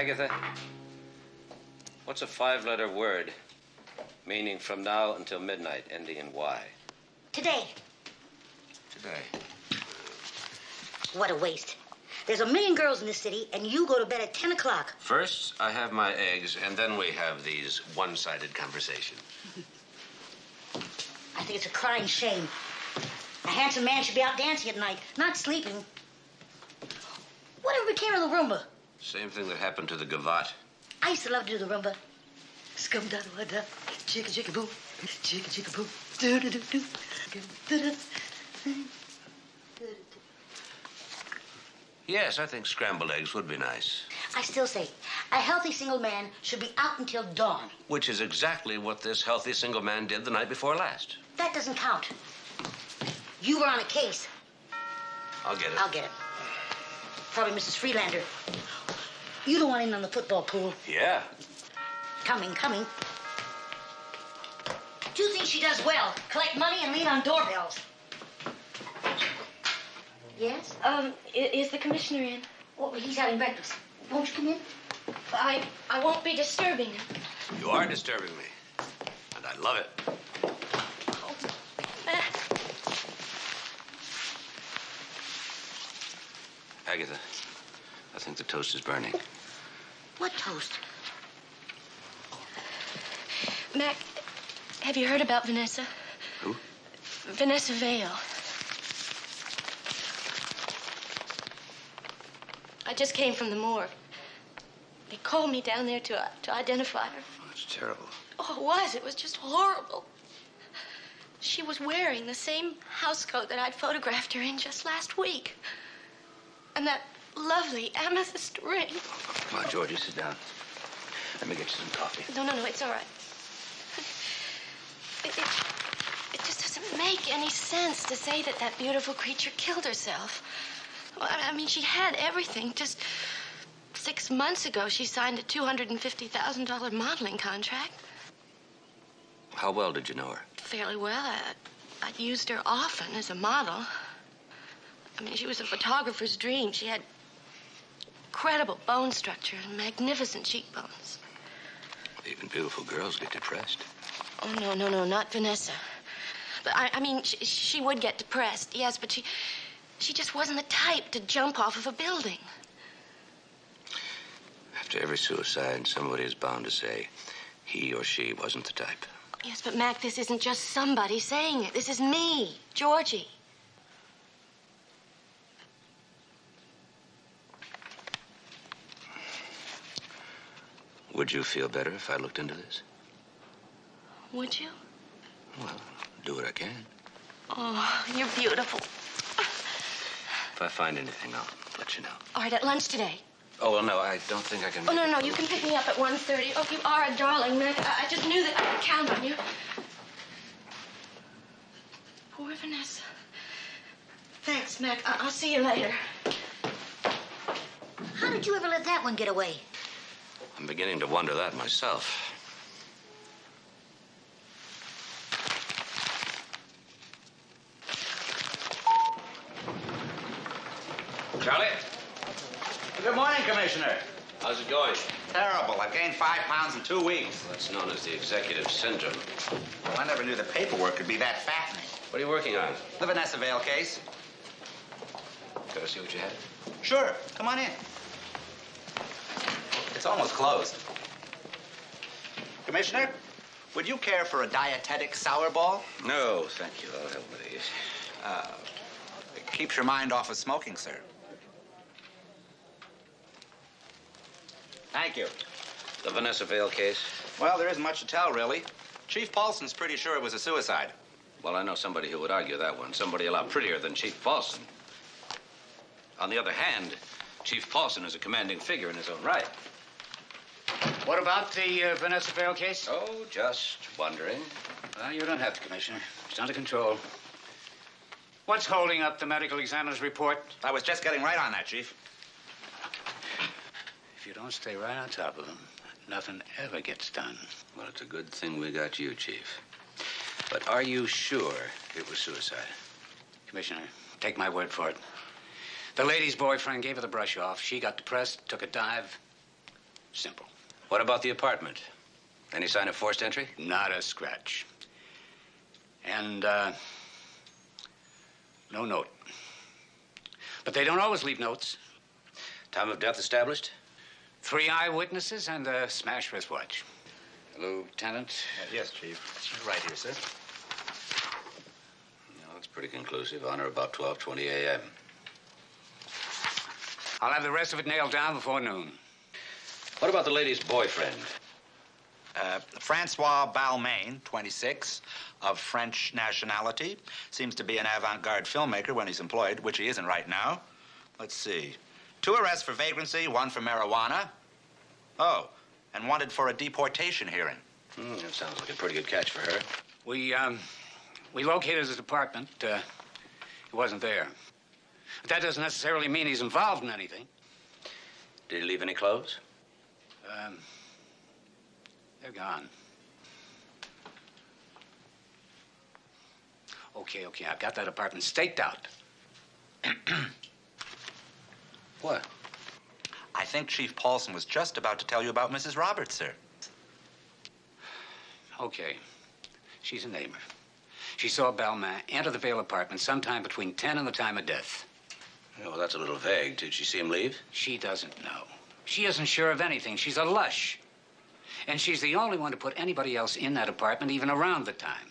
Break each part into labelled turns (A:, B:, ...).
A: Agatha, what's a 5-letter word meaning from now until midnight, ending in Y?
B: Today.
A: Today.
B: What a waste. There's a million girls in this city, and you go to bed at 10 o'clock.
A: First, I have my eggs, and then we have these one-sided conversations.
B: I think it's a crying shame. A handsome man should be out dancing at night, not sleeping. Whatever became of the rumba?
A: Same thing that happened to the gavotte.
B: I used to love to do the rumba. Scum da da da, chicka chicka boo, chicka chicka boo, do do do do, do do.
A: Yes, I think scrambled eggs would be nice.
B: I still say, a healthy single man should be out until dawn.
A: Which is exactly what this healthy single man did the night before last.
B: That doesn't count. You were on a case.
A: I'll get it.
B: I'll get it. Probably Mrs. Freelander. You don't want in on the football pool.
A: Yeah.
B: Coming. Two things she does well. Collect money and lean on doorbells. Yes?
C: Is the commissioner in?
B: Well, he's having breakfast. Won't you come in?
C: I won't be disturbing him.
A: You are disturbing me. And I love it.
C: Oh, Matt.
A: Agatha, I think the toast is burning.
B: What toast?
C: Mac, have you heard about Vanessa?
A: Who?
C: Vanessa Vale. I just came from the morgue. They called me down there to identify her.
A: Oh, that's terrible.
C: Oh, it was. It was just horrible. She was wearing the same housecoat that I'd photographed her in just last week. And that lovely amethyst ring.
A: Come on, Georgie, sit down. Let me get you some coffee.
C: No, it's all right. It just doesn't make any sense to say that that beautiful creature killed herself. Well, I mean, she had everything. Just 6 months ago, she signed a $250,000 modeling contract.
A: How well did you know her?
C: Fairly well. I'd used her often as a model. I mean, she was a photographer's dream. She had incredible bone structure and magnificent cheekbones.
A: Even beautiful girls get depressed.
C: Oh, no, not Vanessa. But I mean, she would get depressed, yes, but she just wasn't the type to jump off of a building.
A: After every suicide, somebody is bound to say he or she wasn't the type.
C: Yes, but Mac, this isn't just somebody saying it. This is me, Georgie.
A: Would you feel better if I looked into this?
C: Would you?
A: Well, do what I can.
C: Oh, you're beautiful.
A: If I find anything, I'll let you know.
C: All right, at lunch today.
A: Oh, well, no, I don't think I can.
C: Oh, no, you can pick me up at 1:30. Oh, you are a darling, Mac. I just knew that I could count on you. Poor Vanessa. Thanks, Mac. I'll see you later.
B: How did you ever let that one get away?
A: I'm beginning to wonder that myself. Charlie?
D: Good morning, Commissioner.
A: How's it going?
D: Terrible. I've gained 5 pounds in 2 weeks.
A: That's known as the executive syndrome.
D: Well, I never knew the paperwork could be that fattening.
A: What are you working on?
D: The Vanessa Vale case.
A: Gotta see what you have.
D: Sure. Come on in. It's almost closed. Commissioner, would you care for a dietetic sour ball?
A: No, thank you. I'll have one of these.
D: It keeps your mind off of smoking, sir. Thank you.
A: The Vanessa Vale case?
D: Well, there isn't much to tell, really. Chief Paulson's pretty sure it was a suicide.
A: Well, I know somebody who would argue that one. Somebody a lot prettier than Chief Paulson. On the other hand, Chief Paulson is a commanding figure in his own right.
E: What about the Vanessa Vale case?
A: Oh, just wondering.
E: Well, you don't have to, Commissioner. It's under control. What's holding up the medical examiner's report?
D: I was just getting right on that, Chief.
E: If you don't stay right on top of them, nothing ever gets done.
A: Well, it's a good thing we got you, Chief. But are you sure it was suicide?
E: Commissioner, take my word for it. The lady's boyfriend gave her the brush off. She got depressed, took a dive. Simple.
A: What about the apartment? Any sign of forced entry?
E: Not a scratch. And, no note. But they don't always leave notes.
A: Time of death established?
E: 3 eyewitnesses and a smash wristwatch. Lieutenant?
D: Yes, Chief. Right here, sir.
A: No, that's pretty conclusive. On or about 12:20 a.m.
E: I'll have the rest of it nailed down before noon.
A: What about the lady's boyfriend?
D: Francois Balmain, 26, of French nationality. Seems to be an avant-garde filmmaker when he's employed, which he isn't right now. Let's see. 2 arrests for vagrancy, 1 for marijuana. Oh, and wanted for a deportation hearing.
A: That sounds like a pretty good catch for her.
E: We located his apartment. He wasn't there. But that doesn't necessarily mean he's involved in anything.
A: Did he leave any clothes?
E: They're gone. Okay, I've got that apartment staked out.
A: What?
D: I think Chief Paulson was just about to tell you about Mrs. Roberts, sir.
E: Okay. She's a neighbor. She saw Balmain enter the Vale apartment sometime between 10 and the time of death.
A: Oh, well, that's a little vague. Did she see him leave?
E: She doesn't know. She isn't sure of anything. She's a lush. And she's the only one to put anybody else in that apartment even around the time.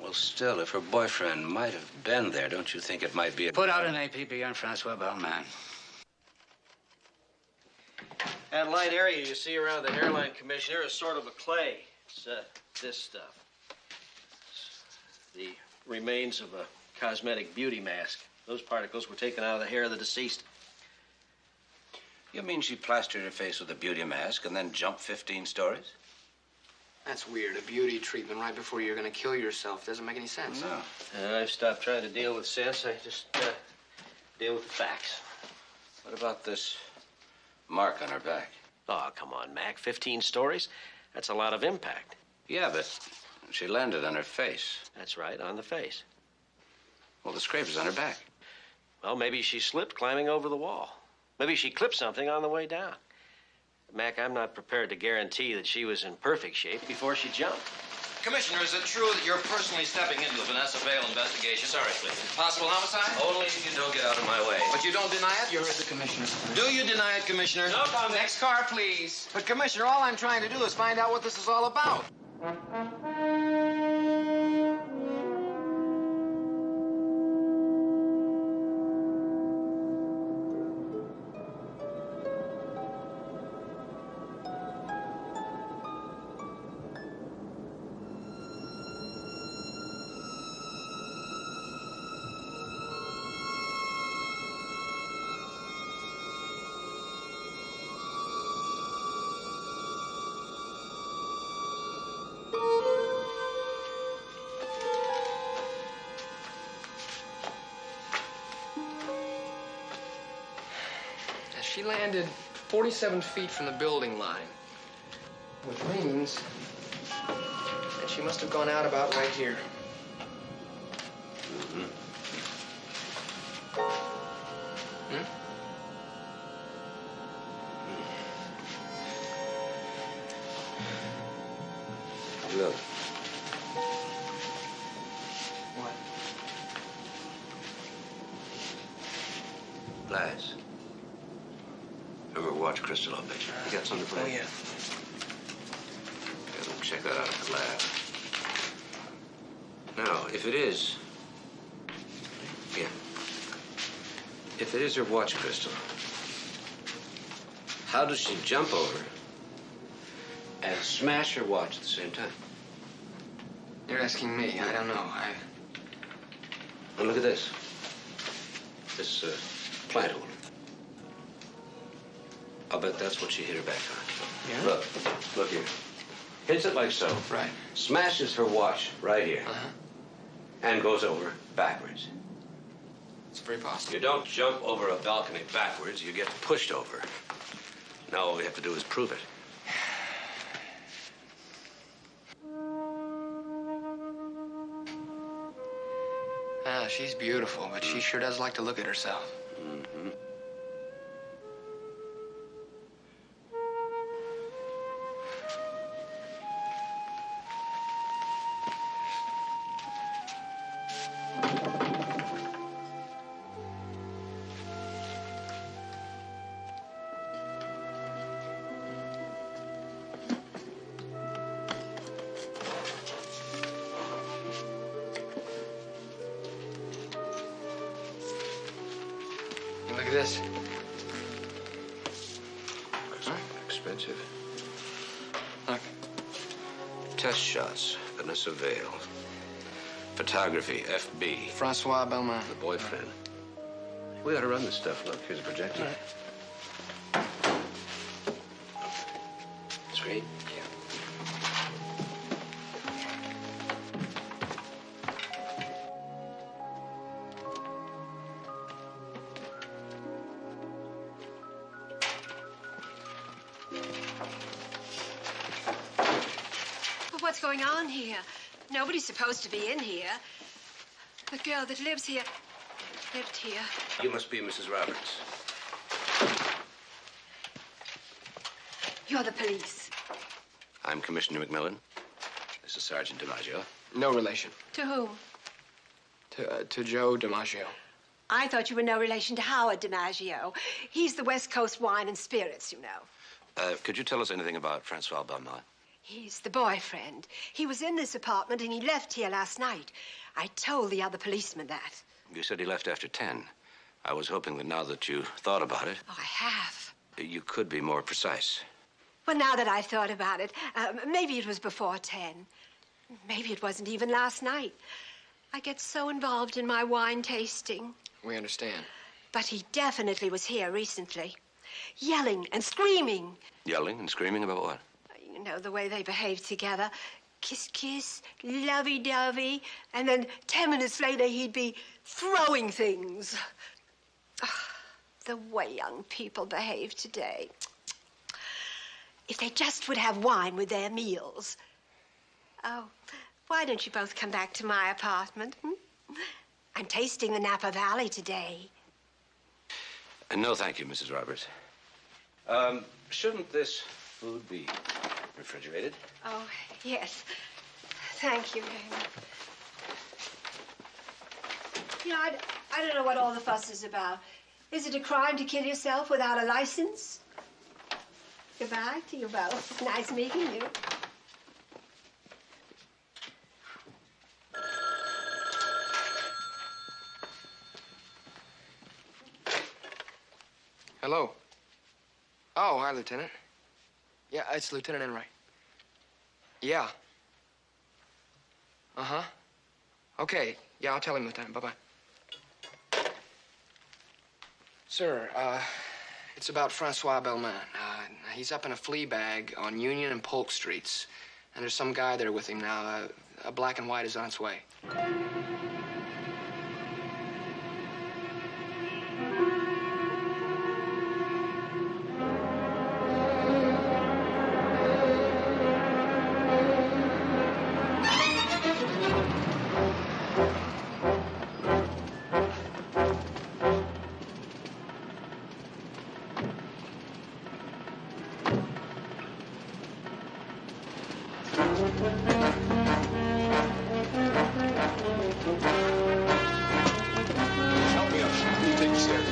A: Well, still, if her boyfriend might have been there, don't you think it might be a...
E: Put out an APB on Francois Balmain.
F: That light area you see around the hairline, Commissioner, is sort of a clay. It's this stuff. It's the remains of a cosmetic beauty mask. Those particles were taken out of the hair of the deceased.
A: You mean she plastered her face with a beauty mask and then jumped 15 stories?
G: That's weird. A beauty treatment right before you're going to kill yourself doesn't make any sense.
A: No.
F: I've stopped trying to deal with sense. I just deal with the facts.
A: What about this mark on her back?
F: Oh, come on, Mac. 15 stories? That's a lot of impact.
A: Yeah, but she landed on her face.
F: That's right, on the face.
A: Well, the scraper's on her back.
F: Well, maybe she slipped climbing over the wall. Maybe she clipped something on the way down. Mac, I'm not prepared to guarantee that she was in perfect shape before she jumped.
H: Commissioner, is it true that you're personally stepping into the Vanessa Vale investigation?
A: Sorry, Clifton.
H: Possible homicide?
A: Only if you don't get out of my way.
H: But you don't deny it?
G: You heard the commissioner.
H: Do you deny it, Commissioner?
G: No comment. Next car, please.
H: But, Commissioner, all I'm trying to do is find out what this is all about.
G: She landed 47 feet from the building line, which means that she must have gone out about right here.
A: Look.
G: What?
A: Glass. Remember watch crystal I'll bet you. You got some to play?
G: Oh, yeah.
A: Yeah, we'll check that out at the lab. Now, if it is... Yeah. If it is her watch crystal, how does she jump over and smash her watch at the same time?
G: You're asking me. I don't know.
A: Now, look at this. This plant holder. I'll bet that's what she hit her back on.
G: Yeah?
A: Look here. Hits it like so.
G: Right.
A: Smashes her watch right here.
G: Uh-huh.
A: And goes over backwards.
G: It's very possible.
A: You don't jump over a balcony backwards, you get pushed over. Now all we have to do is prove it.
G: She's beautiful, but she sure does like to look at herself.
A: Mm-hmm.
G: this?
A: Expensive.
G: Look.
A: Test shots, Vanessa Vale. Photography, FB.
G: Francois Belmont.
A: The boyfriend. We ought to run this stuff. Look, here's a projector.
G: All right.
A: Straight?
G: Yeah.
I: Well, what's going on here? Nobody's supposed to be in here. The girl that lives here lived here.
A: You must be Mrs. Roberts.
I: You're the police.
A: I'm Commissioner McMillan. This is Sergeant DiMaggio.
G: No relation.
I: To whom?
G: To Joe DiMaggio.
I: I thought you were no relation to Howard DiMaggio. He's the West Coast Wine and Spirits, you know.
A: Could you tell us anything about Francois Belmont?
I: He's the boyfriend. He was in this apartment and he left here last night. I told the other policeman that.
A: You said he left after 10. I was hoping that now that you thought about it,
I: Oh, I have.
A: you could be more precise.
I: Well, now that I've thought about it, maybe it was before 10. Maybe it wasn't even last night. I get so involved in my wine tasting.
G: We understand.
I: But he definitely was here recently. Yelling and screaming.
A: Yelling and screaming about what?
I: You know, the way they behave together. Kiss, kiss, lovey-dovey. And then 10 minutes later, he'd be throwing things. Ah, the way young people behave today. If they just would have wine with their meals. Oh, why don't you both come back to my apartment? I'm tasting the Napa Valley today.
A: No, thank you, Mrs. Roberts. Shouldn't this food be refrigerated?
I: Oh, yes. Thank you very much. You know, I don't know what all the fuss is about. Is it a crime to kill yourself without a license? Goodbye to you both. Nice meeting you.
G: Hello. Oh, hi, Lieutenant. Yeah, it's Lieutenant Enright. Yeah. Uh-huh. Okay. Yeah, I'll tell him, Lieutenant. Bye-bye. Sir, it's about Francois Belmont. He's up in a flea bag on Union and Polk Streets. And there's some guy there with him now. A black and white is on its way.
J: Help me up. Take the stairs.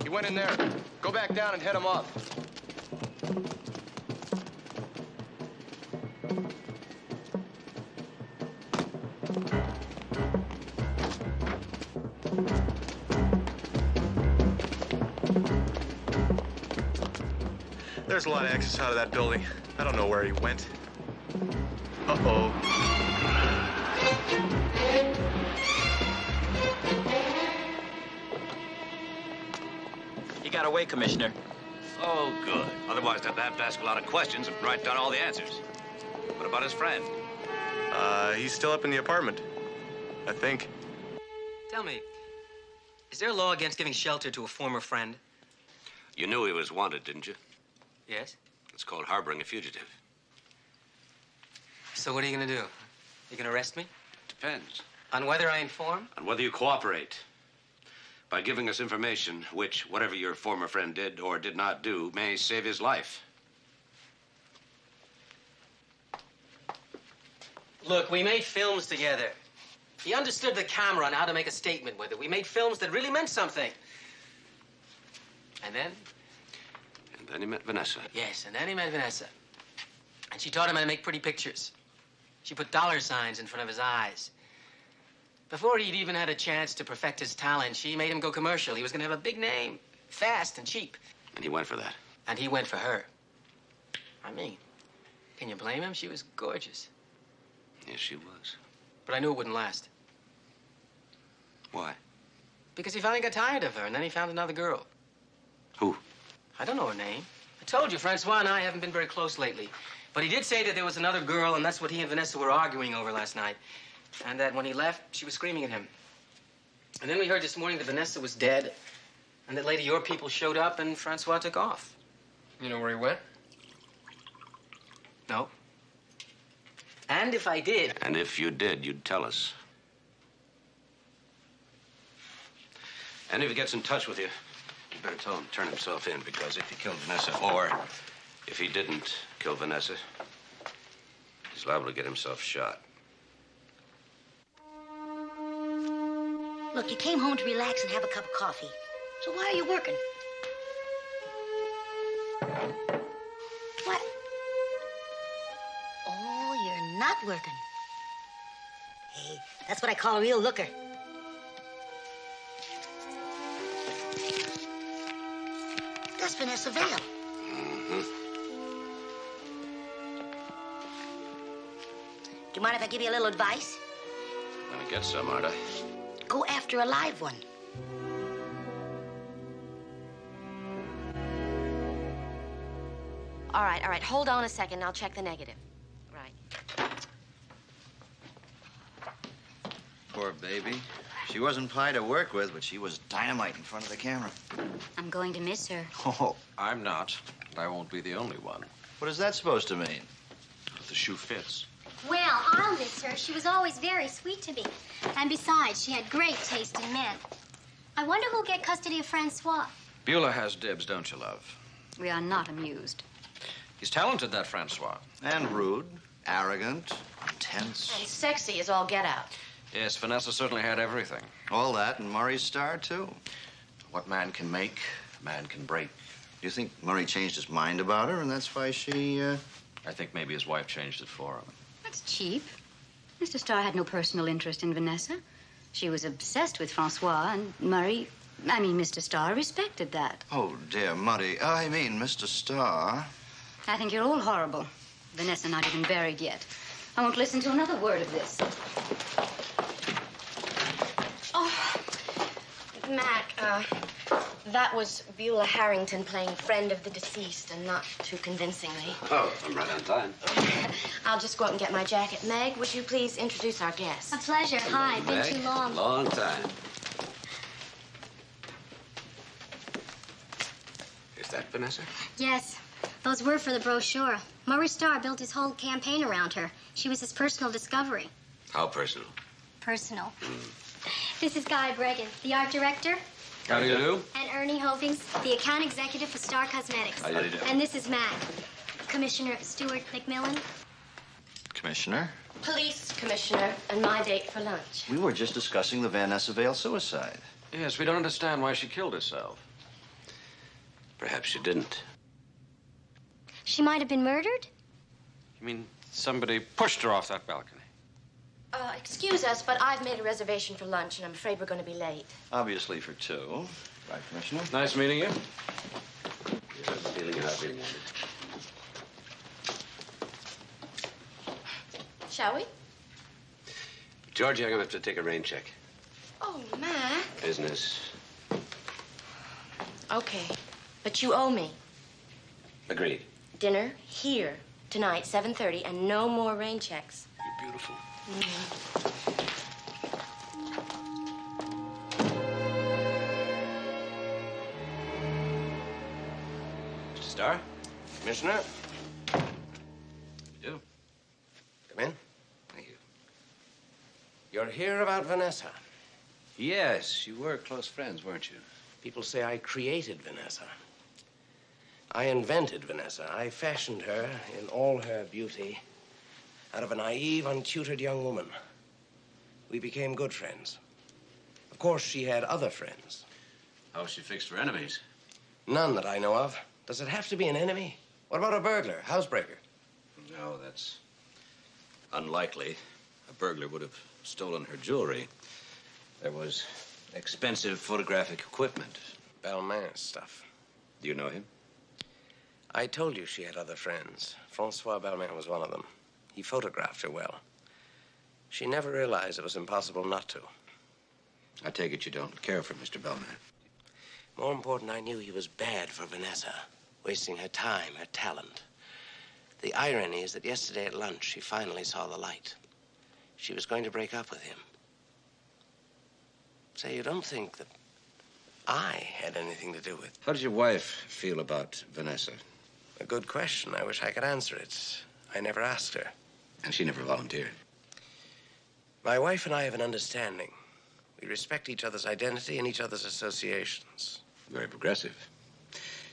J: He went in there. Go back down and head him off.
K: There's a lot of exits out of that building. I don't know where he went. Uh-oh.
L: He got away, Commissioner.
A: Oh, good. Otherwise, I'd have to ask a lot of questions and write down all the answers. What about his friend?
K: He's still up in the apartment, I think.
L: Tell me,
M: Is there a law against giving shelter to a former friend?
A: You knew he was wanted, didn't you?
M: Yes.
A: It's called harboring a fugitive.
M: So what are you going to do? You going to arrest me?
A: Depends.
M: On whether I inform?
A: On whether you cooperate. By giving us information which, whatever your former friend did or did not do, may save his life.
M: Look, we made films together. He understood the camera and how to make a statement with it. We made films that really meant something. And then?
A: And then he met Vanessa.
M: Yes, and then he met Vanessa. And she taught him how to make pretty pictures. She put dollar signs in front of his eyes. Before he'd even had a chance to perfect his talent, she made him go commercial. He was going to have a big name, fast and cheap.
A: And he went for that.
M: And he went for her. I mean, can you blame him? She was gorgeous.
A: Yes, she was.
M: But I knew it wouldn't last.
A: Why?
M: Because he finally got tired of her, and then he found another girl.
A: Who?
M: I don't know her name. I told you, Francois and I haven't been very close lately. But he did say that there was another girl, and that's what he and Vanessa were arguing over last night. And that when he left, she was screaming at him. And then we heard this morning that Vanessa was dead, and that later your people showed up, and Francois took off.
G: You know where he went?
M: No. And if I did...
A: And if you did, you'd tell us. And if he gets in touch with you, you better tell him to turn himself in, because if he killed Vanessa, or if he didn't kill Vanessa, he's liable to get himself shot.
B: Look, you came home to relax and have a cup of coffee. So why are you working? What? Oh, you're not working. Hey, that's what I call a real looker. That's Vanessa Vale.
A: Mm-hmm.
B: Do you mind if I give you a little advice?
A: Gonna get some, aren't I?
B: Go after a live one.
C: All right. Hold on a second. I'll check the negative. Right.
N: Poor baby. She wasn't pie to work with, but she was dynamite in front of the camera.
O: I'm going to miss her.
N: Oh,
F: I'm not. But I won't be the only one.
N: what is that supposed to mean?
F: If the shoe fits.
P: Well, I'll miss her. She was always very sweet to me. And besides, she had great taste in men. I wonder who'll get custody of Francois.
F: Beulah has dibs, don't you, love?
O: We are not amused.
F: He's talented, that Francois.
N: And rude, arrogant, intense.
C: And sexy as all get out.
F: Yes, Vanessa certainly had everything.
N: All that, and Murray's star, too.
F: What man can make, man can break.
N: Do you think Murray changed his mind about her, and that's why she,
F: I think maybe his wife changed it for him.
O: That's cheap. Mr. Starr had no personal interest in Vanessa. She was obsessed with Francois, and Mr. Starr respected that.
N: Oh, dear, Muddy. Mr. Starr.
O: I think you're all horrible. Vanessa not even buried yet. I won't listen to another word of this.
C: Oh, Mac, that was Beulah Harrington playing friend of the deceased, and not too convincingly.
A: Oh, I'm right on time.
C: I'll just go up and get my jacket. Meg, would you please introduce our guest?
P: A pleasure. Hi. Been
A: Meg,
P: too long.
A: Long time. Is that Vanessa?
P: Yes. Those were for the brochure. Murray Starr built his whole campaign around her. She was his personal discovery.
A: How personal?
P: Personal. This is Guy Bregan, the art director.
F: How do you do?
P: And Ernie Hovings, the account executive for Star Cosmetics.
A: How do you do?
P: And this is Mac, Commissioner Stuart McMillan.
N: Commissioner?
C: Police commissioner, and my date for lunch.
N: We were just discussing the Vanessa Vale suicide.
F: Yes, we don't understand why she killed herself.
A: Perhaps she didn't.
P: She might have been murdered?
F: You mean somebody pushed her off that balcony?
C: Excuse us, but I've made a reservation for lunch, and I'm afraid we're going to be late.
N: Obviously for two. Right, Commissioner?
F: Nice meeting you.
A: You have the feeling you're not being wanted.
C: Shall we?
A: Georgie, I'm going to have to take a rain check.
C: Oh, Mac.
A: Business.
C: Okay, but you owe me.
A: Agreed.
C: Dinner here tonight, 7:30, and no more rain checks.
A: You're beautiful. Commissioner? You do? Come in. Thank you. You're here about Vanessa? Yes, you were close friends, weren't you? People say I created Vanessa. I invented Vanessa. I fashioned her in all her beauty out of a naive, untutored young woman. We became good friends. Of course, she had other friends. How she fixed her enemies?
F: None that I know of. Does it have to be an enemy? What about a burglar, housebreaker?
A: No, that's unlikely. A burglar would have stolen her jewelry. There was expensive photographic equipment.
F: Balmain stuff.
A: Do you know him?
F: I told you she had other friends. Francois Balmain was one of them. He photographed her well. She never realized it was impossible not to.
A: I take it you don't care for Mr. Balmain.
F: More important, I knew he was bad for Vanessa, wasting her time, her talent. The irony is that yesterday at lunch, she finally saw the light. She was going to break up with him. Say, you don't think that I had anything to do with it?
A: How does your wife feel about Vanessa?
F: A good question. I wish I could answer it. I never asked her.
A: And she never volunteered.
F: My wife and I have an understanding. We respect each other's identity and each other's associations.
A: Very progressive.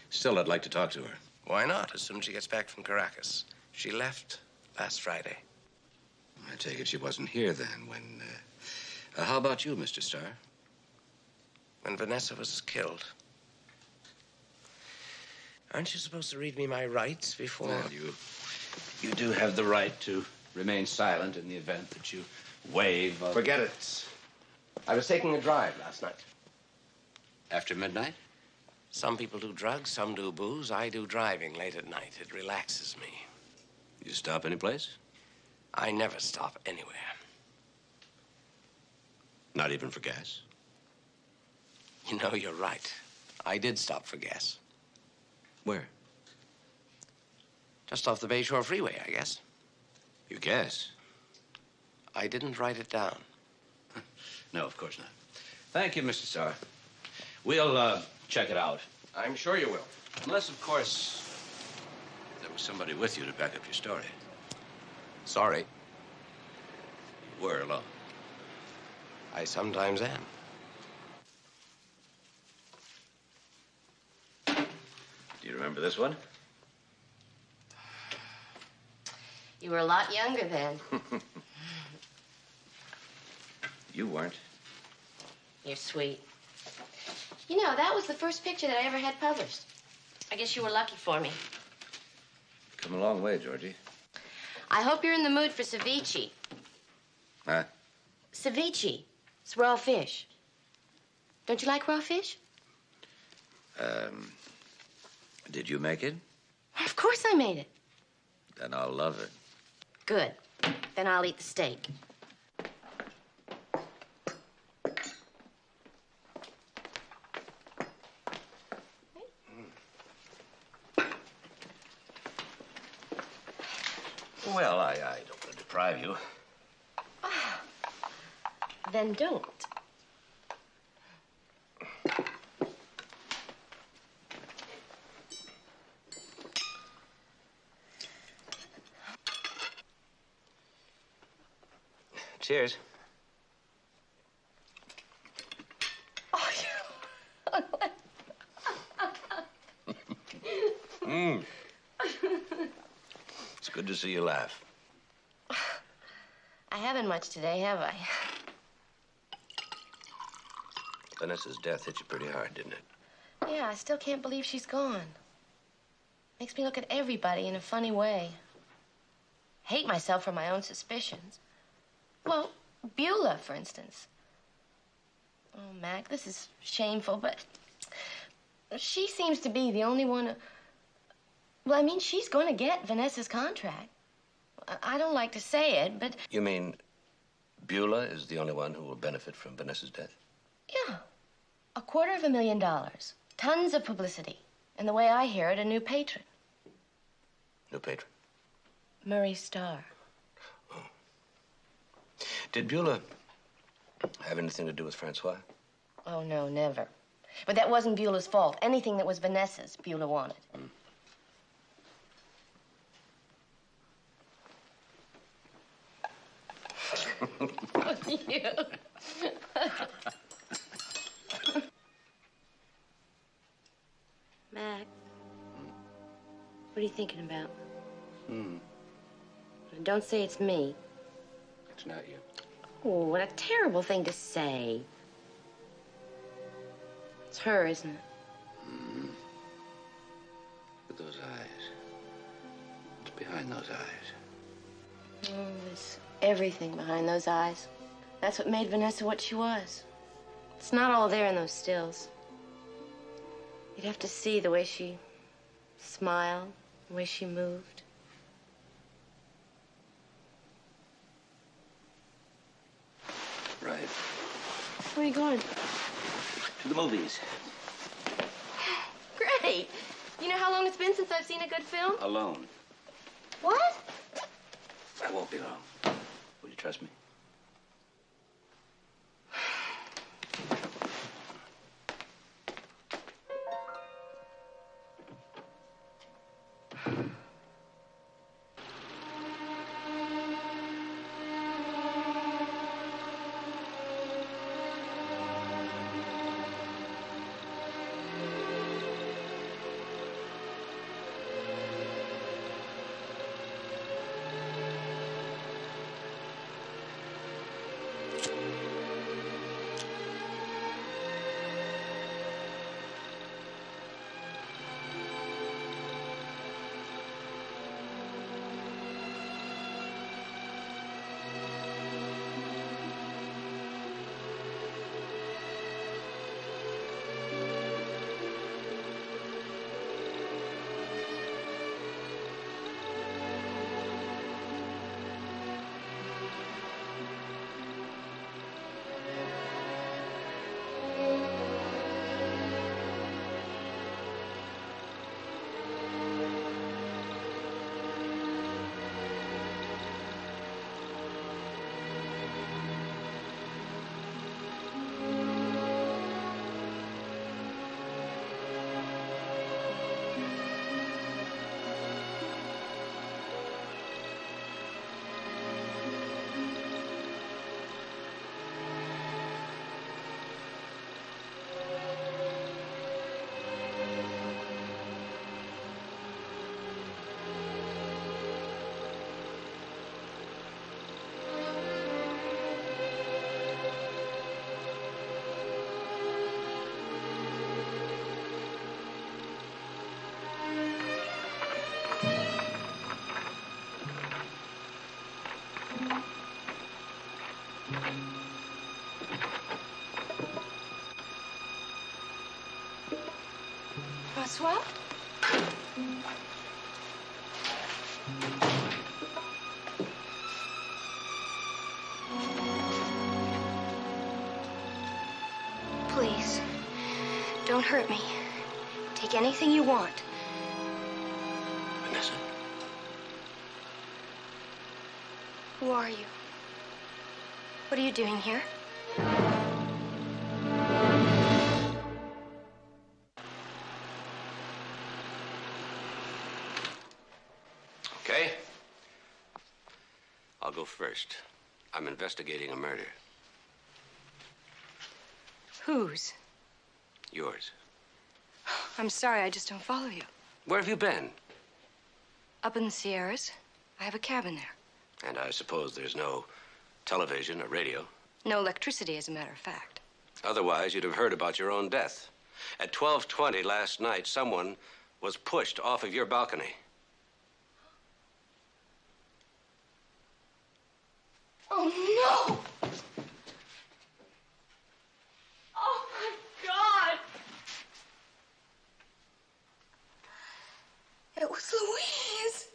A: Still, I'd like to talk to her.
F: Why not, as soon as she gets back from Caracas? She left last Friday.
A: I take it she wasn't here then when... how about you, Mr. Starr?
F: When Vanessa was killed. Aren't you supposed to read me my rights before?
A: Well, you do have the right to remain silent in the event that you waive...
F: Forget it. I was taking a drive last night.
A: After midnight?
F: Some people do drugs, some do booze. I do driving late at night. It relaxes me.
A: You stop any place?
F: I never stop anywhere.
A: Not even for gas?
F: You know, you're right. I did stop for gas.
A: Where?
F: Just off the Bayshore Freeway, I guess.
A: You guess?
F: I didn't write it down.
A: No, of course not. Thank you, Mr. Starr. We'll, check it out.
F: I'm sure you will.
A: Unless, of course, there was somebody with you to back up your story.
F: Sorry.
A: You were alone.
F: I sometimes am.
A: Do you remember this one?
C: You were a lot younger then.
A: You weren't.
C: You're sweet. You know, that was the first picture that I ever had published. I guess you were lucky for me.
A: Come a long way, Georgie.
C: I hope you're in the mood for ceviche.
A: Huh?
C: Ceviche. It's raw fish. Don't you like raw fish?
A: Did you make it?
C: Of course I made it.
A: Then I'll love it.
C: Good. Then I'll eat the steak.
A: Well, I don't want to deprive you.
C: Then don't.
A: Cheers.
C: Oh,
A: Mm. It's good to see you laugh.
C: I haven't much today, have I?
A: Vanessa's death hit you pretty hard, didn't it?
C: Yeah, I still can't believe she's gone. Makes me look at everybody in a funny way. Hate myself for my own suspicions. Well, Beulah, for instance. Oh, Mac, this is shameful, but she seems to be the only one. Well, I mean, she's going to get Vanessa's contract. I don't like to say it, but...
A: You mean Beulah is the only one who will benefit from Vanessa's death?
C: Yeah. $250,000. Tons of publicity. And the way I hear it, a new patron.
A: New patron?
C: Murray Starr.
A: Did Beulah have anything to do with Francois?
C: Oh, no, never. But that wasn't Beulah's fault. Anything that was Vanessa's, Beulah wanted. You. Mac, what are you thinking about? Don't say it's me.
A: It's not you.
C: Oh, what a terrible thing to say. It's her, isn't it?
A: With those eyes. What's behind those eyes?
C: Oh, there's everything behind those eyes. That's what made Vanessa what she was. It's not all there in those stills. You'd have to see the way she smiled, the way she moved.
A: Right.
C: Where are you going?
A: To the movies.
C: Great. You know how long it's been since I've seen a good film?
A: Alone.
C: What?
A: I won't be long. Will you trust me?
C: Francois?
Q: Please, don't hurt me. Take anything you want.
A: Vanessa?
Q: Who are you? What are you doing here?
A: Okay. I'll go first. I'm investigating a murder.
Q: Whose?
A: Yours.
Q: I'm sorry, I just don't follow you.
A: Where have you been?
Q: Up in the Sierras. I have a cabin there.
A: And I suppose there's no television or radio.
Q: No electricity, as a matter of fact.
A: Otherwise, you'd have heard about your own death. At 12:20 last night, someone was pushed off of your balcony.
C: Oh, no! Oh, my God!
Q: It was Louise.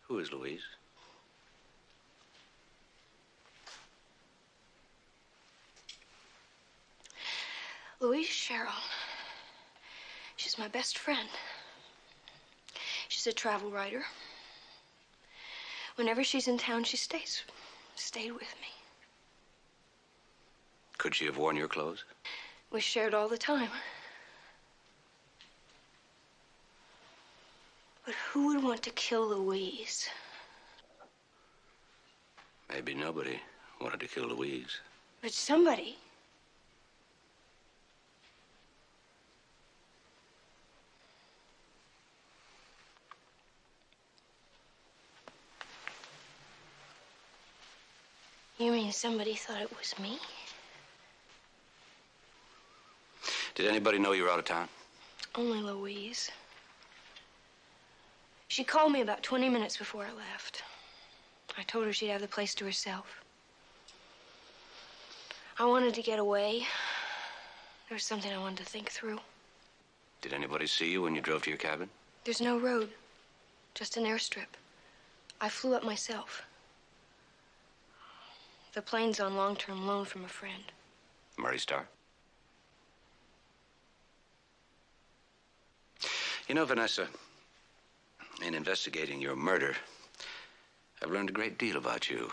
A: Who is Louise?
Q: Louise Sherrill. She's my best friend. She's a travel writer. Whenever she's in town, she stayed with me.
A: Could she have worn your clothes?
Q: We shared all the time.
C: But who would want to kill Louise?
A: Maybe nobody wanted to kill Louise.
C: But somebody. You mean somebody thought it was me?
A: Did anybody know you were out of town?
C: Only Louise. She called me about 20 minutes before I left. I told her she'd have the place to herself. I wanted to get away. There was something I wanted to think through.
A: Did anybody see you when you drove to your cabin?
C: There's no road, just an airstrip. I flew up myself. The plane's on long-term loan from a friend.
A: Murray Starr? You know, Vanessa, in investigating your murder, I've learned a great deal about you.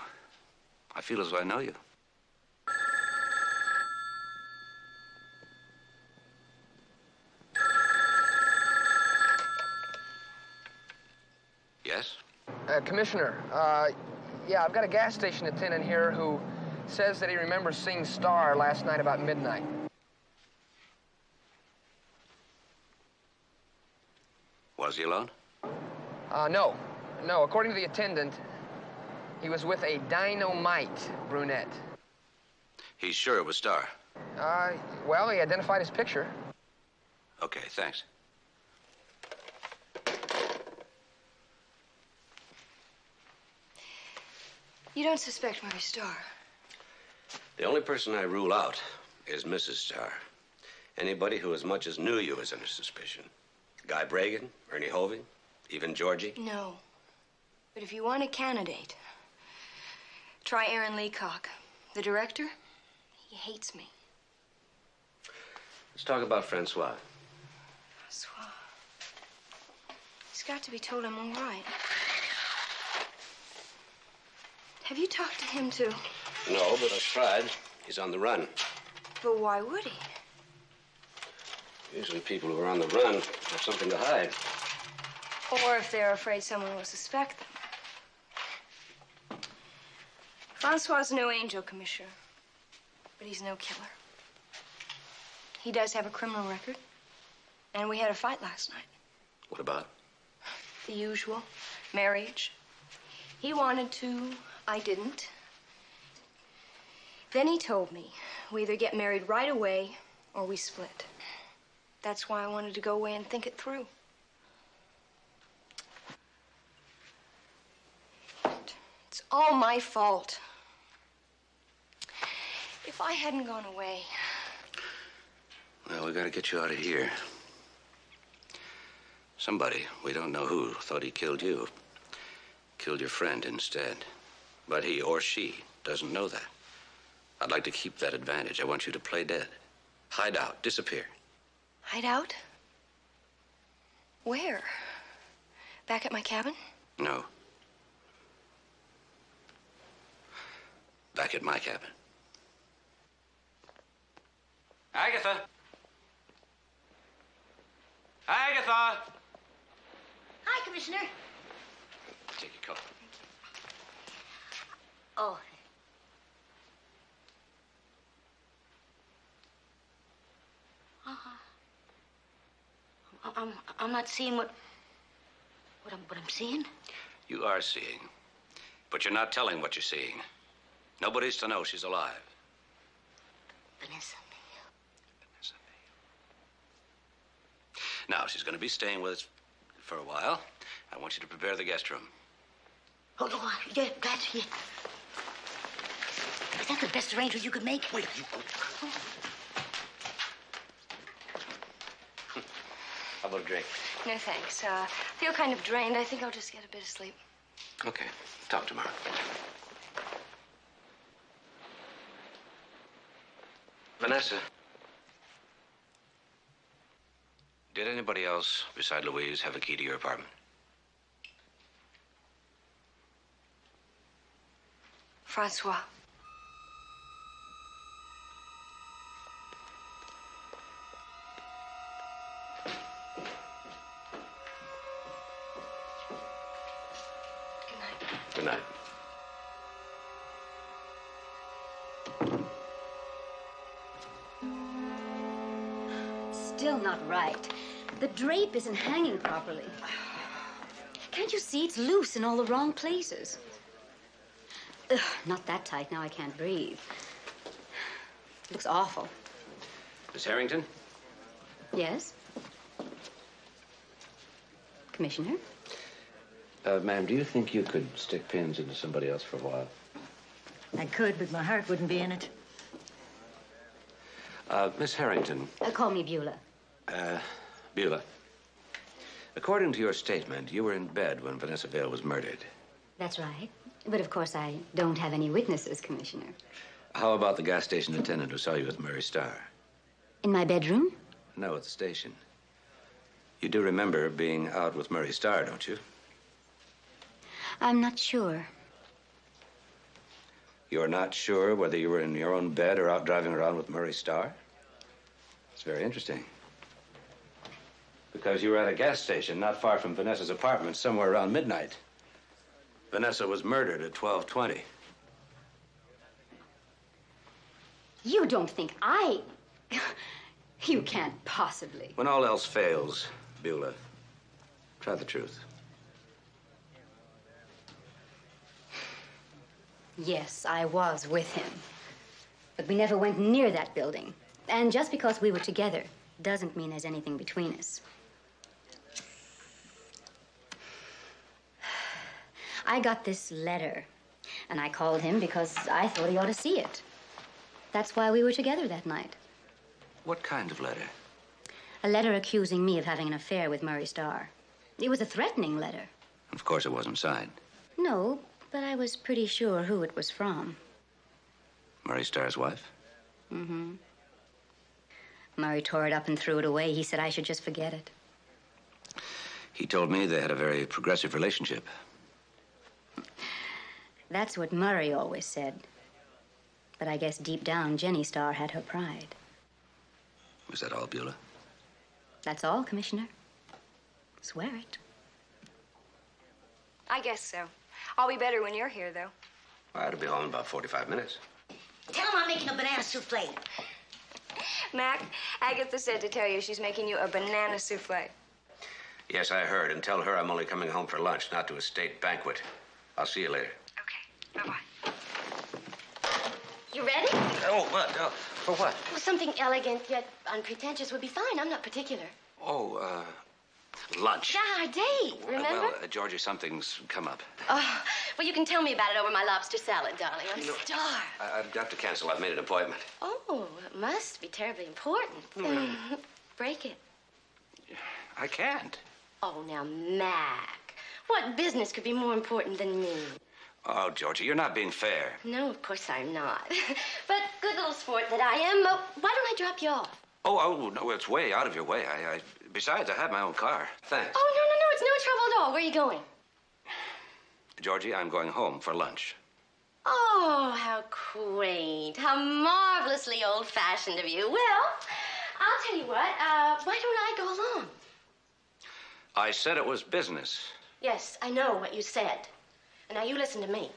A: I feel as though I know you. Yes?
G: Commissioner, yeah, I've got a gas station attendant here who says that he remembers seeing Starr last night about midnight.
A: Was he alone?
G: No. No, according to the attendant, he was with a dynamite brunette.
A: He's sure it was Starr.
G: Well, he identified his picture.
A: Okay, thanks.
C: You don't suspect Murray Starr?
A: The only person I rule out is Mrs. Starr. Anybody who as much as knew you is under suspicion. Guy Bragan, Ernie Hoving, even Georgie.
C: No. But if you want a candidate, try Aaron Leacock. The director, he hates me.
A: Let's talk about Francois.
C: Francois. He's got to be told I'm all right. Have you talked to him, too?
A: No, but I've tried. He's on the run.
C: But why would he?
A: Usually people who are on the run have something to hide.
C: Or if they're afraid someone will suspect them. Francois' no angel, Commissioner. But he's no killer. He does have a criminal record. And we had a fight last night.
A: What about?
C: The usual. Marriage. He wanted to. I didn't. Then he told me we either get married right away or we split. That's why I wanted to go away and think it through. It's all my fault. If I hadn't gone away...
A: Well, we gotta get you out of here. Somebody, we don't know who, thought he killed you. Killed your friend instead. But he or she doesn't know that. I'd like to keep that advantage. I want you to play dead. Hide out, disappear.
C: Hide out? Where? Back at my cabin?
A: No. Back at my cabin.
M: Agatha! Agatha!
B: Hi, Commissioner.
A: Take your coat.
B: Oh. I'm not seeing what I'm seeing.
A: You are seeing. But you're not telling what you're seeing. Nobody's to know she's alive.
B: Vanessa.
A: Now, she's going to be staying with us for a while. I want you to prepare the guest room.
B: Oh, yeah, that's it. Is that the best arrangement you could make? Wait, you...
A: How about a drink?
C: No, thanks. I feel kind of drained. I think I'll just get a bit of sleep.
A: Okay. Talk tomorrow. Vanessa. Did anybody else beside Louise have a key to your apartment?
C: Francois.
A: Good night.
O: Still not right. The drape isn't hanging properly. Can't you see it's loose in all the wrong places? Ugh, not that tight. Now I can't breathe. It looks awful.
A: Miss Harrington?
O: Yes? Commissioner?
A: Ma'am, do you think you could stick pins into somebody else for a while?
B: I could, but my heart wouldn't be in it.
A: Miss Harrington.
O: Call me Beulah.
A: Beulah. According to your statement, you were in bed when Vanessa Vale was murdered.
O: That's right. But of course, I don't have any witnesses, Commissioner.
A: How about the gas station attendant who saw you with Murray Starr?
O: In my bedroom?
A: No, at the station. You do remember being out with Murray Starr, don't you?
O: I'm not sure.
A: You're not sure whether you were in your own bed or out driving around with Murray Starr? It's very interesting. Because you were at a gas station not far from Vanessa's apartment somewhere around midnight. Vanessa was murdered at 12:20.
O: You don't think I... You can't possibly.
A: When all else fails, Beulah, try the truth.
O: Yes, I was with him. But we never went near that building. And just because we were together doesn't mean there's anything between us. I got this letter, and I called him because I thought he ought to see it. That's why we were together that night.
A: What kind of letter?
O: A letter accusing me of having an affair with Murray Starr. It was a threatening letter.
A: Of course, it wasn't signed.
O: No, but I was pretty sure who it was from.
A: Murray Starr's wife?
O: Mm-hmm. Murray tore it up and threw it away. He said I should just forget it.
A: He told me they had a very progressive relationship.
O: That's what Murray always said. But I guess deep down, Jenny Starr had her pride.
A: Was that all, Beulah?
O: That's all, Commissioner. Swear it.
I: I guess so. I'll be better when you're here, though.
A: I ought to be home in about 45 minutes.
B: Tell him I'm making a banana souffle.
I: Mac, Agatha said to tell you she's making you a banana souffle.
A: Yes, I heard. And tell her I'm only coming home for lunch, not to a state banquet. I'll see you later.
I: Bye-bye.
C: You ready?
A: Oh, what? For what?
C: Well, something elegant yet unpretentious would be fine. I'm not particular.
A: Oh, lunch.
C: Yeah, our date, remember?
A: Well, Georgie, something's come up.
C: Oh, well, you can tell me about it over my lobster salad, darling. I'm starved.
A: I've got to cancel. I've made an appointment.
C: Oh, it must be terribly important. Break it.
A: I can't.
C: Oh, now, Mac, what business could be more important than me?
A: Oh, Georgie, you're not being fair.
C: No, of course I'm not. But good little sport that I am. Why don't I drop you off?
A: Oh, no, it's way out of your way. Besides, I have my own car. Thanks.
C: Oh, no, it's no trouble at all. Where are you going?
A: Georgie, I'm going home for lunch.
C: Oh, how quaint. How marvelously old-fashioned of you. Well, I'll tell you what. Why don't I go along?
A: I said it was business.
C: Yes, I know what you said. And now you listen to me.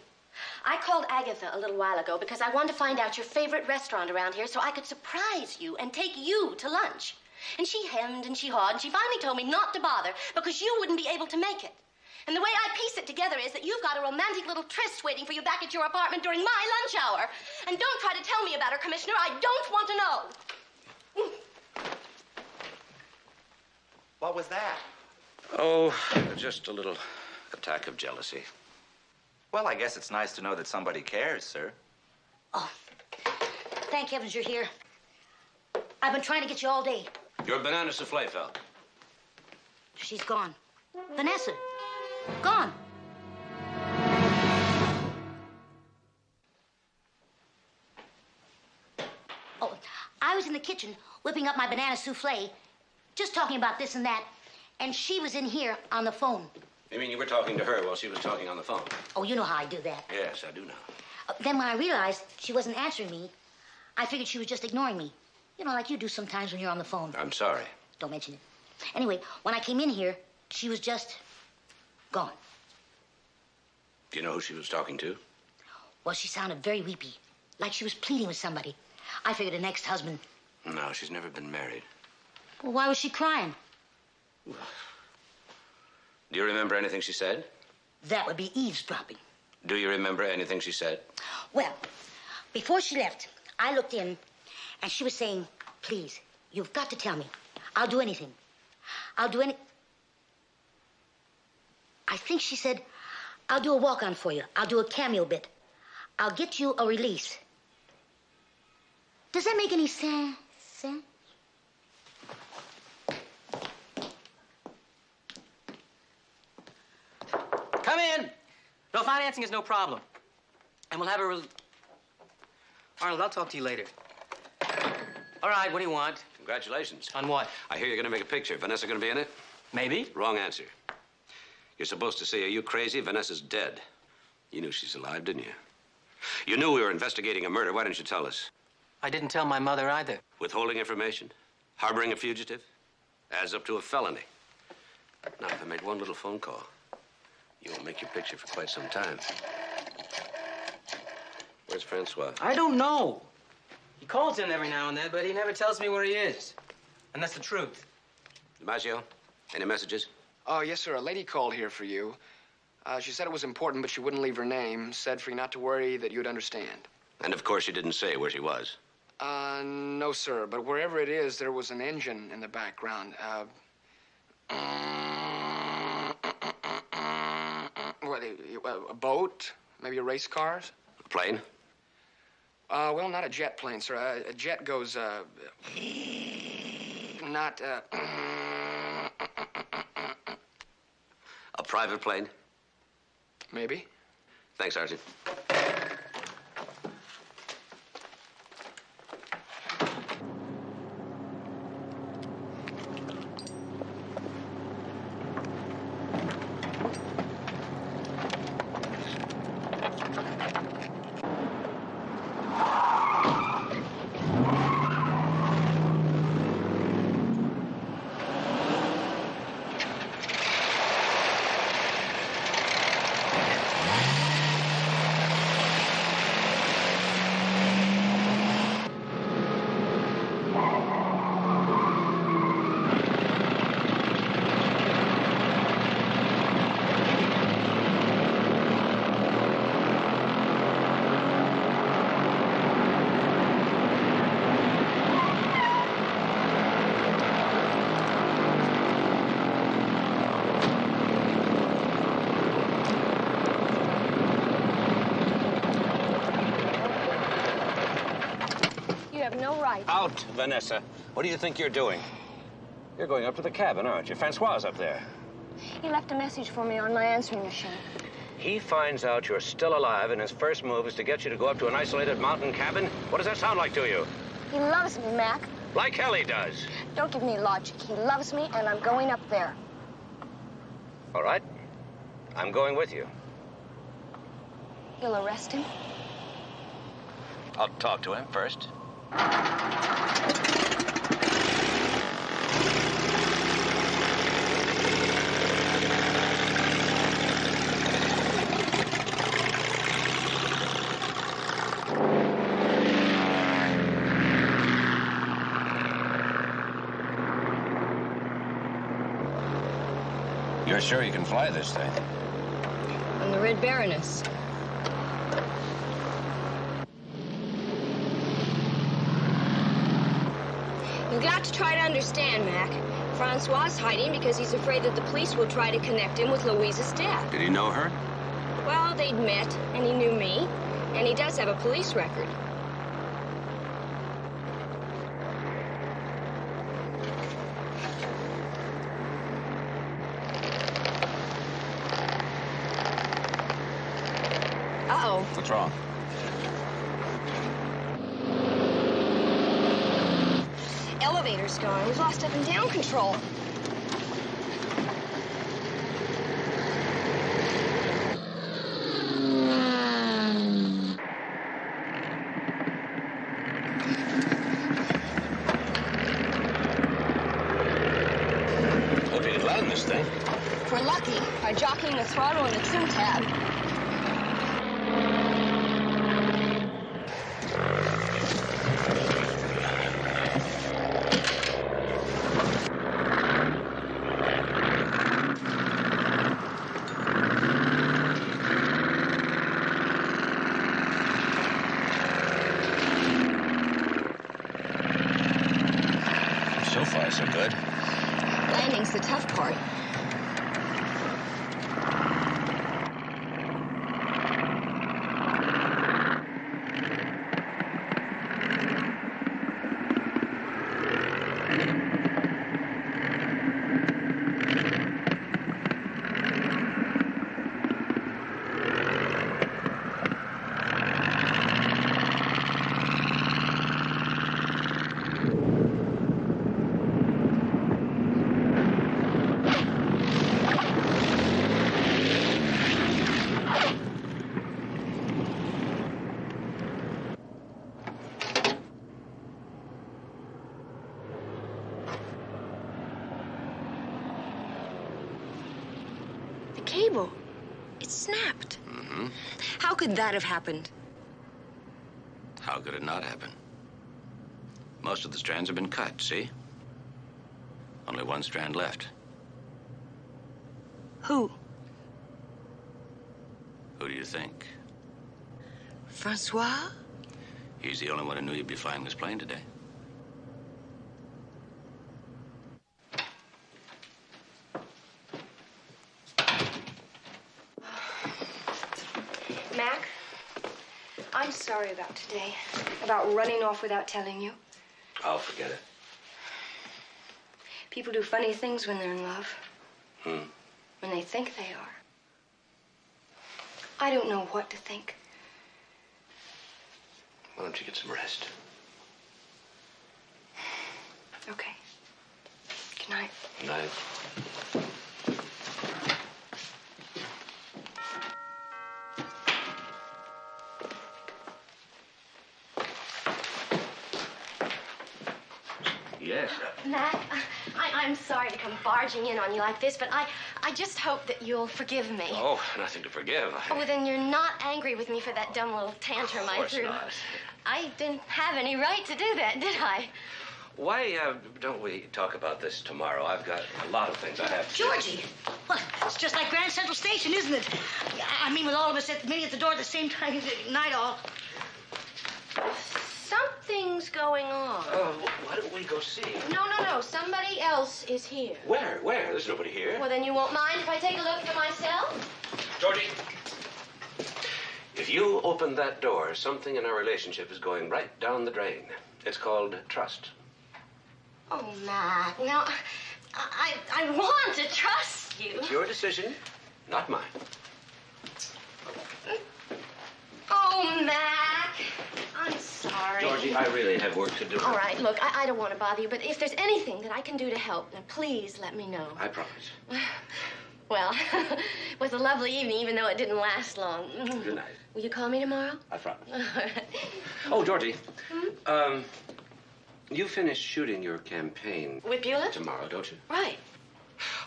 C: I called Agatha a little while ago because I wanted to find out your favorite restaurant around here so I could surprise you and take you to lunch. And she hemmed and she hawed, and she finally told me not to bother because you wouldn't be able to make it. And the way I piece it together is that you've got a romantic little tryst waiting for you back at your apartment during my lunch hour. And don't try to tell me about her, Commissioner. I don't want to know.
D: What was that?
A: Oh, just a little attack of jealousy.
D: Well, I guess it's nice to know that somebody cares, sir.
B: Oh, thank heavens you're here. I've been trying to get you all day.
A: Your banana souffle fell.
B: She's gone. Vanessa, gone. Oh, I was in the kitchen whipping up my banana souffle, just talking about this and that, and she was in here on the phone.
A: You mean you were talking to her while she was talking on the phone?
B: Oh, you know how I do that.
A: Yes, I do know.
B: Then when I realized she wasn't answering me, I figured she was just ignoring me. You know, like you do sometimes when you're on the phone.
A: I'm sorry.
B: Don't mention it. Anyway, when I came in here, she was just gone.
A: Do you know who she was talking to?
B: Well, she sounded very weepy, like she was pleading with somebody. I figured an ex-husband.
A: No, she's never been married.
B: Well, why was she crying?
A: Do you remember anything she said?
B: That would be eavesdropping.
A: Do you remember anything she said?
B: Well, before she left, I looked in, and she was saying, please, you've got to tell me. I'll do anything. I'll do any... I think she said, I'll do a walk-on for you. I'll do a cameo bit. I'll get you a release. Does that make any sense?
M: Come in. No, financing is no problem. And we'll have a Arnold, I'll talk to you later. All right, what do you want?
A: Congratulations.
M: On what?
A: I hear you're going to make a picture. Vanessa going to be in it?
M: Maybe.
A: Wrong answer. You're supposed to say, are you crazy? Vanessa's dead. You knew she's alive, didn't you? You knew we were investigating a murder. Why didn't you tell us?
M: I didn't tell my mother either.
A: Withholding information? Harboring a fugitive? Adds up to a felony. Now, if I make one little phone call, you won't make your picture for quite some time. Where's Francois?
M: I don't know. He calls in every now and then, but he never tells me where he is. And that's the truth.
A: DiMaggio, any messages?
G: Oh, yes, sir. A lady called here for you. She said it was important, but she wouldn't leave her name. Said for you not to worry, that you'd understand.
A: And of course, she didn't say where she was.
G: No, sir. But wherever it is, there was an engine in the background. What, a boat? Maybe a race cars?
A: A plane?
G: Well, not a jet plane, sir. A jet goes, not,
A: A private plane?
G: Maybe.
A: Thanks, Sergeant. Out, Vanessa. What do you think you're doing? You're going up to the cabin, aren't you? Francois up there.
Q: He left a message for me on my answering machine.
A: He finds out you're still alive, and his first move is to get you to go up to an isolated mountain cabin? What does that sound like to you?
Q: He loves me, Mac.
A: Like hell he does.
Q: Don't give me logic. He loves me, and I'm going up there.
A: All right. I'm going with you.
Q: You'll arrest him?
A: I'll talk to him first. You're sure you can fly this thing?
C: I'm the Red Baroness. You've got to try to understand, Mac. Francois is hiding because he's afraid that the police will try to connect him with Louise's death.
A: Did he know her?
C: Well, they'd met, and he knew me, and he does have a police record. Uh-oh.
A: What's wrong?
C: Elevator's gone. We've lost up and down control.
A: Hope you can land this thing.
C: If we're lucky, by jockeying the throttle and the trim tab.
N: any good.
C: Landing's the tough part. Cable. It snapped.
A: Mm-hmm.
C: How could that have happened?
A: How could it not happen? Most of the strands have been cut, see? Only one strand left.
C: Who?
A: Who do you think?
C: Francois?
A: He's the only one who knew you'd be flying this plane today.
C: Mac, I'm sorry about today. About running off without telling you.
A: I'll forget it.
C: People do funny things when they're in love.
A: Hmm.
C: When they think they are. I don't know what to think.
A: Why don't you get some rest?
C: Okay. Good night.
A: Good night. Yes.
C: Mac, I'm sorry to come barging in on you like this, but I just hope that you'll forgive me.
A: Oh, nothing to forgive.
C: Oh, well, then you're not angry with me for that dumb little tantrum I threw.
A: Of course not.
C: I didn't have any right to do that, did I?
A: Why don't we talk about this tomorrow? I've got a lot of things I have to do.
B: Georgie! Well, it's just like Grand Central Station, isn't it? I mean, with all of us meeting at the door at the same time, night all.
C: Something's going on.
A: Why don't we go see?
C: No. Somebody else is here.
A: Where? There's nobody here.
C: Well, then you won't mind if I take a look for myself?
A: Georgie, if you open that door, something in our relationship is going right down the drain. It's called trust.
C: Oh, Mac, now, I want to trust you.
A: It's your decision, not mine.
C: Oh, Mac, I'm sorry.
A: Georgie, I really have work to do.
C: All right, look, I don't want to bother you, but if there's anything that I can do to help, then please let me know.
A: I promise.
C: Well, it was a lovely evening, even though it didn't last long.
A: Good night.
C: Will you call me tomorrow?
A: I promise.
C: All right.
A: Oh, Georgie, you finish shooting your campaign
C: With Beulah?
A: tomorrow, don't you?
C: Right.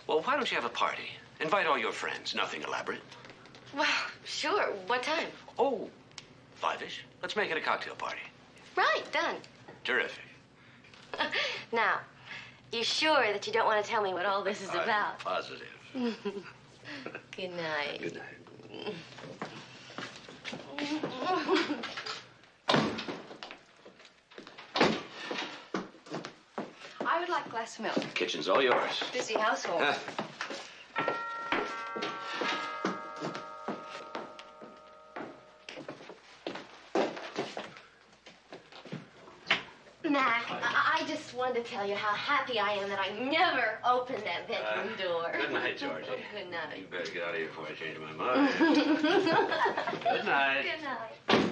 A: Well, why don't you have a party? Invite all your friends. Nothing elaborate.
C: Well, sure. What time?
A: Oh, 5-ish. Let's make it a cocktail party.
C: Right, done.
A: Terrific.
C: Now, you sure that you don't want to tell me what all this is
A: I'm
C: about?
A: positive.
C: Good night.
A: Good night.
C: I would like a glass of milk.
A: Kitchen's all yours.
C: Busy household. Mac, I just wanted to tell you how happy I am that I never opened that bedroom door.
A: Good night, Georgie.
C: Good night.
A: You better get out of here before I change my mind. Good night.
C: Good night.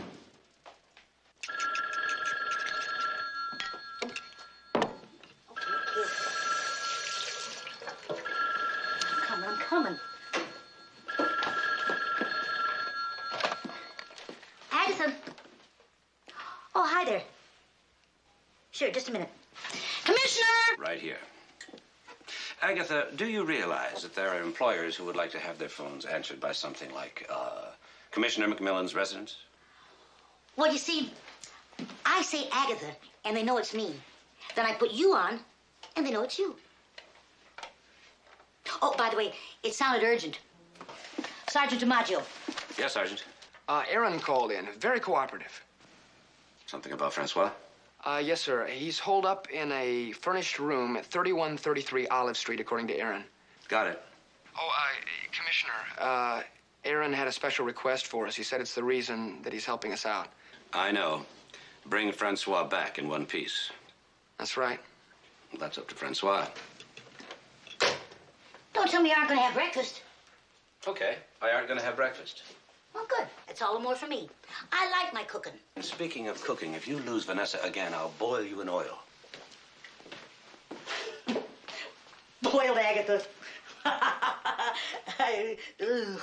B: I'm coming. Agatha. Oh, hi there. Sure, just a minute. Commissioner!
A: Right here. Agatha, do you realize that there are employers who would like to have their phones answered by something like, Commissioner McMillan's residence?
B: Well, you see, I say Agatha, and they know it's me. Then I put you on, and they know it's you. Oh, by the way, it sounded urgent. Sergeant DiMaggio.
A: Yes, Sergeant.
G: Aaron called in. Very cooperative.
A: Something about Francois?
G: Yes, sir. He's holed up in a furnished room at 3133 Olive Street, according to Aaron.
A: Got it.
G: Oh, Commissioner. Aaron had a special request for us. He said it's the reason that he's helping us out.
A: I know. Bring Francois back in one piece.
G: That's right.
A: Well, that's up to Francois.
B: Don't tell me you aren't going to have breakfast.
A: Okay, I aren't going to have breakfast.
B: Well, good. That's all the more for me. I like my cooking.
A: And speaking of cooking, if you lose Vanessa again, I'll boil you in oil.
B: Boiled Agatha. Ugh.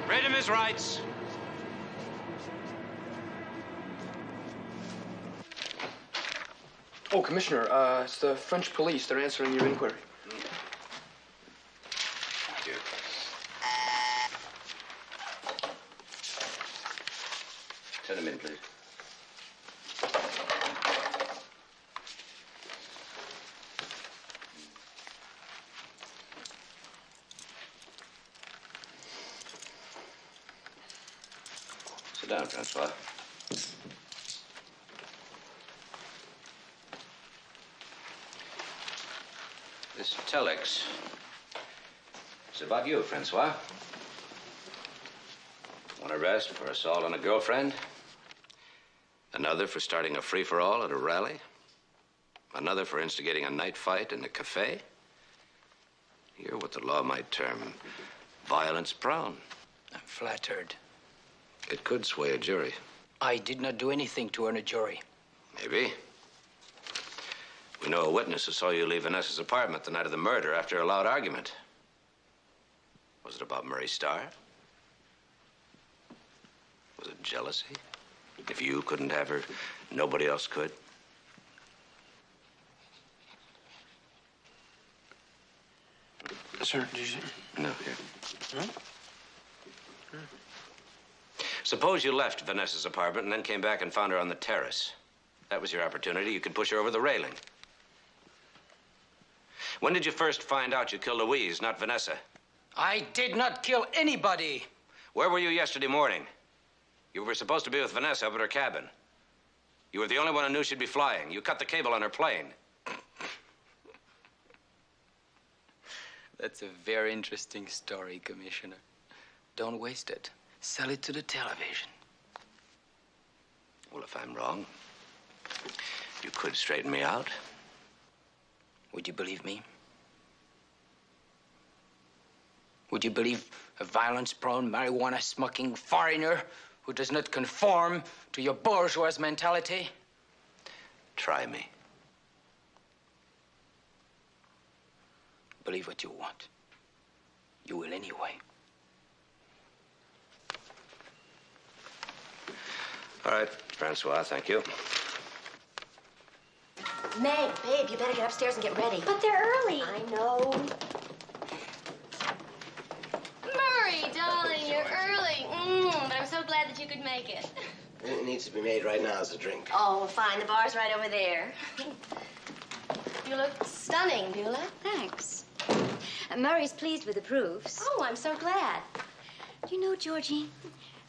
A: Read him his rights.
G: Oh, Commissioner, it's the French police. They're answering your inquiry.
A: Thank you. Send him in, please. Sit down, Francois. This telex is about you, Francois. One arrest for assault on a girlfriend. Another for starting a free-for-all at a rally. Another for instigating a night fight in a cafe. You're what the law might term violence-prone.
E: I'm flattered.
A: It could sway a jury.
E: I did not do anything to earn a jury.
A: Maybe. We know a witness who saw you leave Vanessa's apartment the night of the murder after a loud argument. Was it about Murray Starr? Was it jealousy? If you couldn't have her, nobody else could?
G: Sir, did you...
A: No, here. Huh? Suppose you left Vanessa's apartment and then came back and found her on the terrace. That was your opportunity. You could push her over the railing. When did you first find out you killed Louise, not Vanessa?
E: I did not kill anybody.
A: Where were you yesterday morning? You were supposed to be with Vanessa up at her cabin. You were the only one who knew she'd be flying. You cut the cable on her plane.
E: That's a very interesting story, Commissioner. Don't waste it. Sell it to the television.
A: Well, if I'm wrong, you could straighten me out.
E: Would you believe me? Would you believe a violence-prone, marijuana-smoking foreigner who does not conform to your bourgeois mentality?
A: Try me.
E: Believe what you want. You will anyway.
A: All right, Francois, thank you.
Q: Meg, babe, you better get upstairs and get ready.
P: But they're early.
Q: I know.
C: Murray, darling, you're early. But I'm so glad that you could make it.
F: It needs to be made right now as a drink.
C: Oh, fine. The bar's right over there. You look stunning, Beulah.
O: Thanks. Murray's pleased with the proofs.
C: Oh, I'm so glad.
O: Do you know, Georgie,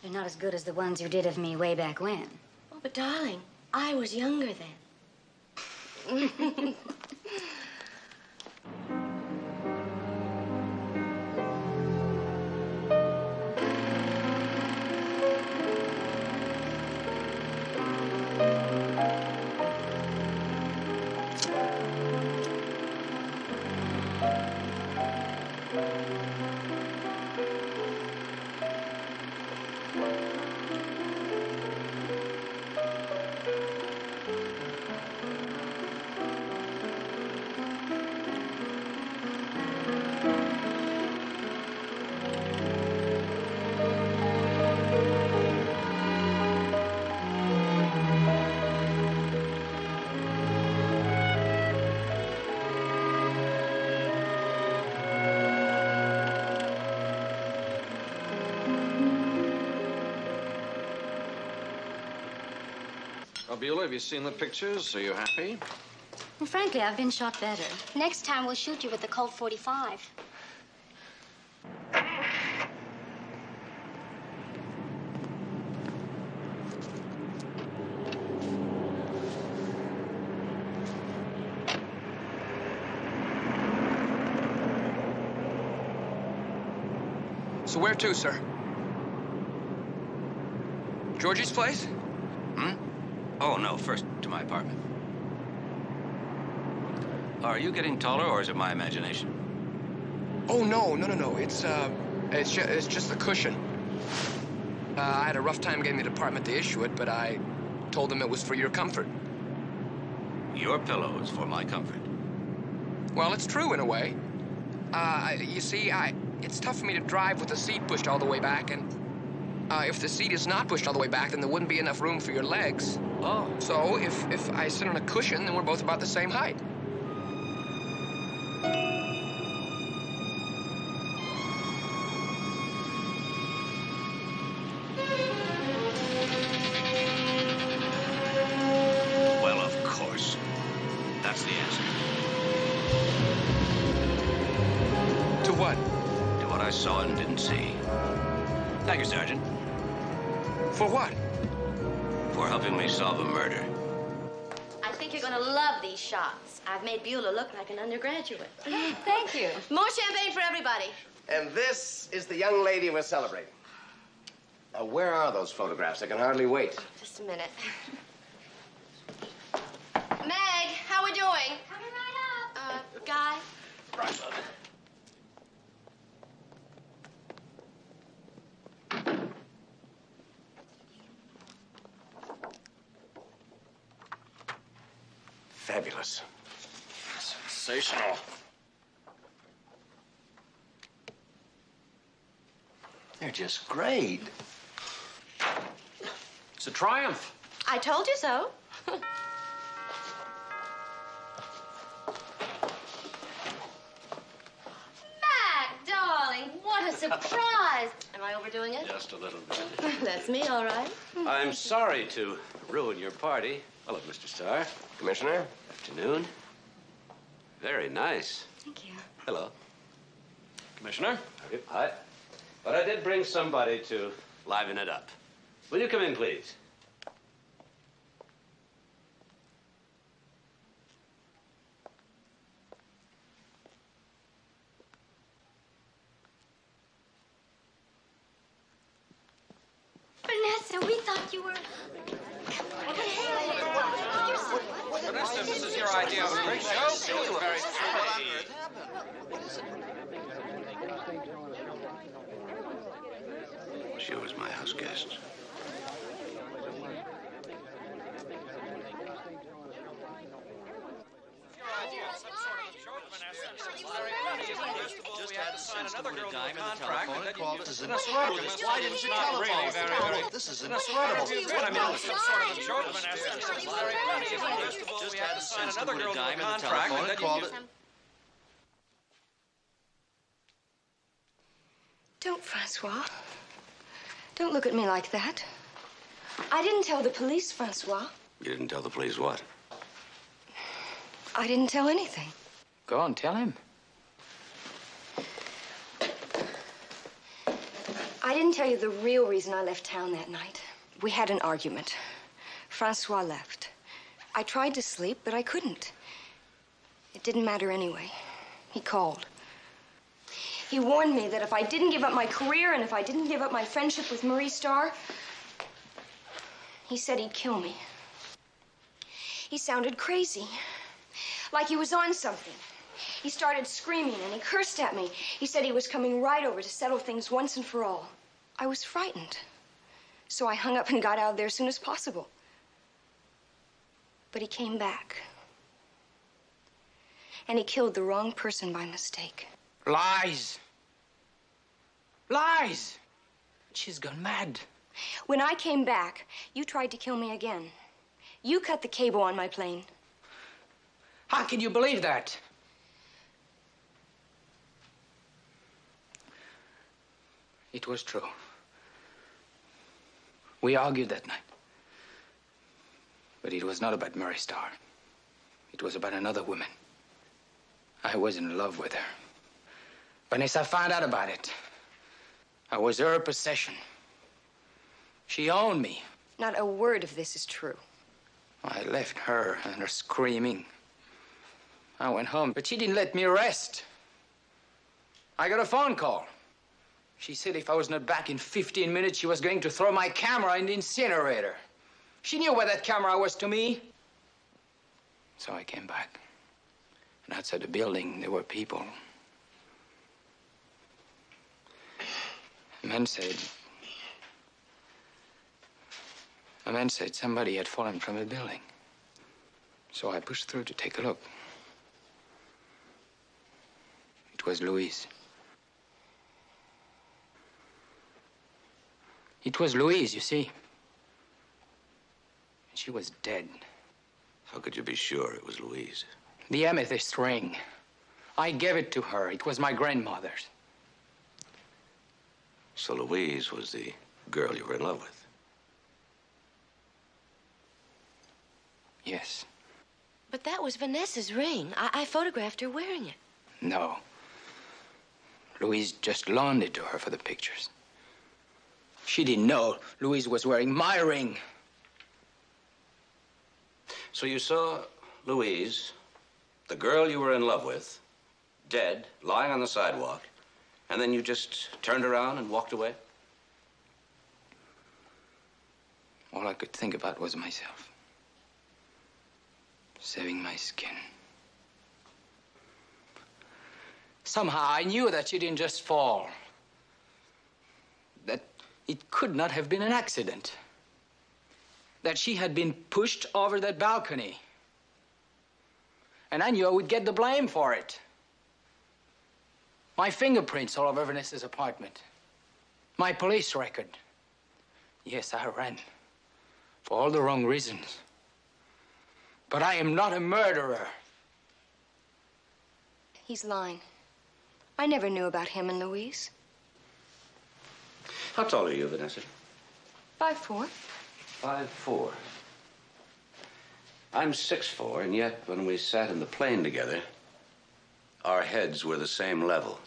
O: they're not as good as the ones you did of me way back when.
C: Oh, but darling, I was younger then.
F: Beulah, have you seen the pictures? Are you happy?
O: Well, frankly, I've been shot better.
P: Next time we'll shoot you with the Colt 45.
G: So where to, sir? Georgie's place?
A: Oh, no, first to my apartment. Are you getting taller, or is it my imagination?
G: Oh, no. It's just the cushion. I had a rough time getting the department to issue it, but I told them it was for your comfort.
A: Your pillow is for my comfort.
G: Well, it's true in a way. You see, it's tough for me to drive with the seat pushed all the way back, and if the seat is not pushed all the way back, then there wouldn't be enough room for your legs.
A: Oh.
G: So if I sit on a cushion, then we're both about the same height.
A: Well, of course. That's the answer.
G: To what?
A: To what I saw and didn't see. Thank you, Sergeant.
G: For what?
A: For helping me solve a murder.
C: I think you're gonna love these shots. I've made Beulah look like an undergraduate.
O: Thank you.
C: More champagne for everybody.
R: And this is the young lady we're celebrating. Now, where are those photographs? I can hardly wait.
C: Just a minute. Meg, how we doing?
P: Coming right up.
C: Guy?
R: Right, love. Fabulous. Sensational. They're just great.
F: It's a triumph.
C: I told you so. Mac, darling, what a surprise. Am I overdoing it?
A: Just a little bit.
C: That's me, all right.
A: I'm sorry to ruin your party. Hello, Mr. Starr.
R: Commissioner?
A: Afternoon. Very nice.
O: Thank you.
A: Hello.
F: Commissioner?
A: Hi. But I did bring somebody to liven it up. Will you come in, please?
P: Vanessa, we thought you were...
H: Vanessa, this is your idea of a great show. It was very
A: She was my house guest.
H: Just had to sign another girl to a contract.
N: This is incredible. Why didn't you tell us? This is incredible.
H: I mean, it was some sort of a joke, Vanessa. Just had to sign another girl to a contract, and then you...
Q: Don't, Francois. Don't look at me like that. I didn't tell the police, Francois.
A: You didn't tell the police what?
Q: I didn't tell anything.
E: Go on, tell him.
Q: I didn't tell you the real reason I left town that night. We had an argument. Francois left. I tried to sleep, but I couldn't. It didn't matter anyway. He called. He warned me that if I didn't give up my career and if I didn't give up my friendship with Marie Starr, he said he'd kill me. He sounded crazy, like he was on something. He started screaming and he cursed at me. He said he was coming right over to settle things once and for all. I was frightened, so I hung up and got out of there as soon as possible. But he came back, and he killed the wrong person by mistake.
E: Lies. Lies. She's gone mad.
Q: When I came back, you tried to kill me again. You cut the cable on my plane.
E: How can you believe that? It was true. We argued that night. But it was not about Mary Starr. It was about another woman. I was in love with her. Vanessa found out about it. I was her possession. She owned me.
Q: Not a word of this is true.
E: I left her and her screaming. I went home, but she didn't let me rest. I got a phone call. She said if I was not back in 15 minutes, she was going to throw my camera in the incinerator. She knew what that camera was to me. So I came back. And outside the building, there were people. A man said somebody had fallen from a building. So I pushed through to take a look. It was Louise. It was Louise, you see. She was dead.
A: How could you be sure it was Louise?
E: The amethyst ring. I gave it to her. It was my grandmother's.
A: So Louise was the girl you were in love with?
E: Yes.
C: But that was Vanessa's ring. I photographed her wearing it.
E: No. Louise just loaned it to her for the pictures. She didn't know Louise was wearing my ring.
A: So you saw Louise, the girl you were in love with, dead, lying on the sidewalk, and then you just turned around and walked away?
E: All I could think about was myself. Saving my skin. Somehow I knew that she didn't just fall. That it could not have been an accident. That she had been pushed over that balcony. And I knew I would get the blame for it. My fingerprints all over Vanessa's apartment. My police record. Yes, I ran. For all the wrong reasons. But I am not a murderer.
Q: He's lying. I never knew about him and Louise.
A: How tall are you, Vanessa?
Q: 5'4".
A: 5'4". I'm 6'4", and yet when we sat in the plane together, our heads were the same level.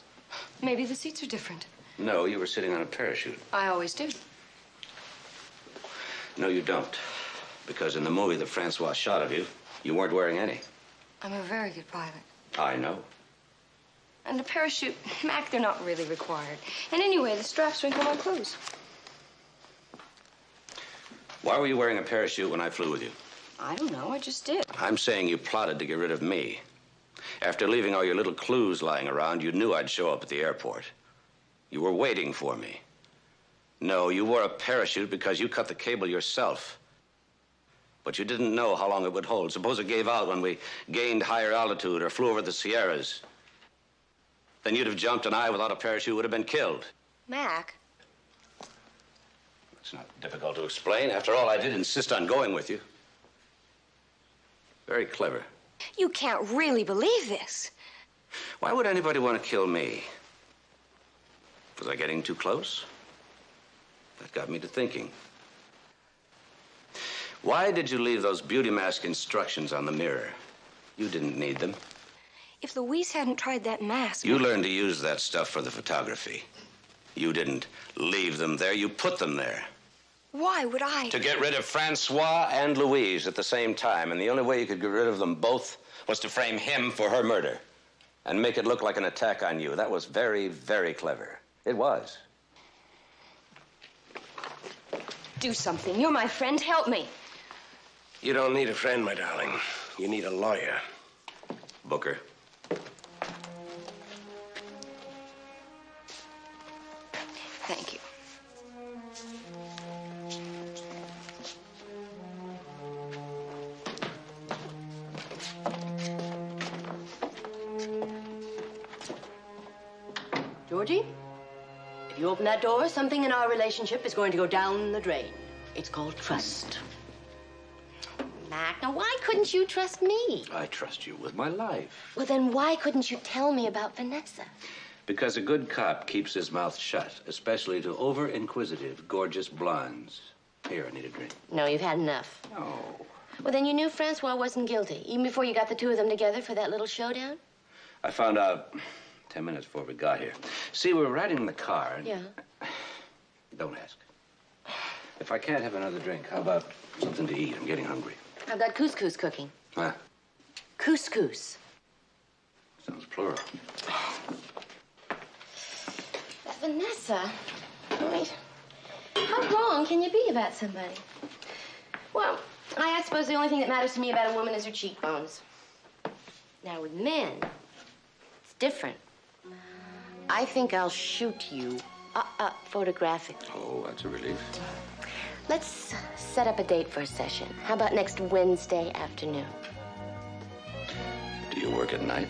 Q: Maybe the seats are different.
A: No, you were sitting on a parachute.
Q: I always do.
A: No, you don't. Because in the movie that Francois shot of you, you weren't wearing any.
Q: I'm a very good pilot.
A: I know.
Q: And a parachute, Mac, they're not really required. And anyway, the straps wrinkle my clothes.
A: Why were you wearing a parachute when I flew with you?
Q: I don't know, I just did.
A: I'm saying you plotted to get rid of me. After leaving all your little clues lying around, you knew I'd show up at the airport. You were waiting for me. No, you wore a parachute because you cut the cable yourself. But you didn't know how long it would hold. Suppose it gave out when we gained higher altitude or flew over the Sierras. Then you'd have jumped and I, without a parachute, would have been killed.
Q: Mac.
A: It's not difficult to explain. After all, I did insist on going with you. Very clever.
Q: You can't really believe this.
A: Why would anybody want to kill me? Was I getting too close? That got me to thinking. Why did you leave those beauty mask instructions on the mirror? You didn't need them.
Q: If Louise hadn't tried that mask...
A: You learned to use that stuff for the photography. You didn't leave them there. You put them there.
Q: Why would I?
A: To get rid of Francois and Louise at the same time. And the only way you could get rid of them both was to frame him for her murder and make it look like an attack on you. That was very, very clever. It was.
Q: Do something. You're my friend. Help me.
R: You don't need a friend, my darling. You need a lawyer.
A: Booker.
Q: Thank you.
S: Georgie, if you open that door, something in our relationship is going to go down the drain. It's called trust.
C: Mac, now why couldn't you trust me?
A: I trust you with my life.
C: Well, then why couldn't you tell me about Vanessa?
A: Because a good cop keeps his mouth shut, especially to over-inquisitive, gorgeous blondes. Here, I need a drink.
C: No, you've had enough.
A: No.
C: Well, then you knew Francois wasn't guilty, even before you got the two of them together for that little showdown?
A: I found out 10 minutes before we got here. See, we were riding in the car. And...
C: Yeah.
A: Don't ask. If I can't have another drink, how about something to eat? I'm getting hungry.
C: I've got couscous cooking.
A: Huh?
C: Couscous.
A: Sounds plural.
C: Vanessa, wait. How wrong can you be about somebody? Well, I suppose the only thing that matters to me about a woman is her cheekbones. Now, with men, it's different. I think I'll shoot you photographically.
A: Oh, that's a relief.
C: Let's set up a date for a session. How about next Wednesday afternoon?
A: Do you work at night?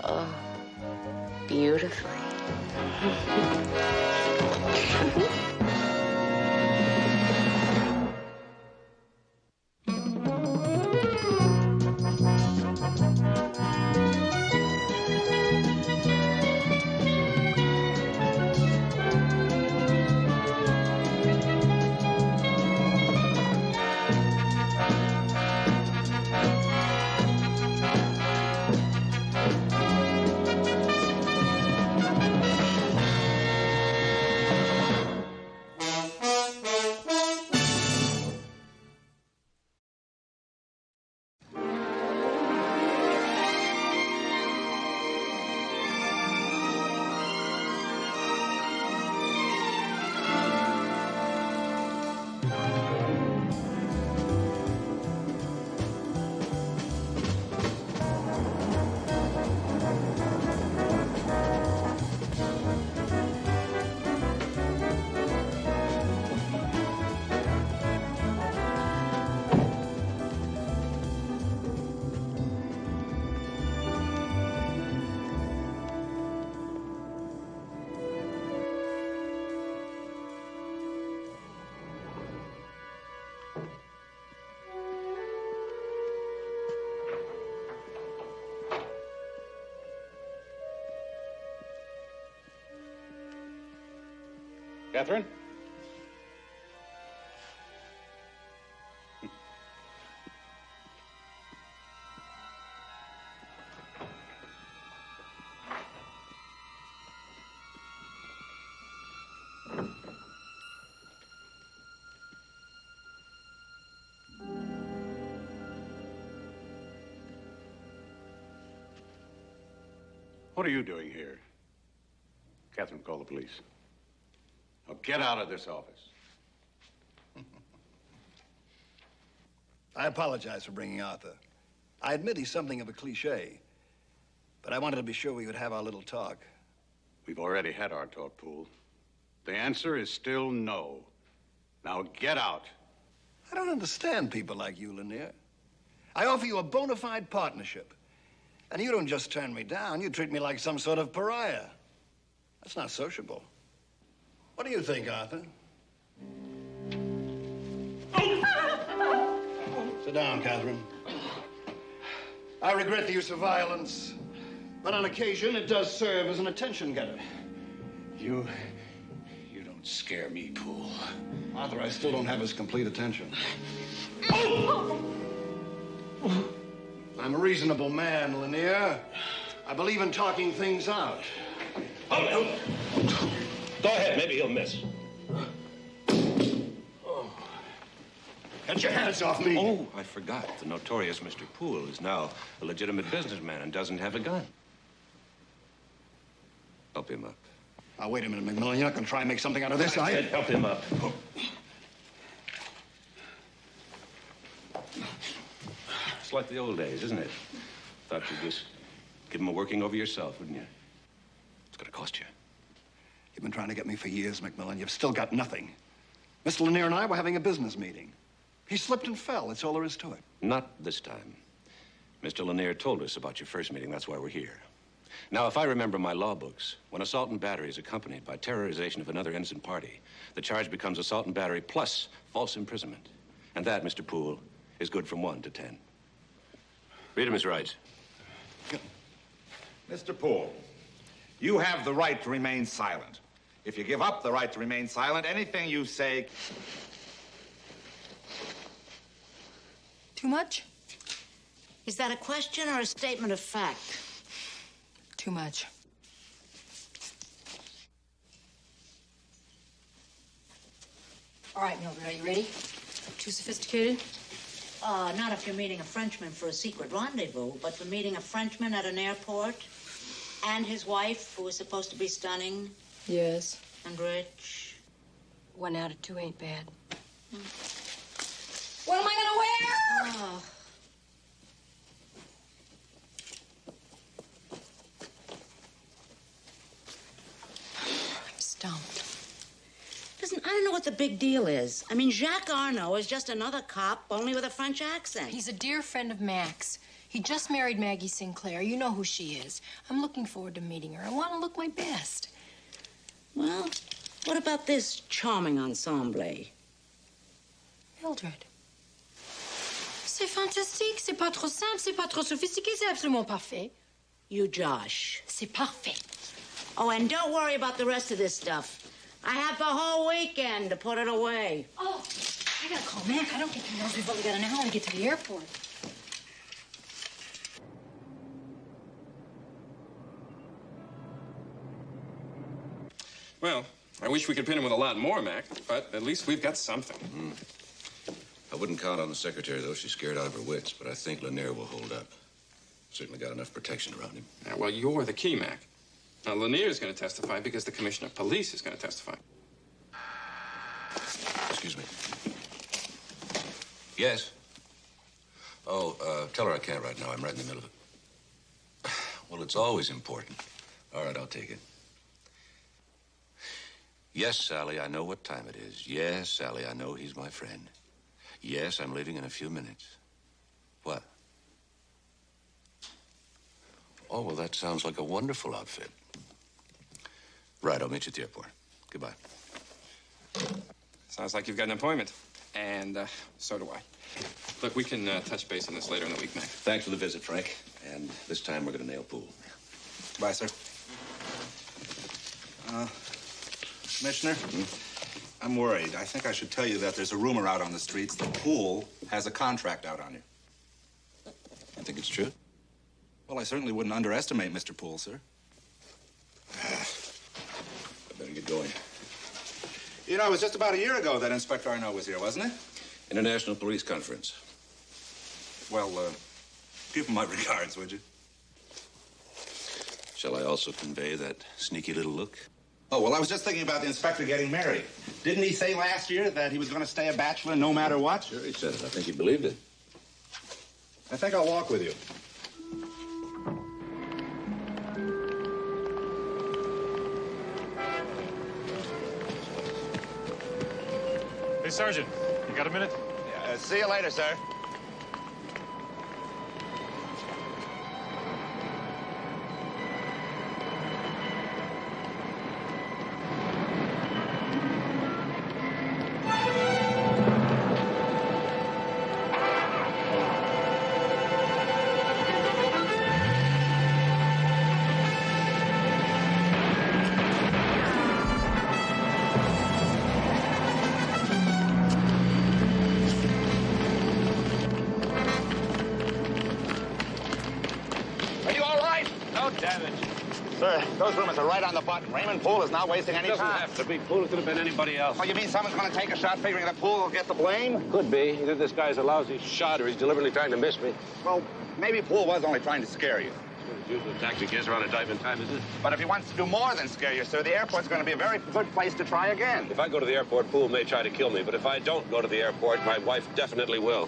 C: Oh, beautifully.
T: Catherine? What are you doing here? Catherine, call the police. Now get out of this office.
U: I apologize for bringing Arthur. I admit he's something of a cliche, but I wanted to be sure we would have our little talk.
T: We've already had our talk, Poole. The answer is still no. Now get out.
U: I don't understand people like you, Lanier. I offer you a bona fide partnership, and you don't just turn me down, you treat me like some sort of pariah. That's not sociable. What do you think, Arthur? Sit down, Catherine. I regret the use of violence, but on occasion it does serve as an attention getter.
T: You don't scare me, Poole.
U: Arthur, I still don't have his complete attention. I'm a reasonable man, Lanier. I believe in talking things out.
A: Go ahead, maybe he'll miss.
U: Get your hands off me.
A: Oh, I forgot. The notorious Mr. Poole is now a legitimate businessman and doesn't have a gun. Help him up.
U: Now, wait a minute, McMillan. You're not going to try and make something out of this, are you?
A: Help him up. It's like the old days, isn't it? Thought you'd just give him a working over yourself, wouldn't you? It's going to cost you.
U: You've been trying to get me for years, McMillan. You've still got nothing. Mr. Lanier and I were having a business meeting. He slipped and fell. That's all there is to it.
A: Not this time. Mr. Lanier told us about your first meeting. That's why we're here. Now, if I remember my law books, when assault and battery is accompanied by terrorization of another innocent party, the charge becomes assault and battery plus false imprisonment. And that, Mr. Poole, is good from 1 to 10. Read him his rights.
D: Mr. Poole, you have the right to remain silent. If you give up the right to remain silent, anything you say...
J: Too much?
V: Is that a question or a statement of fact?
J: Too much. All right, Mildred, are you ready? Too sophisticated?
V: Not if you're meeting a Frenchman for a secret rendezvous, but for meeting a Frenchman at an airport and his wife, who is supposed to be stunning.
J: Yes.
V: And rich.
J: 1 out of 2 ain't bad.
V: What am I gonna wear? Oh.
J: I'm stumped.
V: Listen, I don't know what the big deal is. I mean, Jacques Arnaud is just another cop, only with a French accent.
J: He's a dear friend of Mac's. He just married Maggie Sinclair. You know who she is. I'm looking forward to meeting her. I want to look my best.
V: Well, what about this charming ensemble?
J: Mildred. C'est fantastique. C'est pas trop simple. C'est pas trop sophistiqué. C'est absolument parfait.
V: You Josh.
J: C'est parfait.
V: Oh, and don't worry about the rest of this stuff. I have the whole weekend to put it away.
J: Oh, I gotta call Mac. I don't think he knows we've only got an hour to get to the airport.
G: Well, I wish we could pin him with a lot more, Mac, but at least we've got something.
A: I wouldn't count on the secretary, though. She's scared out of her wits, but I think Lanier will hold up. Certainly got enough protection around him.
G: Yeah, well, you're the key, Mac. Now, Lanier's going to testify because the commissioner of police is going to testify.
A: Excuse me. Yes? Oh, tell her I can't right now. I'm right in the middle of it. Well, it's always important. All right, I'll take it. Yes, Sally, I know what time it is. Yes, Sally, I know he's my friend. Yes, I'm leaving in a few minutes. What? Oh, well, that sounds like a wonderful outfit. Right, I'll meet you at the airport. Goodbye.
G: Sounds like you've got an appointment. And so do I. Look, we can touch base on this later in the week, Mac.
A: Thanks for the visit, Frank. And this time we're going to nail Poole.
D: Bye, sir. Commissioner, I'm worried. I think I should tell you that there's a rumor out on the streets that Poole has a contract out on you.
A: I think it's true.
D: Well, I certainly wouldn't underestimate Mr. Poole, sir.
A: I better get going.
D: You know, it was just about a year ago that Inspector Arnaud was here, wasn't it?
A: International Police Conference.
D: Well, give him my regards, would you?
A: Shall I also convey that sneaky little look?
D: Oh, well, I was just thinking about the inspector getting married. Didn't he say last year that he was going to stay a bachelor no matter what?
A: Sure, he said it. I think he believed it.
D: I think I'll walk with you.
K: Hey, Sergeant, you got a minute?
D: See you later, sir. Those rumors are right on the button. Raymond Poole is not wasting any time.
T: Doesn't have to be. Poole could have been anybody else.
D: Oh, you mean someone's going to take a shot figuring that Poole will get the blame?
T: Could be. Either this guy's a lousy shot or he's deliberately trying to miss me.
D: Well, maybe Poole was only trying to scare you.
T: His usual tactic is around a diving time, isn't it?
D: But if he wants to do more than scare you, sir, the airport's going to be a very good place to try again.
T: If I go to the airport, Poole may try to kill me, but if I don't go to the airport, my wife definitely will.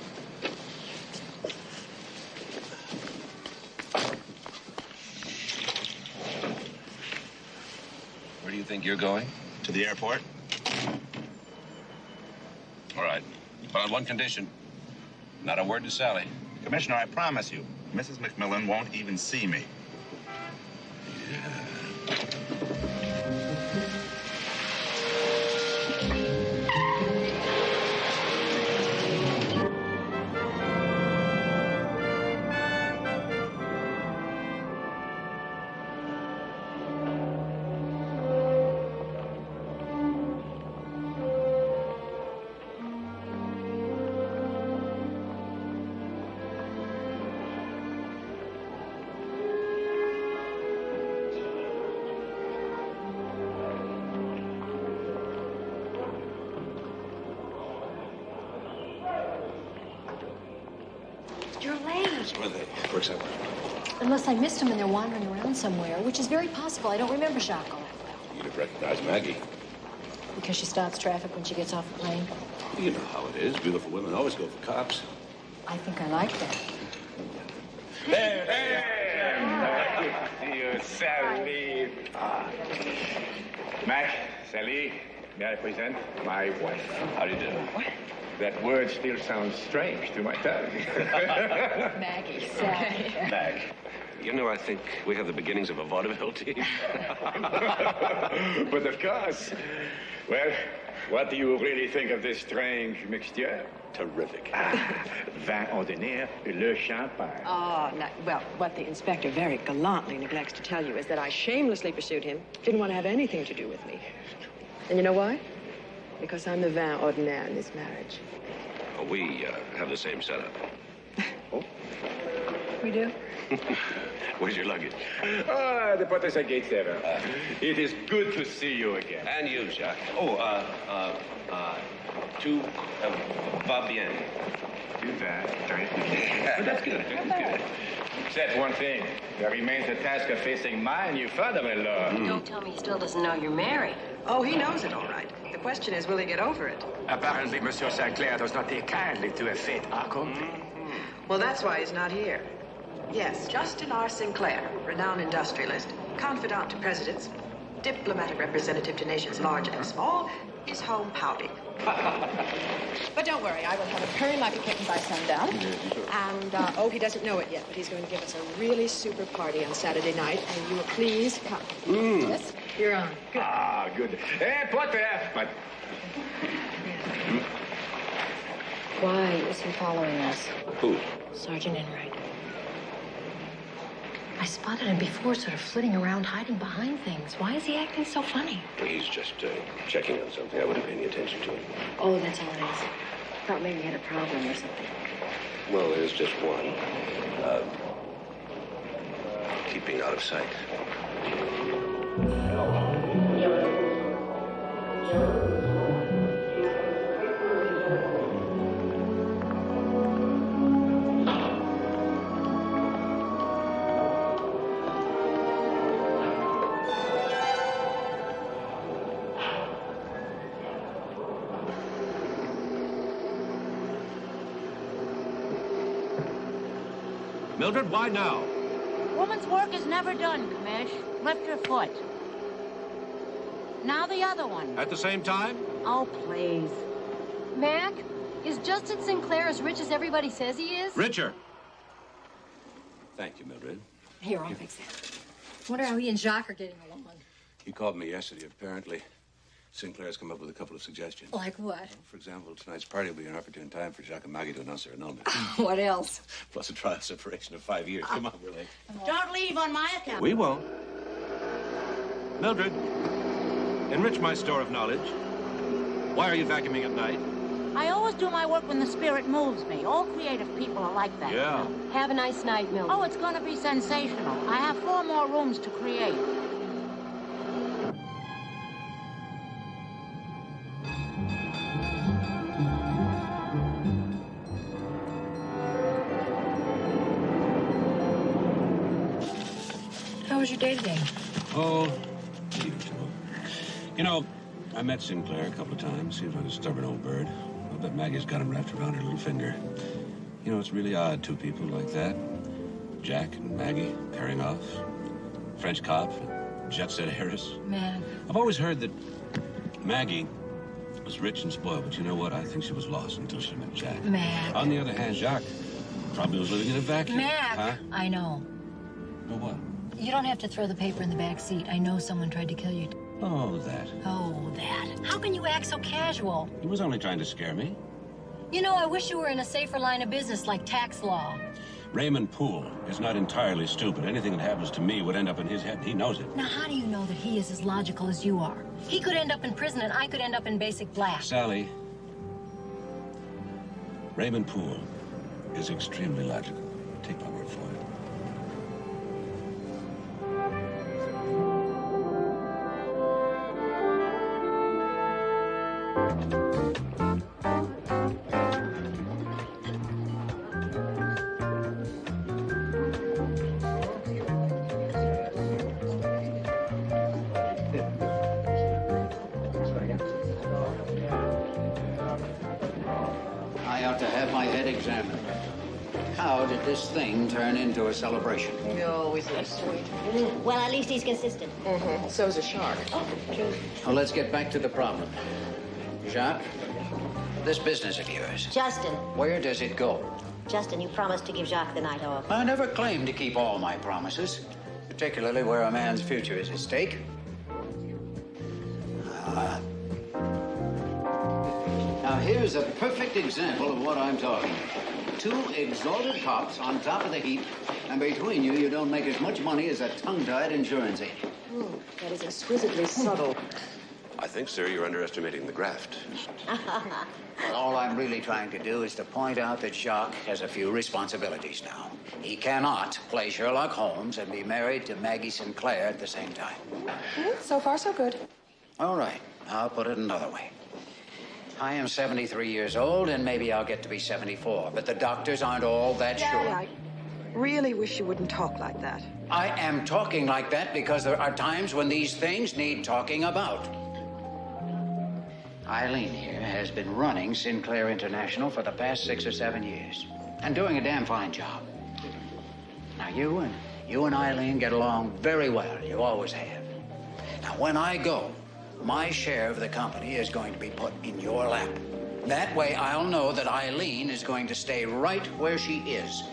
A: Where do you think you're going?
D: To the airport.
A: All right. But on one condition. Not a word to Sally.
D: Commissioner, I promise you, Mrs. McMillan won't even see me.
T: works out.
J: Unless I missed him and they're wandering around somewhere, which is very possible. I don't remember Jacques all that well.
T: You'd have recognized Maggie.
J: Because she starts traffic when she gets off the plane.
T: You know how it is. Beautiful women always go for cops.
J: I think I like that.
I: Good to see you, Sally. Mac, Sally, may I present my wife? How do you do? What? That word still sounds strange to my tongue.
J: Maggie, Sally.
A: Mag. You know, I think we have the beginnings of a vaudeville team.
I: But of course. Well, what do you really think of this strange mixture?
T: Terrific.
I: Vin ordinaire, le champagne.
L: Well, what the inspector very gallantly neglects to tell you is that I shamelessly pursued him, didn't want to have anything to do with me. And you know why? Because I'm the vin ordinaire in this marriage.
A: Oh, we have the same setup.
L: We do?
A: Where's your luggage?
I: The porters are gate there. It is good to see you again.
A: And you, Jacques. Oh, tout va bien.
I: Tout va très bien. But that's good. That's good. Except one thing. There remains the task of facing my new father-in-law.
L: Don't tell me he still doesn't know you're married. Oh, he knows it all right. The question is, will he get over it?
I: Apparently, Monsieur Sinclair does not take kindly to a fait accompli.
L: Well, that's why he's not here. Yes, Justin R. Sinclair, renowned industrialist, confidant to presidents, diplomatic representative to nations large and small, is home pouting. But don't worry, I will have him purring like a kitten by sundown. And, he doesn't know it yet, but he's going to give us a really super party on Saturday night, and you will please come. Yes, you're on. Good.
I: Good. Hey, Potter! But...
J: Why is he following us?
A: Who?
J: Sergeant Enright. I spotted him before, sort of flitting around, hiding behind things. Why is he acting so funny?
A: He's just checking on something. I wouldn't pay any attention to him.
J: Oh, that's all it is. Thought maybe he had a problem or something.
A: Well, there's just one. Keeping out of sight.
T: Mildred, why now?
W: Woman's work is never done, Commish. Lift your foot. Now the other one.
T: At the same time?
W: Oh, please.
O: Mac, is Justin Sinclair as rich as everybody says he is?
T: Richer. Thank you, Mildred.
J: Here, I'll fix that.
O: Wonder how he and Jacques are getting along.
T: He called me yesterday. Apparently, Sinclair's come up with a couple of suggestions.
O: Like what?
T: For example, tonight's party will be an opportune time for Jacques and Maggie to announce their annulment.
O: What else?
T: Plus a trial separation of 5 years. Come on, we're late.
W: Don't leave on my account.
T: We won't. Mildred, enrich my store of knowledge. Why are you vacuuming at night?
W: I always do my work when the spirit moves me. All creative people are like that.
T: Yeah.
O: Have a nice night, Mildred.
W: Oh, it's going to be sensational. I have 4 more rooms to create.
J: How was your day today?
T: Oh, the usual. You know, I met Sinclair a couple of times. Seems like a stubborn old bird. I bet Maggie's got him wrapped around her little finger. You know, it's really odd, two people like that. Jack and Maggie pairing off. French cop, jet set heiress.
J: Man.
T: I've always heard that Maggie was rich and spoiled, but you know what? I think she was lost until she met Jack.
J: Mac.
T: On the other hand, Jacques probably was living in a vacuum.
J: Mac.
T: Huh?
J: I know.
T: Well, what?
J: You don't have to throw the paper in the back seat. I know someone tried to kill you.
T: Oh, that.
J: Oh, that. How can you act so casual?
T: He was only trying to scare me.
J: You know, I wish you were in a safer line of business like tax law.
T: Raymond Poole is not entirely stupid. Anything that happens to me would end up in his head, and he knows it.
J: Now, how do you know that he is as logical as you are? He could end up in prison, and I could end up in basic black.
T: Sally, Raymond Poole is extremely logical. Take my word for it.
B: I ought to have my head examined. How did this thing turn into a celebration?
L: You're always so sweet.
P: Well, at least he's consistent.
L: Mm-hmm. So's a shark.
P: Oh, true.
B: Well, let's get back to the problem. Jacques, this business of yours,
P: Justin.
B: where does it go?
P: Justin, you promised to give Jacques the night off.
B: I never claimed to keep all my promises, particularly where a man's future is at stake. Now, here's a perfect example of what I'm talking about. Two exalted cops on top of the heap, and between you, you don't make as much money as a tongue-tied insurance agent.
L: Oh, that is exquisitely subtle.
T: I think, sir, you're underestimating the graft.
B: Well, all I'm really trying to do is to point out that Jacques has a few responsibilities now. He cannot play Sherlock Holmes and be married to Maggie Sinclair at the same time.
L: So far, so good.
B: All right, I'll put it another way. I am 73 years old, and maybe I'll get to be 74, but the doctors aren't all that sure.
L: I really wish you wouldn't talk like that.
B: I am talking like that because there are times when these things need talking about. Eileen here has been running Sinclair International for the past 6 or 7 years, and doing a damn fine job. Now, you and Eileen get along very well. You always have. Now, when I go, my share of the company is going to be put in your lap. That way, I'll know that Eileen is going to stay right where she is,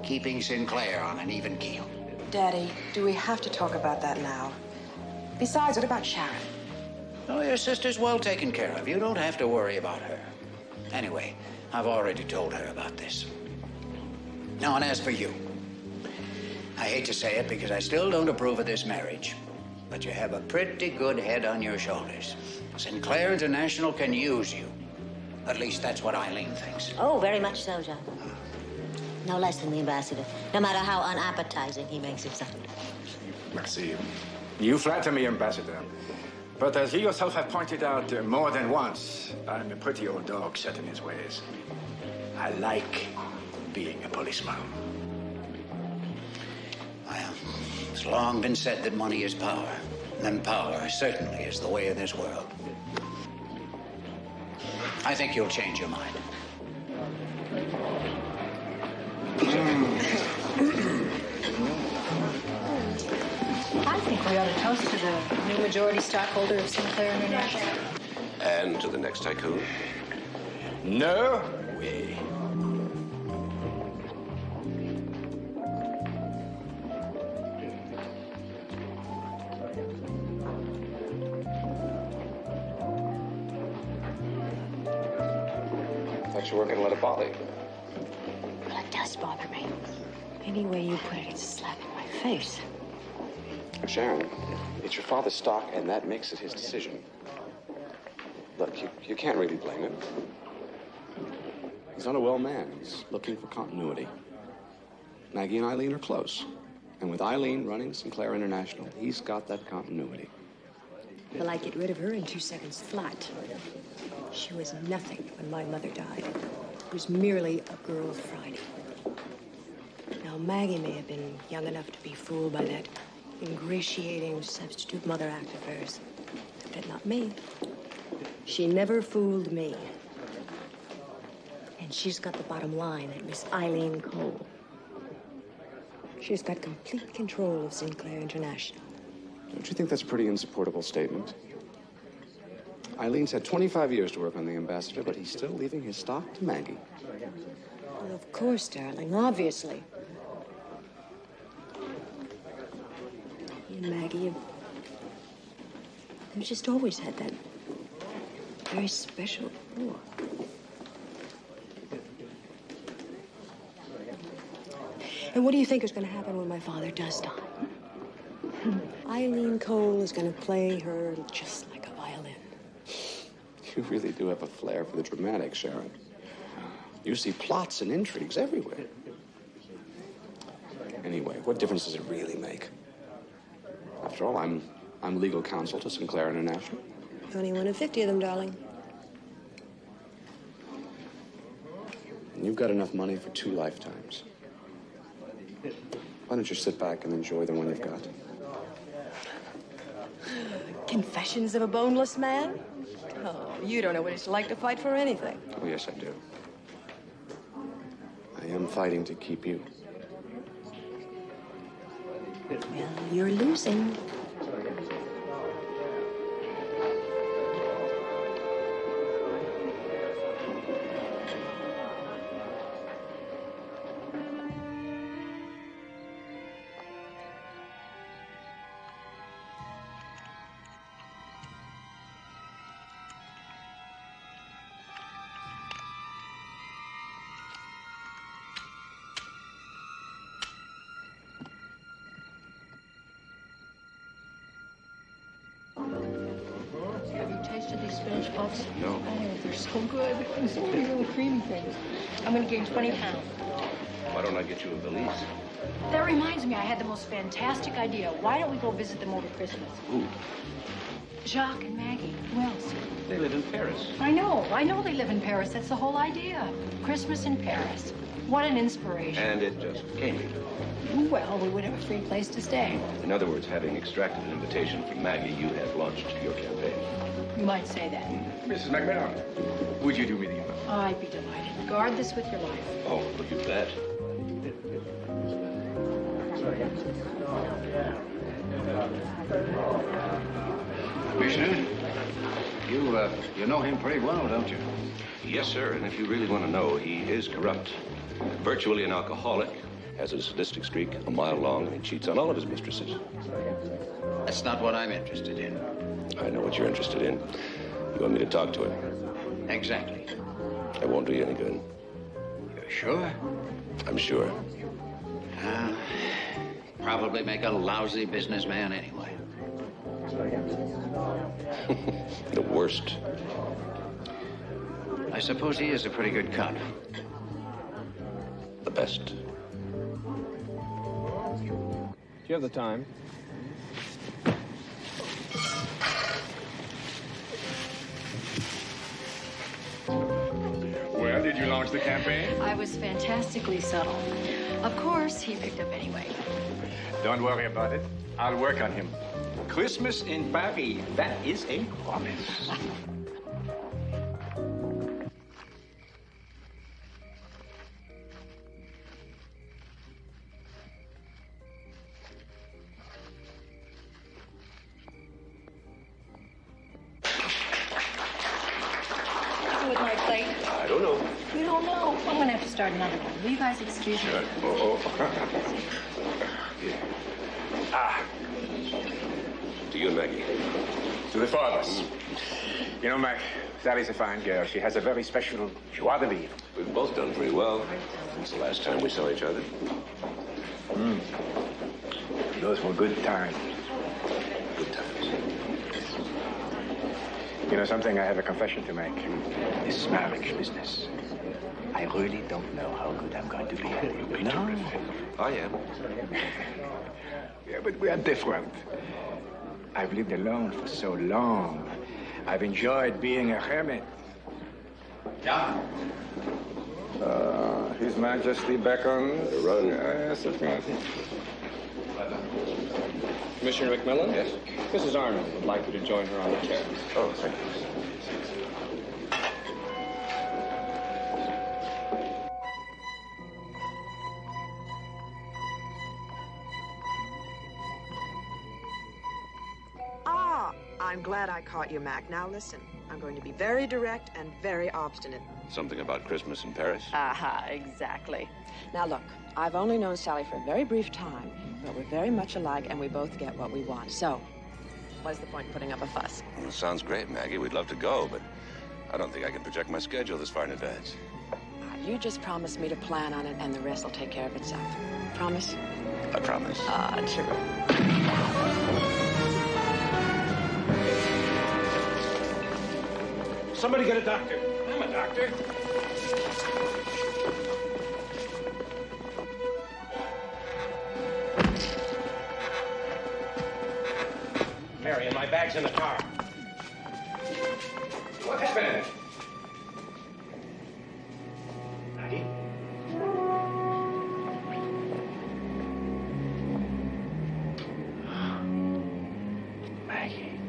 B: keeping Sinclair on an even keel.
L: Daddy, do we have to talk about that now? Besides, what about Sharon?
B: Oh, your sister's well taken care of. You don't have to worry about her. Anyway, I've already told her about this. Now, and as for you, I hate to say it because I still don't approve of this marriage, but you have a pretty good head on your shoulders. Sinclair International can use you. At least that's what Eileen thinks.
P: Oh, very much so, John. No less than the ambassador, no matter how unappetizing he makes himself.
I: Merci. You flatter me, Ambassador. But as you yourself have pointed out more than once, I'm a pretty old dog set in his ways. I like being a policeman.
B: Well, it's long been said that money is power, and power certainly is the way of this world. I think you'll change your mind.
J: I think we ought to toast to the new majority stockholder of Sinclair International.
T: And to the next tycoon.
I: No way.
K: I thought you weren't going to let it bother you.
J: Well, it does bother me. Any way you put it, it's a slap in my face.
K: Sharon, it's your father's stock, and that makes it his decision. Look, you can't really blame him. He's not a well man. He's looking for continuity. Maggie and Eileen are close. And with Eileen running Sinclair International, he's got that continuity.
J: Well, I'd get rid of her in 2 seconds flat. She was nothing when my mother died. It was merely a girl Friday. Now, Maggie may have been young enough to be fooled by that ingratiating substitute mother act of hers, but not me. She never fooled me. And she's got the bottom line, that Miss Eileen Cole. She's got complete control of Sinclair International.
K: Don't you think that's a pretty insupportable statement? Eileen's had 25 years to work on the ambassador, but he's still leaving his stock to Maggie.
J: Well, of course, darling, obviously. You and Maggie, you've just always had that very special rapport. And what do you think is going to happen when my father does die? Eileen Cole is going to play her just like a violin.
K: You really do have a flair for the dramatic, Sharon. You see plots and intrigues everywhere. Anyway, what difference does it really make? After all, I'm legal counsel to Sinclair International.
J: Only one of 50 of them, darling.
K: And you've got enough money for 2 lifetimes. Why don't you sit back and enjoy the one you've got?
J: Confessions of a boneless man? Oh, you don't know what it's like to fight for anything.
K: Oh, yes, I do. am fighting to keep you.
J: Well, you're losing.
F: Have you tasted these spinach puffs?
K: No.
F: Oh, they're so good. These little creamy things. I'm gonna gain 20 pounds.
A: Why don't I get you a valise?
F: That reminds me, I had the most fantastic idea. Why don't we go visit them over Christmas?
A: Who?
F: Jacques and Maggie. Who else?
A: They live in Paris.
F: I know they live in Paris. That's the whole idea. Christmas in Paris. What an inspiration.
A: And it just came.
F: Well, we would have a free place to stay.
A: In other words, having extracted an invitation from Maggie, you have launched your campaign.
F: You might say that.
I: Mrs. McMillan, would you do me the honor?
F: I'd be delighted. Guard this with your life.
A: Oh, well, you bet.
B: Commissioner, you know him pretty well, don't you?
A: Yes, sir. And if you really want to know, he is corrupt. Virtually an alcoholic. Has a sadistic streak a mile long, and he cheats on all of his mistresses.
B: That's not what I'm interested in.
A: I know what you're interested in. You want me to talk to him?
B: Exactly.
A: It won't do you any good.
B: You're sure?
A: I'm sure.
B: Probably make a lousy businessman anyway.
A: The worst.
B: I suppose he is a pretty good cut.
A: The best.
M: Do you have the time?
I: Well, did you launch the campaign?
F: I was fantastically subtle. Of course, he picked up anyway.
I: Don't worry about it. I'll work on him. Christmas in Paris, that is a promise.
F: With my plate.
A: I don't know.
F: You don't know. I'm gonna have to start another one. Will you guys excuse me?
A: To you and Maggie.
I: To the four of us. You know, Mac, Sally's a fine girl. She has a very special joie de vivre.
A: We've both done pretty well since the last time we saw each other.
I: Those were good times.
A: Good times.
I: You know something? I have a confession to make. This marriage business. I really don't know how good I'm going to be at it. No.
A: I am.
I: Yeah, but we are different. I've lived alone for so long. I've enjoyed being a hermit.
B: Yeah.
I: His Majesty beckons.
A: Run.
I: Yes, of course.
M: Commissioner McMillan? Yes? Mrs. Arnold would like you to join her on the chair.
A: Oh, thank you.
L: I'm glad I caught you, Mac. Now listen, I'm going to be very direct and very obstinate.
A: Something about Christmas in Paris?
L: Aha, exactly. Now look, I've only known Sally for a very brief time, but we're very much alike and we both get what we want. So, what's the point in putting up a fuss?
A: Well, it sounds great, Maggie. We'd love to go, but I don't think I can project my schedule this far in advance.
L: You just promise me to plan on it and the rest will take care of itself. Promise?
A: I promise.
L: True.
T: Somebody get a doctor. I'm a doctor. Marion, my bag's in the car.
I: What happened?
T: Maggie?
I: Maggie.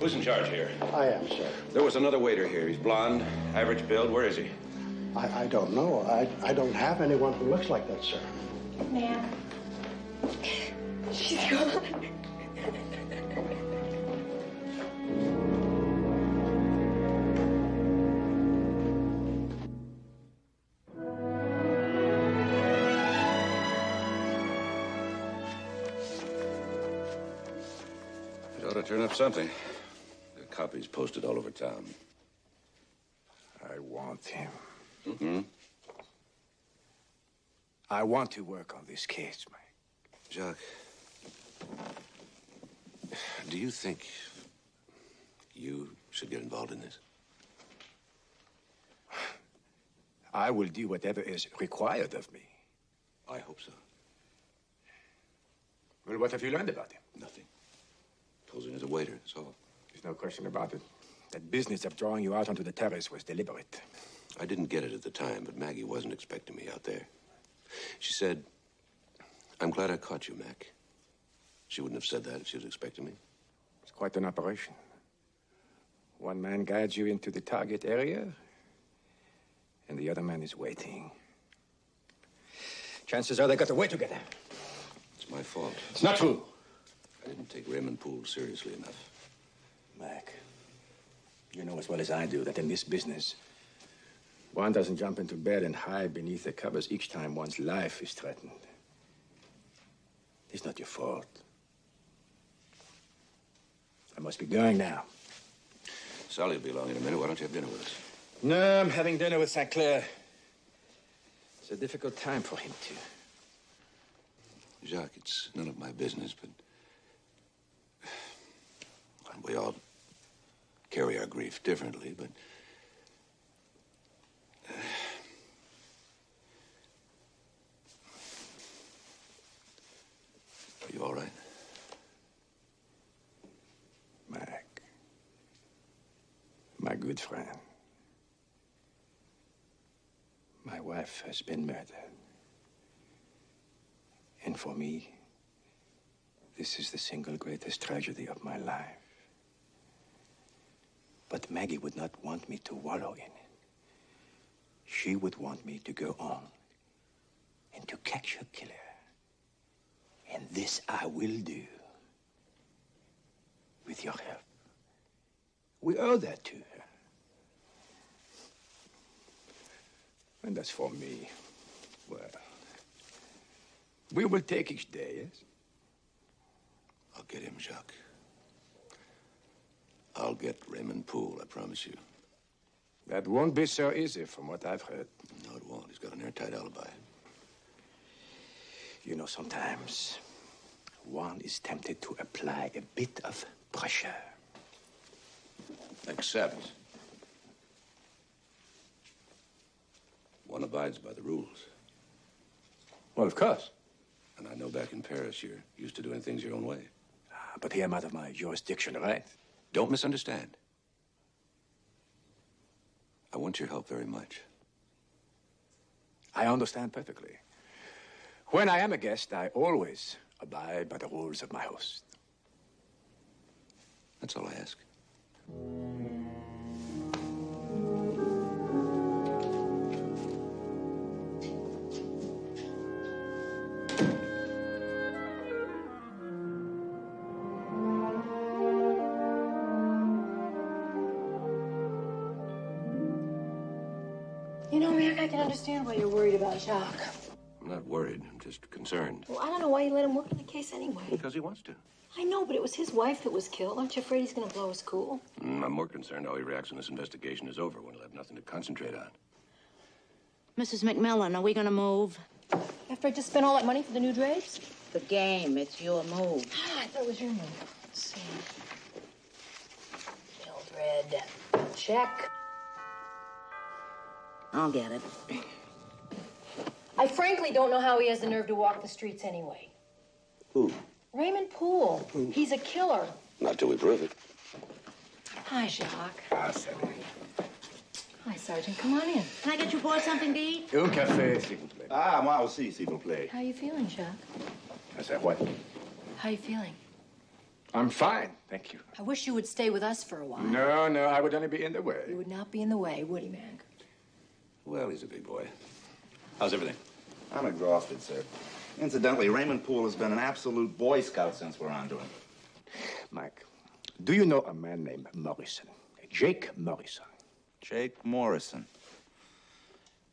T: Who's in charge here?
E: I am, sir.
T: There was another waiter here. He's blonde, average build. Where is he?
E: I don't know. I don't have anyone who looks like that, sir.
P: Ma'am. She's gone.
T: It ought to turn up something. There are copies posted all over town.
I: I want him.
T: Mm-hmm.
I: I want to work on this case, Mike.
T: Jacques, do you think you should get involved in this?
I: I will do whatever is required of me.
T: I hope so.
I: Well, what have you learned about him?
T: Nothing. Posing as a waiter, that's all.
I: There's no question about it. That business of drawing you out onto the terrace was deliberate.
T: I didn't get it at the time, but Maggie wasn't expecting me out there. She said, "I'm glad I caught you, Mac." She wouldn't have said that if she was expecting me.
I: It's quite an operation. One man guides you into the target area, and the other man is waiting. Chances are they got away together.
T: It's my fault.
I: It's not true.
T: I didn't take Raymond Poole seriously enough.
I: Mac, you know as well as I do that in this business, one doesn't jump into bed and hide beneath the covers each time one's life is threatened. It's not your fault. I must be going now.
T: Sally will be along in a minute. Why don't you have dinner with us?
I: No, I'm having dinner with St. Clair. It's a difficult time for him, too.
T: Jacques, it's none of my business, but we all carry our grief differently, but are you all right?
I: Mac, my good friend, my wife has been murdered. And for me, this is the single greatest tragedy of my life. But Maggie would not want me to wallow in it. She would want me to go on and to catch her killer. And this I will do with your help. We owe that to her. And as for me, well, we will take each day, yes?
T: I'll get him, Jacques. I'll get Raymond Poole, I promise you.
I: That won't be so easy from what I've heard.
T: No, it won't. He's got an airtight alibi.
I: You know, sometimes one is tempted to apply a bit of pressure.
T: Except one abides by the rules.
I: Well, of course.
T: And I know back in Paris you're used to doing things your own way.
I: But here I'm out of my jurisdiction, right?
T: Don't misunderstand. I want your help very much.
I: I understand perfectly. When I am a guest, I always abide by the rules of my host.
T: That's all I ask.
F: You know, Mac, I can understand why you're worried about Jacques.
T: I'm not worried. I'm just concerned.
F: Well, I don't know why you let him work on the case anyway.
T: Because he wants to.
F: I know, but it was his wife that was killed. Aren't you afraid he's going to blow his cool?
T: I'm more concerned how he reacts when this investigation is over, when he'll have nothing to concentrate on.
W: Mrs. McMillan, are we going to move?
F: After I just spent all that money for the new drapes?
W: The game, it's your move.
F: I thought it was your move. Let's see. Mildred. Check.
W: I'll get it.
F: I frankly don't know how he has the nerve to walk the streets anyway.
T: Who?
F: Raymond Poole. He's a killer.
T: Not till we prove it.
F: Hi, Jacques.
I: Ah, salut.
F: Hi, Sergeant. Come on in.
W: Can I get you boys something to eat?
I: Un café, s'il vous plaît.
H: Ah, moi aussi, s'il vous plaît.
F: How you feeling, Jacques?
I: I said what?
F: How you feeling?
I: I'm fine, thank you.
F: I wish you would stay with us for a while.
I: No, no, I would only be in the way.
F: You would not be in the way, would he, Mag?
A: Well, he's a big boy. How's everything?
D: I'm exhausted, sir. Incidentally, Raymond Poole has been an absolute Boy Scout since we're on to him.
I: Mike, do you know a man named Morrison? Jake Morrison.
D: Jake Morrison.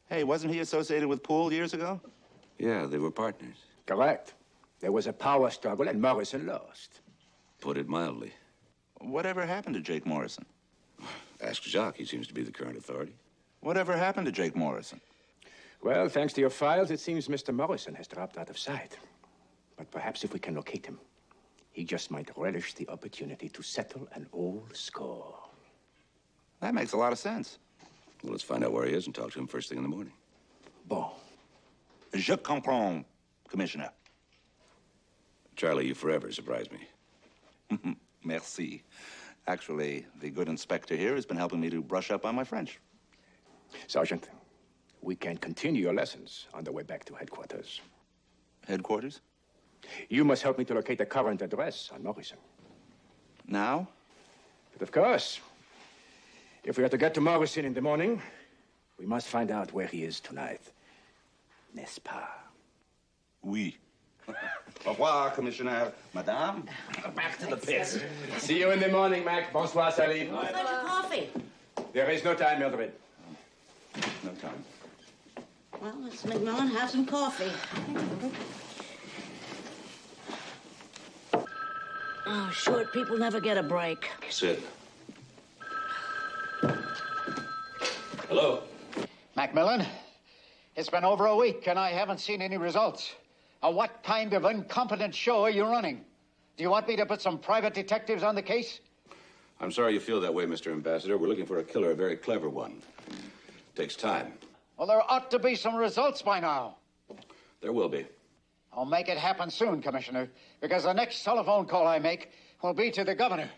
D: Hey, wasn't he associated with Poole years ago?
A: Yeah, they were partners.
I: Correct. There was a power struggle and Morrison lost.
A: Put it mildly.
D: Whatever happened to Jake Morrison?
A: Ask Jacques. He seems to be the current authority.
D: Whatever happened to Jake Morrison?
I: Well, thanks to your files, it seems Mr. Morrison has dropped out of sight. But perhaps if we can locate him, he just might relish the opportunity to settle an old score.
D: That makes a lot of sense.
A: Well, let's find out where he is and talk to him first thing in the morning.
I: Bon.
D: Je comprends, Commissioner.
A: Charlie, you forever surprise me.
D: Merci. Actually, the good inspector here has been helping me to brush up on my French.
I: Sergeant, we can continue your lessons on the way back to headquarters.
D: Headquarters?
I: You must help me to locate the current address on Morrison.
D: Now?
I: But of course, if we are to get to Morrison in the morning, we must find out where he is tonight. N'est-ce pas?
D: Oui. Au revoir, Commissioner. Madame, back to the pits.
I: See you in the morning, Mac. Bonsoir, Sally.
V: Where's your coffee?
I: There is no time, Mildred.
D: No time.
V: Well, Miss McMillan, have some coffee. Oh, short people never get a break.
A: Sit. Hello?
B: McMillan, it's been over a week and I haven't seen any results. What kind of incompetent show are you running? Do you want me to put some private detectives on the case?
A: I'm sorry you feel that way, Mr. Ambassador. We're looking for a killer, a very clever one. Takes time.
B: Well, there ought to be some results by now.
A: There will be.
B: I'll make it happen soon, Commissioner, because the next telephone call I make will be to the governor.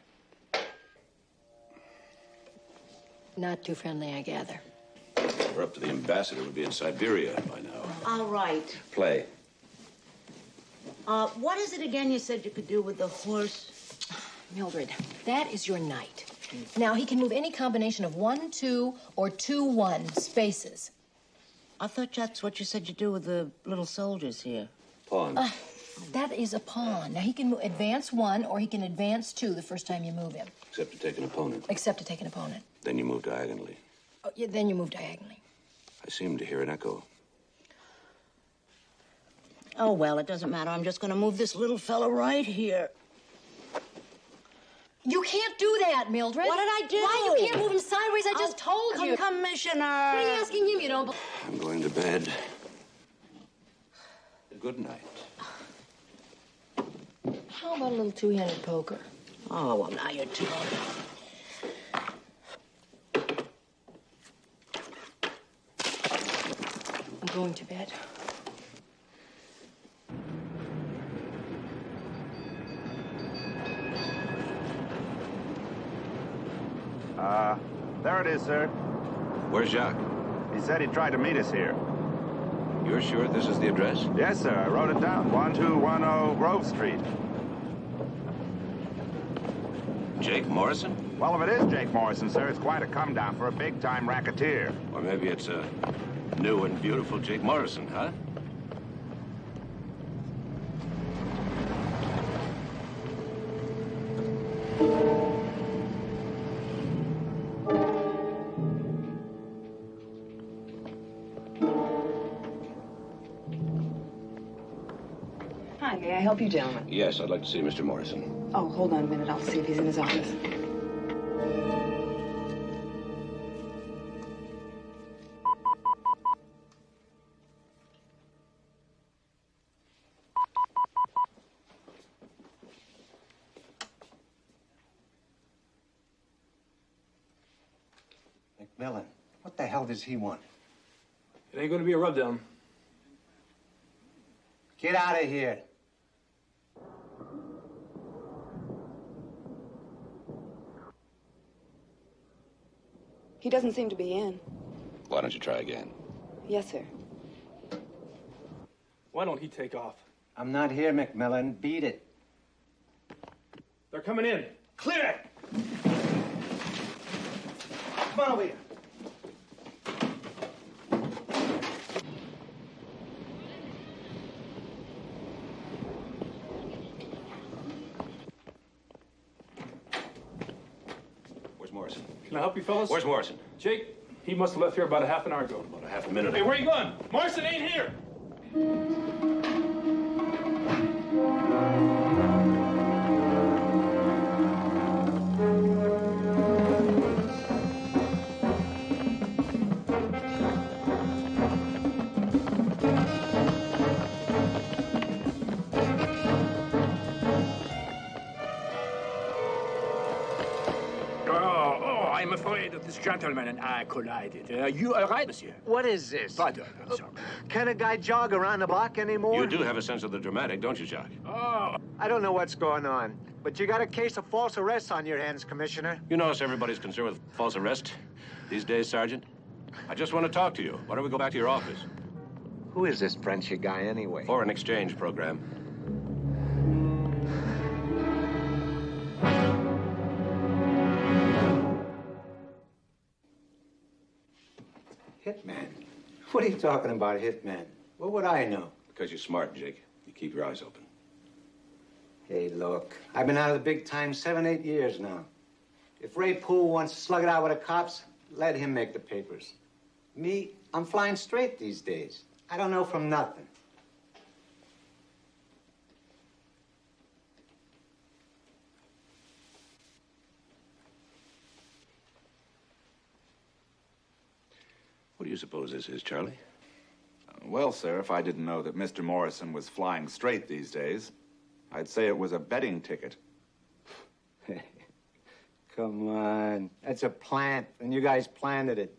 F: Not too friendly, I gather.
A: We're up to the ambassador. Would be in Siberia by now.
V: All right.
A: Play.
V: What is it again you said you could do with the horse?
F: Mildred, that is your knight. Now, he can move any combination of 1, 2, or 2, 1 spaces.
V: I thought that's what you said you do with the little soldiers here.
A: Pawn.
F: That is a pawn. Now, he can advance 1 or he can advance 2 the first time you move him.
A: Except to take an opponent.
F: Except to take an opponent.
A: Then you move diagonally.
F: Oh, yeah, then you move diagonally.
A: I seem to hear an echo.
V: Oh, well, it doesn't matter. I'm just going to move this little fella right here.
F: You can't do that, Mildred.
V: What did I do?
F: Why? You can't move him sideways. I just told you.
V: Commissioner.
F: What are you asking him? You don't believe?
A: I'm going to bed. Good night.
F: How about a little two-handed poker?
V: Oh, well, now you're talking.
F: I'm going to bed.
H: There it is, sir.
A: Where's Jacques?
H: He said he tried to meet us here.
A: You're sure this is the address?
H: Yes, sir. I wrote it down. 1210 Grove Street.
A: Jake Morrison?
H: Well, if it is Jake Morrison, sir, it's quite a come-down for a big-time racketeer.
A: Or maybe it's a new and beautiful Jake Morrison, huh?
N: Hi, may I help you, gentlemen?
A: Yes, I'd like to see Mr. Morrison.
N: Oh, hold on a minute. I'll see if he's in his office.
U: McMillan, what the hell does he want?
M: It ain't gonna be a rubdown.
U: Get out of here.
N: He doesn't seem to be in.
A: Why don't you try again?
N: Yes, sir.
M: Why don't he take off?
U: I'm not here, McMillan. Beat it.
M: They're coming in. Clear it! Come on over here.
A: Where's Morrison?
M: Can I help you, fellas?
A: Where's Morrison?
M: Jake, he must have left here about a half an hour ago.
A: About a half a minute.
M: Hey, where you going? Morrison ain't here.
I: I'm afraid that this gentleman and I collided. You are right, monsieur.
Q: What is this?
I: Pardon, monsieur.
Q: Can a guy jog around the block anymore?
A: You do have a sense of the dramatic, don't you, Jacques?
Q: Oh. I don't know what's going on, but you got a case of false arrests on your hands, Commissioner.
A: You notice everybody's concerned with false arrest these days, Sergeant? I just want to talk to you. Why don't we go back to your office?
Q: Who is this Frenchy guy, anyway?
A: Foreign exchange program.
Q: Hitman? What are you talking about, Hitman? What would I know?
A: Because you're smart, Jake. You keep your eyes open.
Q: Hey, look, I've been out of the big time 7, 8 years now. If Ray Poole wants to slug it out with the cops, let him make the papers. Me, I'm flying straight these days. I don't know from nothing.
A: What do you suppose this is, Charlie?
D: Well, sir, if I didn't know that Mr. Morrison was flying straight these days, I'd say it was a betting ticket.
Q: Come on. That's a plant, and you guys planted it.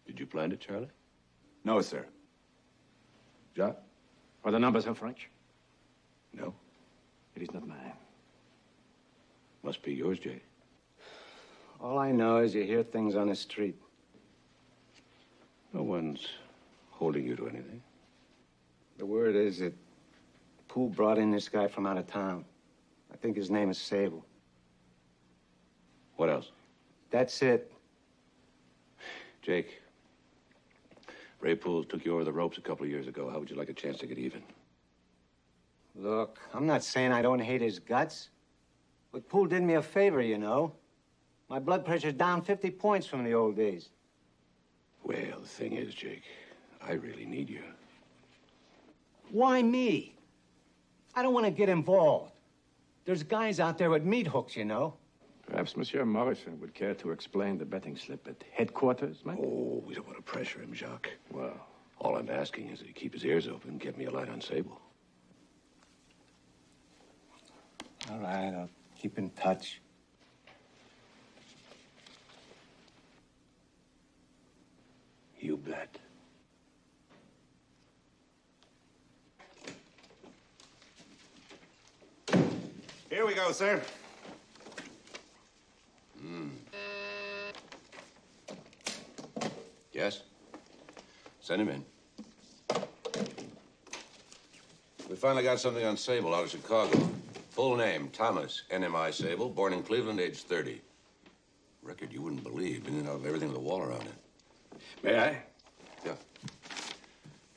A: Did you plant it, Charlie?
D: No, sir.
I: Jacques? Are the numbers in French?
A: No.
I: It is not mine.
A: Must be yours, Jake.
Q: All I know is you hear things on the street.
A: No one's holding you to anything.
Q: The word is that Poole brought in this guy from out of town. I think his name is Sable.
A: What else?
Q: That's it.
A: Jake, Ray Poole took you over the ropes a couple of years ago. How would you like a chance to get even?
Q: Look, I'm not saying I don't hate his guts. But Poole did me a favor, you know. My blood pressure's down 50 points from the old days.
A: Well, the thing is, Jake, I really need you.
Q: Why me? I don't want to get involved. There's guys out there with meat hooks, you know.
I: Perhaps Monsieur Morrison would care to explain the betting slip at headquarters, Mike?
A: Oh, we don't want to pressure him, Jacques.
I: Well,
A: all I'm asking is that he keep his ears open and get me a light on Sable.
Q: All right, I'll keep in touch.
A: You bet.
D: Here we go, sir.
A: Yes? Send him in. We finally got something on Sable out of Chicago. Full name, Thomas N.M.I. Sable, born in Cleveland, age 30. Record you wouldn't believe, in and out of everything with a wall around it.
I: may I?
A: Yeah.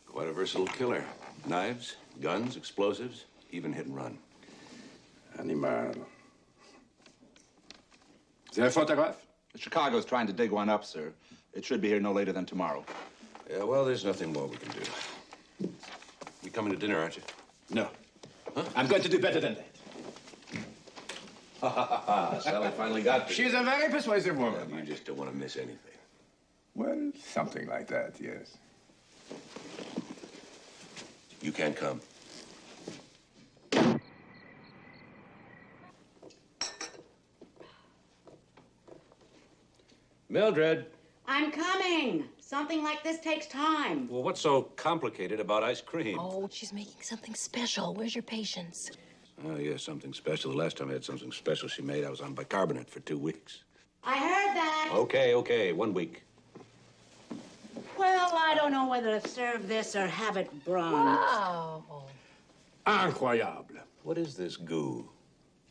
A: Quite a versatile killer. Knives, guns, explosives, even hit and run.
I: Animal. Is there a photograph?
D: Chicago's trying to dig one up, sir. It should be here no later than tomorrow.
A: Yeah, well, there's nothing more we can do. You coming to dinner, aren't you?
I: No.
A: Huh?
I: I'm going to do better than that.
A: Ha ha ha ha. Sally finally got you.
I: She's a very persuasive woman.
A: You just don't want to miss anything.
I: Well, something like that, yes.
A: You can't come. Mildred.
W: I'm coming. Something like this takes time.
A: Well, what's so complicated about ice cream?
F: Oh, she's making something special. Where's your patience?
A: Oh, yeah, something special. The last time I had something special she made, I was on bicarbonate for 2 weeks.
W: I heard that.
A: Okay, 1 week.
W: Well, I don't know whether to serve this or have it bronzed.
F: Wow.
I: Incroyable.
A: What is this goo?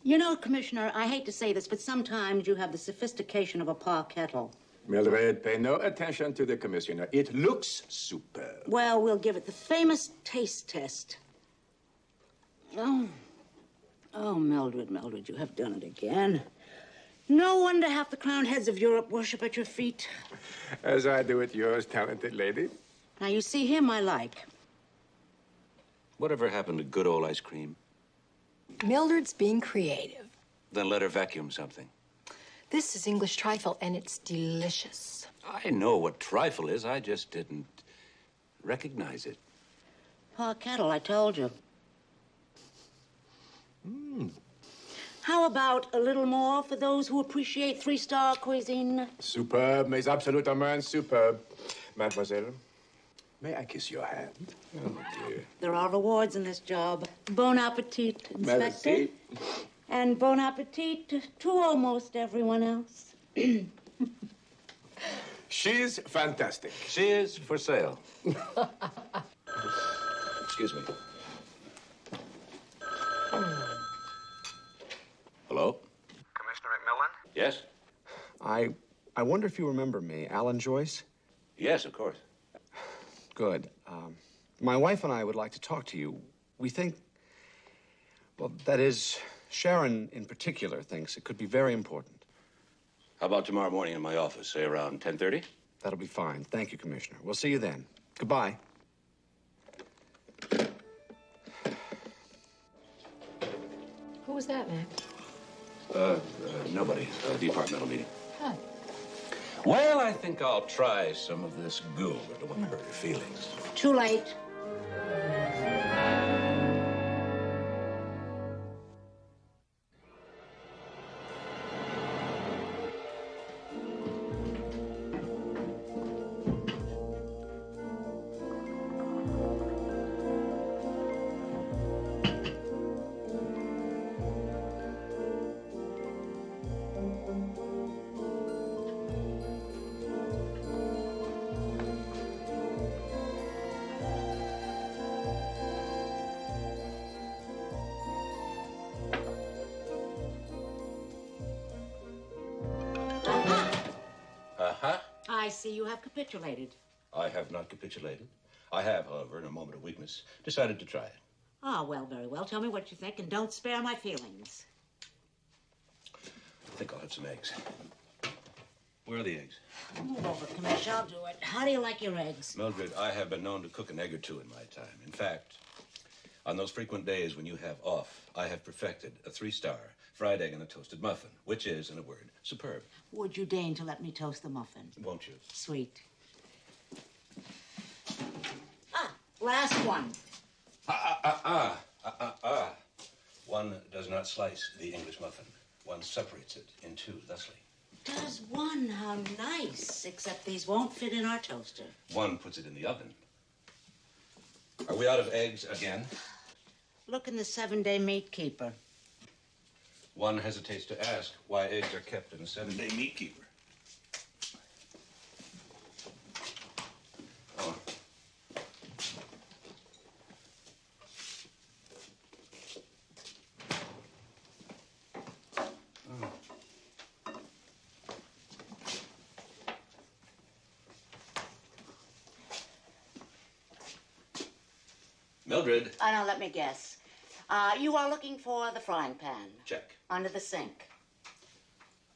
V: You know, Commissioner, I hate to say this, but sometimes you have the sophistication of a par kettle.
I: Mildred, pay no attention to the commissioner. It looks superb.
V: Well, we'll give it the famous taste test. Oh, Mildred, you have done it again. No wonder half the crowned heads of Europe worship at your feet.
I: As I do at yours, talented lady.
V: Now, you see, him I like.
A: Whatever happened to good old ice cream?
F: Mildred's being creative.
A: Then let her vacuum something.
F: This is English trifle, and it's delicious.
A: I know what trifle is. I just didn't recognize it.
V: Par kettle, I told you. How about a little more for those who appreciate three-star cuisine?
I: Superb, mes absolutement superb. Mademoiselle, may I kiss your hand? Oh, dear.
V: There are rewards in this job. Bon appetit, Inspector.
I: Merci.
V: And bon appetit to almost everyone else.
I: She's fantastic.
A: She is for sale. Excuse me. Hello?
K: Commissioner McMillan?
A: Yes?
K: I wonder if you remember me, Alan Joyce?
A: Yes, of course.
K: Good. My wife and I would like to talk to you. We think, well, that is, Sharon in particular thinks it could be very important.
A: How about tomorrow morning in my office, say around 10:30?
K: That'll be fine. Thank you, Commissioner. We'll see you then. Goodbye.
F: Who was that, Mac?
A: Nobody. Departmental meeting.
F: Huh.
A: Well, I think I'll try some of this goo. I don't want to hurt your feelings.
V: Too late. I see you have capitulated.
A: I have not capitulated. I have, however, in a moment of weakness, decided to try it.
V: Ah, well, very well. Tell me what you think, and don't spare my feelings.
A: I think I'll have some eggs. Where are the eggs?
V: Move over, Commissioner. I'll do it. How do you like your eggs?
A: Mildred, I have been known to cook an egg or two in my time. In fact, on those frequent days when you have off, I have perfected a 3-star fried egg and a toasted muffin, which is, in a word, superb.
V: Would you deign to let me toast the muffin?
A: Won't you?
V: Sweet. Ah, last one.
A: One does not slice the English muffin. One separates it in two, thusly.
V: Does one? How nice. Except these won't fit in our toaster.
A: One puts it in the oven. Are we out of eggs again?
V: Look in the 7-day meat keeper.
A: One hesitates to ask why eggs are kept in a 7-day meat keeper. Oh. Mildred.
V: Now, let me guess. You are looking for the frying pan.
A: Check.
V: Under the sink.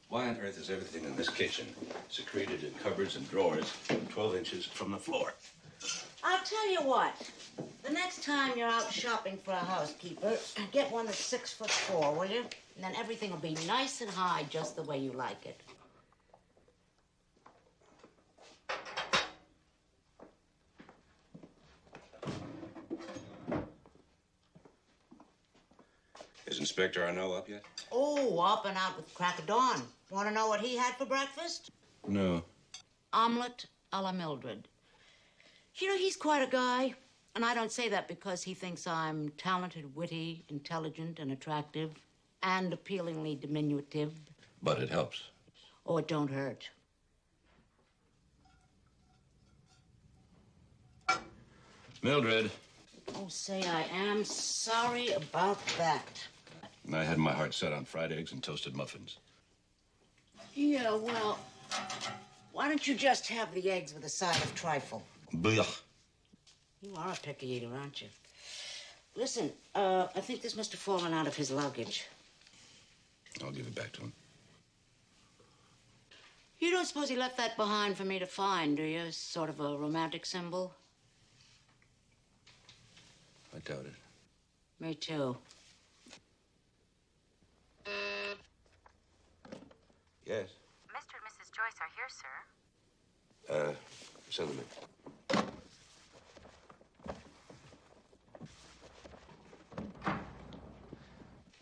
A: Why on earth is everything in this kitchen secreted in cupboards and drawers 12 inches from the floor?
V: I'll tell you what. The next time you're out shopping for a housekeeper, get one that's 6'4", will you? And then everything will be nice and high, just the way you like it.
A: Is Inspector Arnault up yet?
V: Oh, up and out with crack of dawn. Want to know what he had for breakfast?
A: No.
V: Omelette a la Mildred. You know, he's quite a guy. And I don't say that because he thinks I'm talented, witty, intelligent, and attractive, and appealingly diminutive.
A: But it helps.
V: Oh, it don't hurt.
A: Mildred.
V: Oh, say, I am sorry about that.
T: And I had my heart set on fried eggs and toasted muffins.
V: Yeah, well, why don't you just have the eggs with a side of trifle?
T: Blech.
V: You are a picky eater, aren't you? Listen, I think this must have fallen out of his luggage.
T: I'll give it back to him.
V: You don't suppose he left that behind for me to find, do you? Sort of a romantic symbol?
T: I doubt it.
V: Me too.
T: Yes.
C: Mr. and Mrs. Joyce are here, sir.
T: Send them in.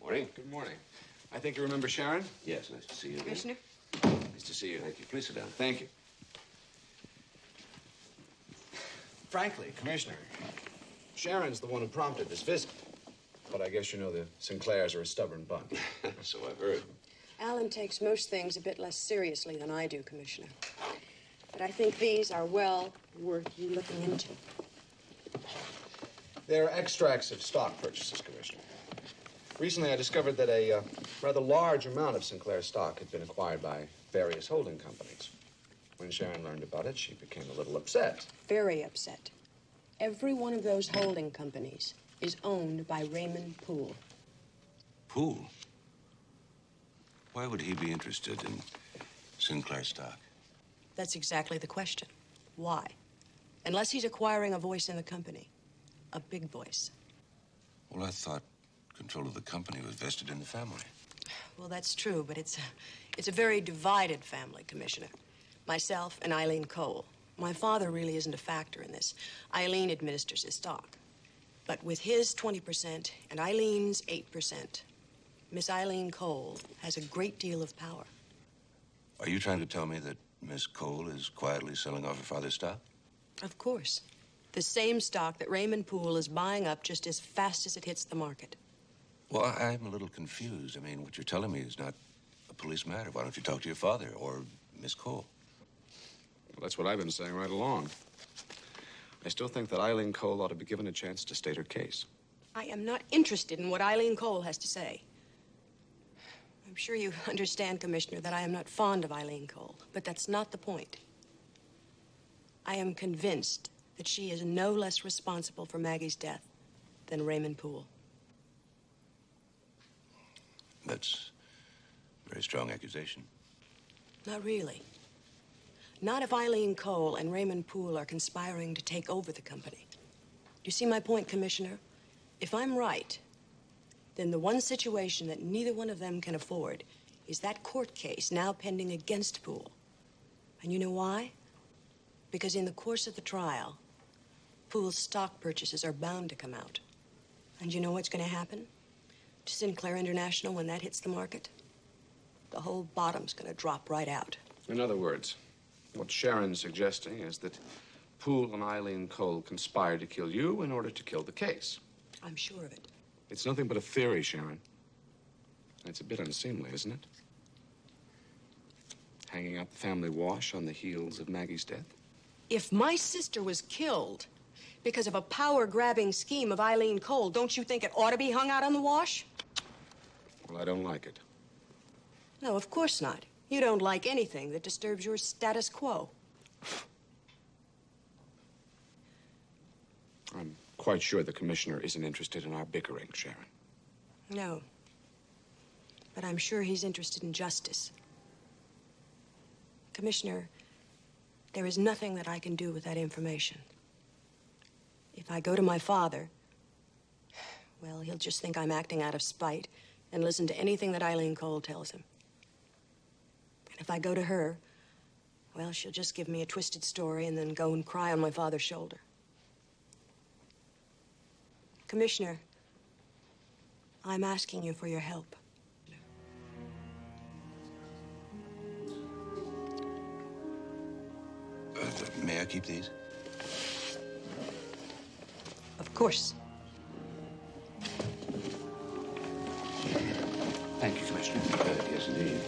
T: Morning.
K: Good morning. I think you remember Sharon?
T: Yes, nice to see you again.
N: Commissioner?
T: Nice to see you. Thank you. Please sit down.
K: Thank you. Frankly, Commissioner, Sharon's the one who prompted this visit. But I guess you know the Sinclairs are a stubborn bunch.
T: So I've heard.
J: Alan takes most things a bit less seriously than I do, Commissioner. But I think these are well worth you looking into.
K: They're extracts of stock purchases, Commissioner. Recently, I discovered that a rather large amount of Sinclair stock had been acquired by various holding companies. When Sharon learned about it, she became a little upset.
J: Very upset. Every one of those holding companies is owned by Raymond Poole.
T: Poole? Why would he be interested in Sinclair stock?
J: That's exactly the question. Why? Unless he's acquiring a voice in the company. A big voice.
T: Well, I thought control of the company was vested in the family.
J: Well, that's true, but it's a very divided family, Commissioner. Myself and Eileen Cole. My father really isn't a factor in this. Eileen administers his stock. But with his 20% and Eileen's 8%, Miss Eileen Cole has a great deal of power.
T: Are you trying to tell me that Miss Cole is quietly selling off her father's stock?
J: Of course. The same stock that Raymond Poole is buying up just as fast as it hits the market.
T: Well, I'm a little confused. I mean, what you're telling me is not a police matter. Why don't you talk to your father or Miss Cole?
K: Well, that's what I've been saying right along. I still think that Eileen Cole ought to be given a chance to state her case.
J: I am not interested in what Eileen Cole has to say. I'm sure you understand, Commissioner, that I am not fond of Eileen Cole, but that's not the point. I am convinced that she is no less responsible for Maggie's death than Raymond Poole.
T: That's a very strong accusation.
J: Not really. Not if Eileen Cole and Raymond Poole are conspiring to take over the company. You see my point, Commissioner? If I'm right, then the one situation that neither one of them can afford is that court case now pending against Poole. And you know why? Because in the course of the trial, Poole's stock purchases are bound to come out. And you know what's going to happen to Sinclair International when that hits the market? The whole bottom's going to drop right out.
K: In other words, what Sharon's suggesting is that Poole and Eileen Cole conspired to kill you in order to kill the case.
J: I'm sure of it.
K: It's nothing but a theory, Sharon. It's a bit unseemly, isn't it? Hanging out the family wash on the heels of Maggie's death?
J: If my sister was killed because of a power-grabbing scheme of Eileen Cole, don't you think it ought to be hung out on the wash?
K: Well, I don't like it.
J: No, of course not. You don't like anything that disturbs your status quo.
K: I'm quite sure the commissioner isn't interested in our bickering, Sharon.
J: No. But I'm sure he's interested in justice. Commissioner, there is nothing that I can do with that information. If I go to my father, well, he'll just think I'm acting out of spite and listen to anything that Eileen Cole tells him. And if I go to her, well, she'll just give me a twisted story and then go and cry on my father's shoulder. Commissioner, I'm asking you for your help.
T: May I keep these?
J: Of course.
K: Thank you, Commissioner.
T: Yes, indeed.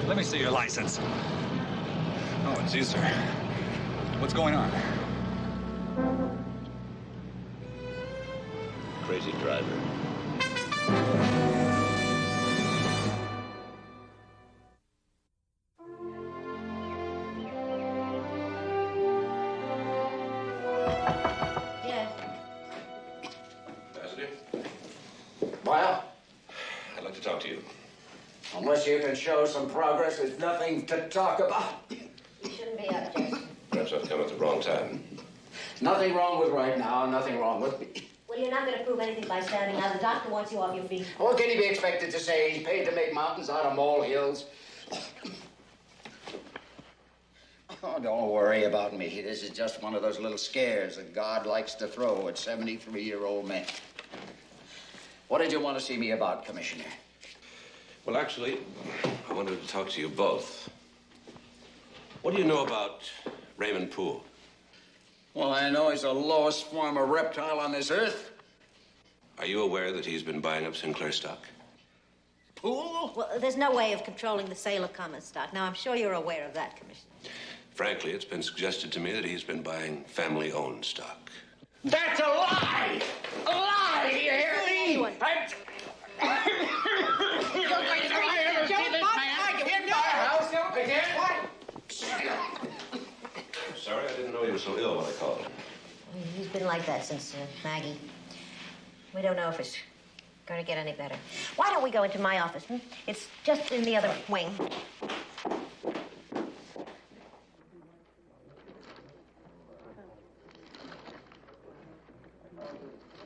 M: Let me see your license. Oh, it's you, sir. What's going on?
A: Crazy driver.
V: Yes.
A: Ambassador,
B: Well,
A: I'd like to talk to you.
B: unless you can show some progress, there's nothing to talk about.
O: You shouldn't be up, Jason.
A: Perhaps I've come at the wrong time.
B: Nothing wrong with right now, nothing wrong with me.
O: Well, you're not going to prove anything by standing out. The doctor wants you off your feet.
B: What can he be expected to say? He's paid to make mountains out of molehills. Oh, don't worry about me. This is just one of those little scares that God likes to throw at 73-year-old men. What did you want to see me about, Commissioner?
A: Well, actually, I wanted to talk to you both. What do you know about Raymond Poole?
B: Well, I know he's the lowest form of reptile on this earth.
A: Are you aware that he's been buying up Sinclair stock?
B: Poole?
O: Well, there's no way of controlling the sale of common stock. Now, I'm sure you're aware of that, Commissioner.
A: Frankly, it's been suggested to me that he's been buying family-owned stock.
B: That's a lie! A lie! Do you hear me?
O: Anyone.
A: Sorry, I didn't know you were so ill when I called.
O: He's been like that since Maggie. We don't know if it's going to get any better. Why don't we go into my office? It's just in the other wing.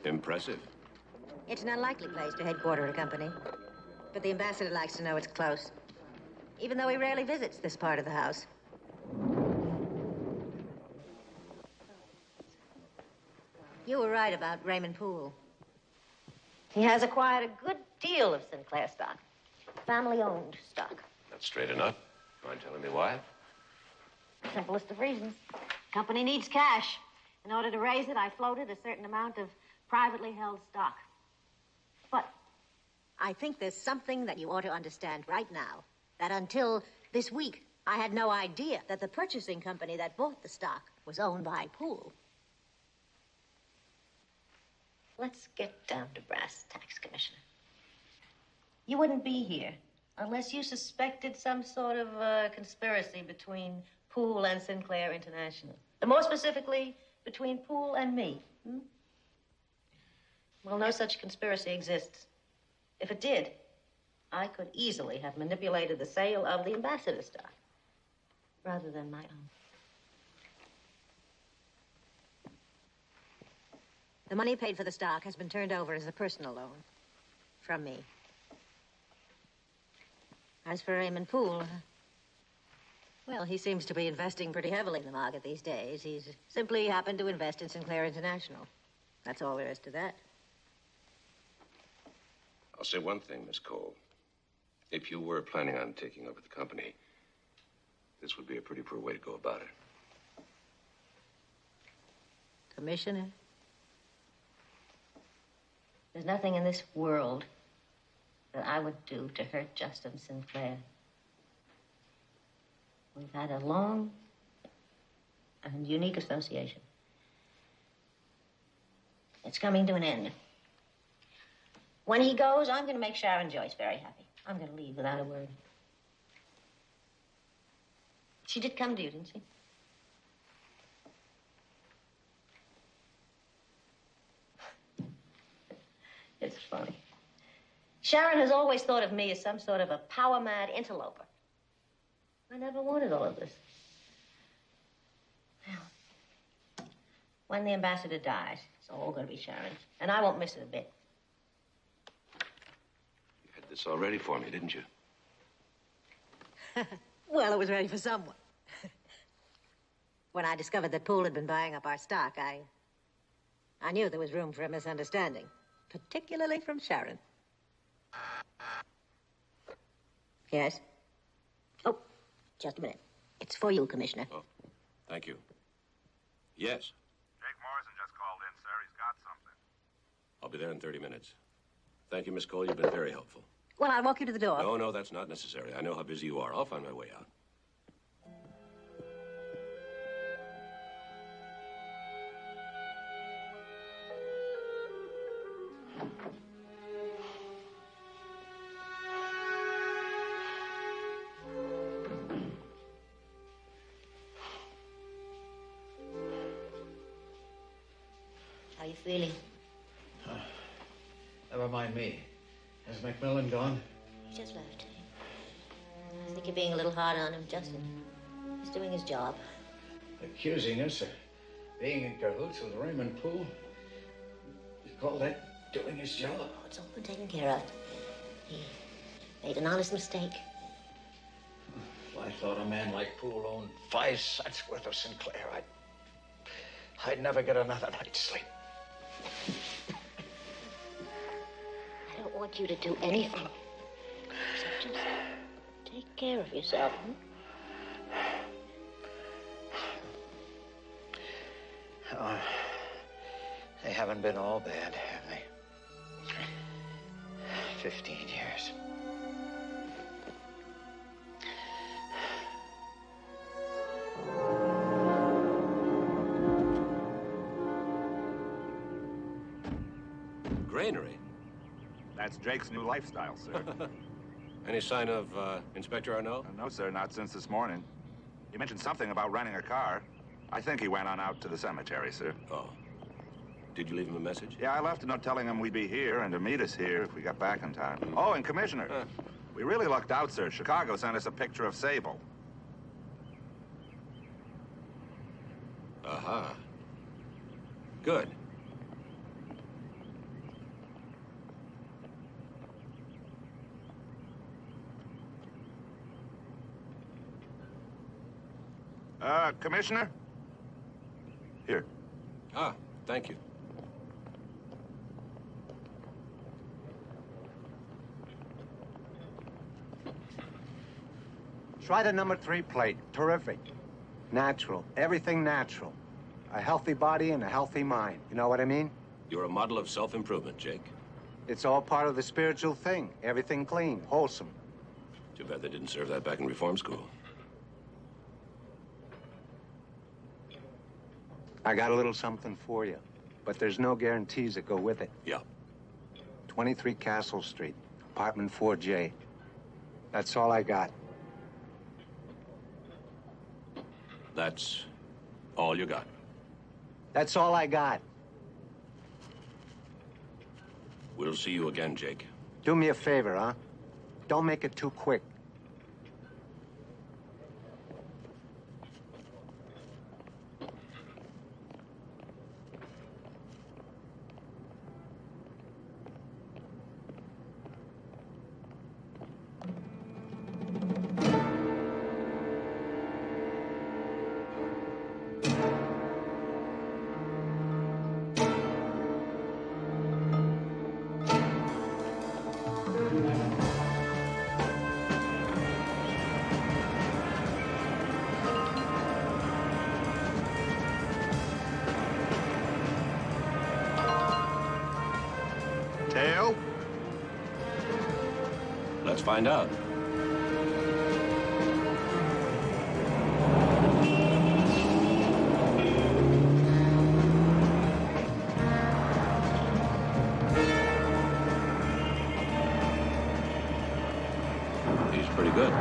A: Impressive.
O: It's an unlikely place to headquarter a company. But the ambassador likes to know it's close. Even though he rarely visits this part of the house. You were right about Raymond Poole. He has acquired a good deal of Sinclair stock. Family-owned stock.
A: That's straight enough. Mind telling me why?
O: Simplest of reasons. Company needs cash. In order to raise it, I floated a certain amount of privately held stock. But I think there's something that you ought to understand right now. That until this week, I had no idea that the purchasing company that bought the stock was owned by Poole. Let's get down to brass tacks, Commissioner. You wouldn't be here unless you suspected some sort of conspiracy between Poole and Sinclair International. And more specifically, between Poole and me. Well, no such conspiracy exists. If it did, I could easily have manipulated the sale of the ambassador stock rather than my own. The money paid for the stock has been turned over as a personal loan from me. As for Raymond Poole, well, he seems to be investing pretty heavily in the market these days. He's simply happened to invest in Sinclair International. That's all there is to that.
A: I'll say one thing, Miss Cole. If you were planning on taking over the company, this would be a pretty poor way to go about it.
O: Commissioner, there's nothing in this world that I would do to hurt Justin Sinclair. We've had a long and unique association. It's coming to an end. When he goes, I'm going to make Sharon Joyce very happy. I'm going to leave without a word. She did come to you, didn't she? It's funny. Sharon has always thought of me as some sort of a power-mad interloper. I never wanted all of this. Well, when the ambassador dies, it's all going to be Sharon's. And I won't miss it a bit.
A: You had this all ready for me, didn't you?
O: Well, it was ready for someone. When I discovered that Poole had been buying up our stock, I knew there was room for a misunderstanding, particularly from Sharon. Yes? Oh, just a minute. It's for you, Commissioner.
A: Oh, thank you. Yes.
H: Jake Morrison just called in, sir. He's got something.
A: I'll be there in 30 minutes. Thank you, Miss Cole. You've been very helpful.
G: Well, I'll walk you to the door.
T: No, no, that's not necessary. I know how busy you are. I'll find my way out.
R: How are you feeling?
B: Never mind me. Has McMillan gone?
R: He just left. I think you're being a little hard on him, Justin. He's doing his job.
B: Accusing us of being in cahoots with Raymond Poole? You call that doing his job?
R: Oh, it's all been taken care of. He made an honest mistake.
B: If I thought a man like Poole owned 5 cents worth of Sinclair, I'd never get another night's sleep.
R: I don't want you to do anything. So just take care of yourself.
B: Oh, they haven't been all bad, have they? 15 years.
T: Granary?
H: That's Jake's new lifestyle, sir.
T: Any sign of Inspector Arnault?
H: No, sir, not since this morning. He mentioned something about renting a car. I think he went on out to the cemetery, sir.
T: Oh. Did you leave him a message?
H: Yeah, I left a note telling him we'd be here and to meet us here if we got back in time. Oh, and Commissioner, we really lucked out, sir. Chicago sent us a picture of Sable.
T: Aha. Good.
H: Commissioner? Here.
T: Ah, thank you.
Q: Try the number 3 plate. Terrific. Natural. Everything natural. A healthy body and a healthy mind. You know what I mean?
T: You're a model of self-improvement, Jake.
Q: It's all part of the spiritual thing. Everything clean, wholesome.
T: Too bad they didn't serve that back in reform school.
Q: I got a little something for you, but there's no guarantees that go with it.
T: Yeah.
Q: 23 Castle Street, apartment 4J. That's all I got.
T: That's all you got?
Q: That's all I got.
T: We'll see you again, Jake.
Q: Do me a favor, huh? Don't make it too quick.
H: Tail?
T: Let's find out. He's pretty good.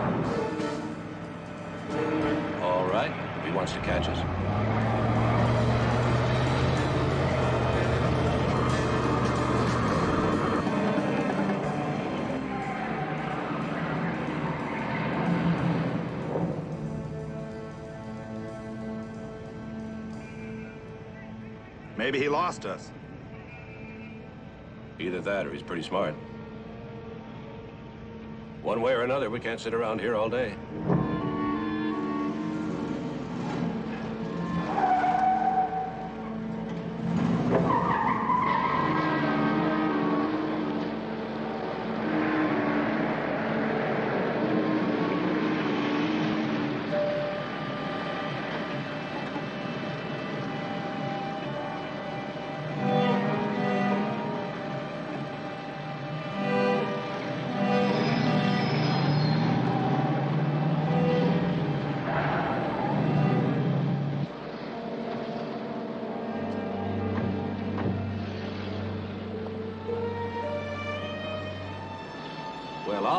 T: All right, if he wants to catch us.
H: Maybe he lost us.
T: Either that or he's pretty smart. One way or another, we can't sit around here all day.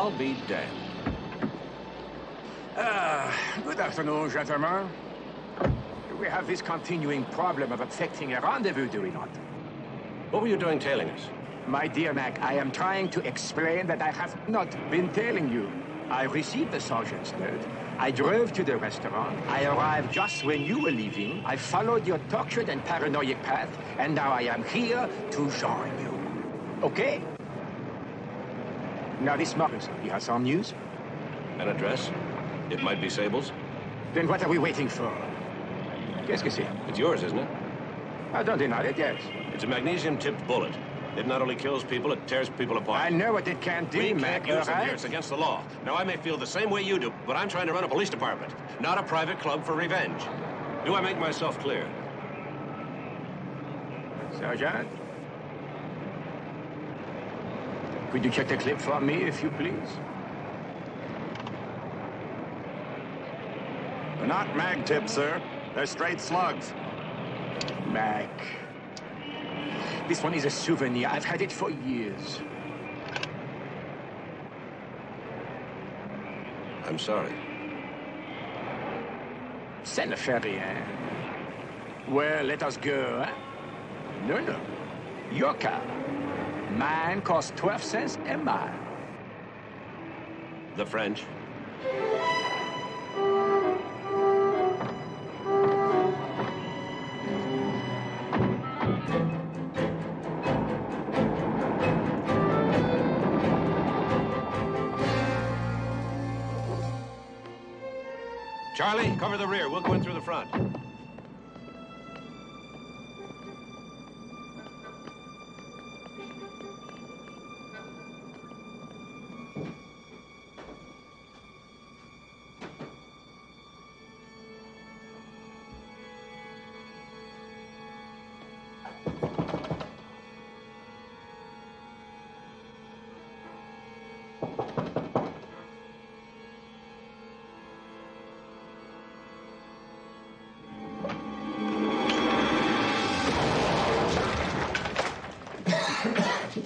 T: I'll be damned.
I: Good afternoon, gentlemen. We have this continuing problem of affecting a rendezvous, do we not?
T: What were you doing tailing us?
I: My dear Mac, I am trying to explain that I have not been tailing you. I received the sergeant's note. I drove to the restaurant. I arrived just when you were leaving. I followed your tortured and paranoid path, and now I am here to join you. Okay? Now, this Morrison, you have some news?
T: An address? It might be Sable's.
I: Then what are we waiting for? Qu'est-ce que c'est?
T: It's yours, isn't it?
I: I don't deny it, yes.
T: It's a magnesium-tipped bullet. It not only kills people, it tears people apart.
I: I know what it can do,
T: we
I: Mac,
T: can't use it
I: all
T: here.
I: right?
T: It's against the law. Now, I may feel the same way you do, but I'm trying to run a police department, not a private club for revenge. Do I make myself clear?
I: Sergeant? Could you check the clip for me, if you please?
H: They're not mag tips, sir. They're straight slugs.
I: Mac. This one is a souvenir. I've had it for years.
T: I'm sorry.
I: Ça ne fait rien. Well, let us go, eh? No. Your car. Mine costs 12 cents a mile.
T: The French? Charlie, cover the rear. We'll go in through the front.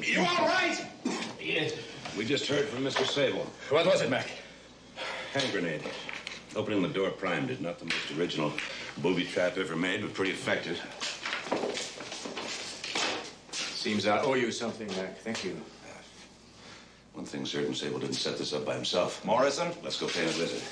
G: You all right?
T: Yeah. We just heard from Mr. Sable.
G: What was it, Mac?
T: Hand grenade. Opening the door primed it. Not the most original booby trap ever made, but pretty effective.
G: Seems I owe you something, Mac. Thank you.
T: One thing's certain, Sable didn't set this up by himself.
G: Morrison?
T: Let's go pay him a visit.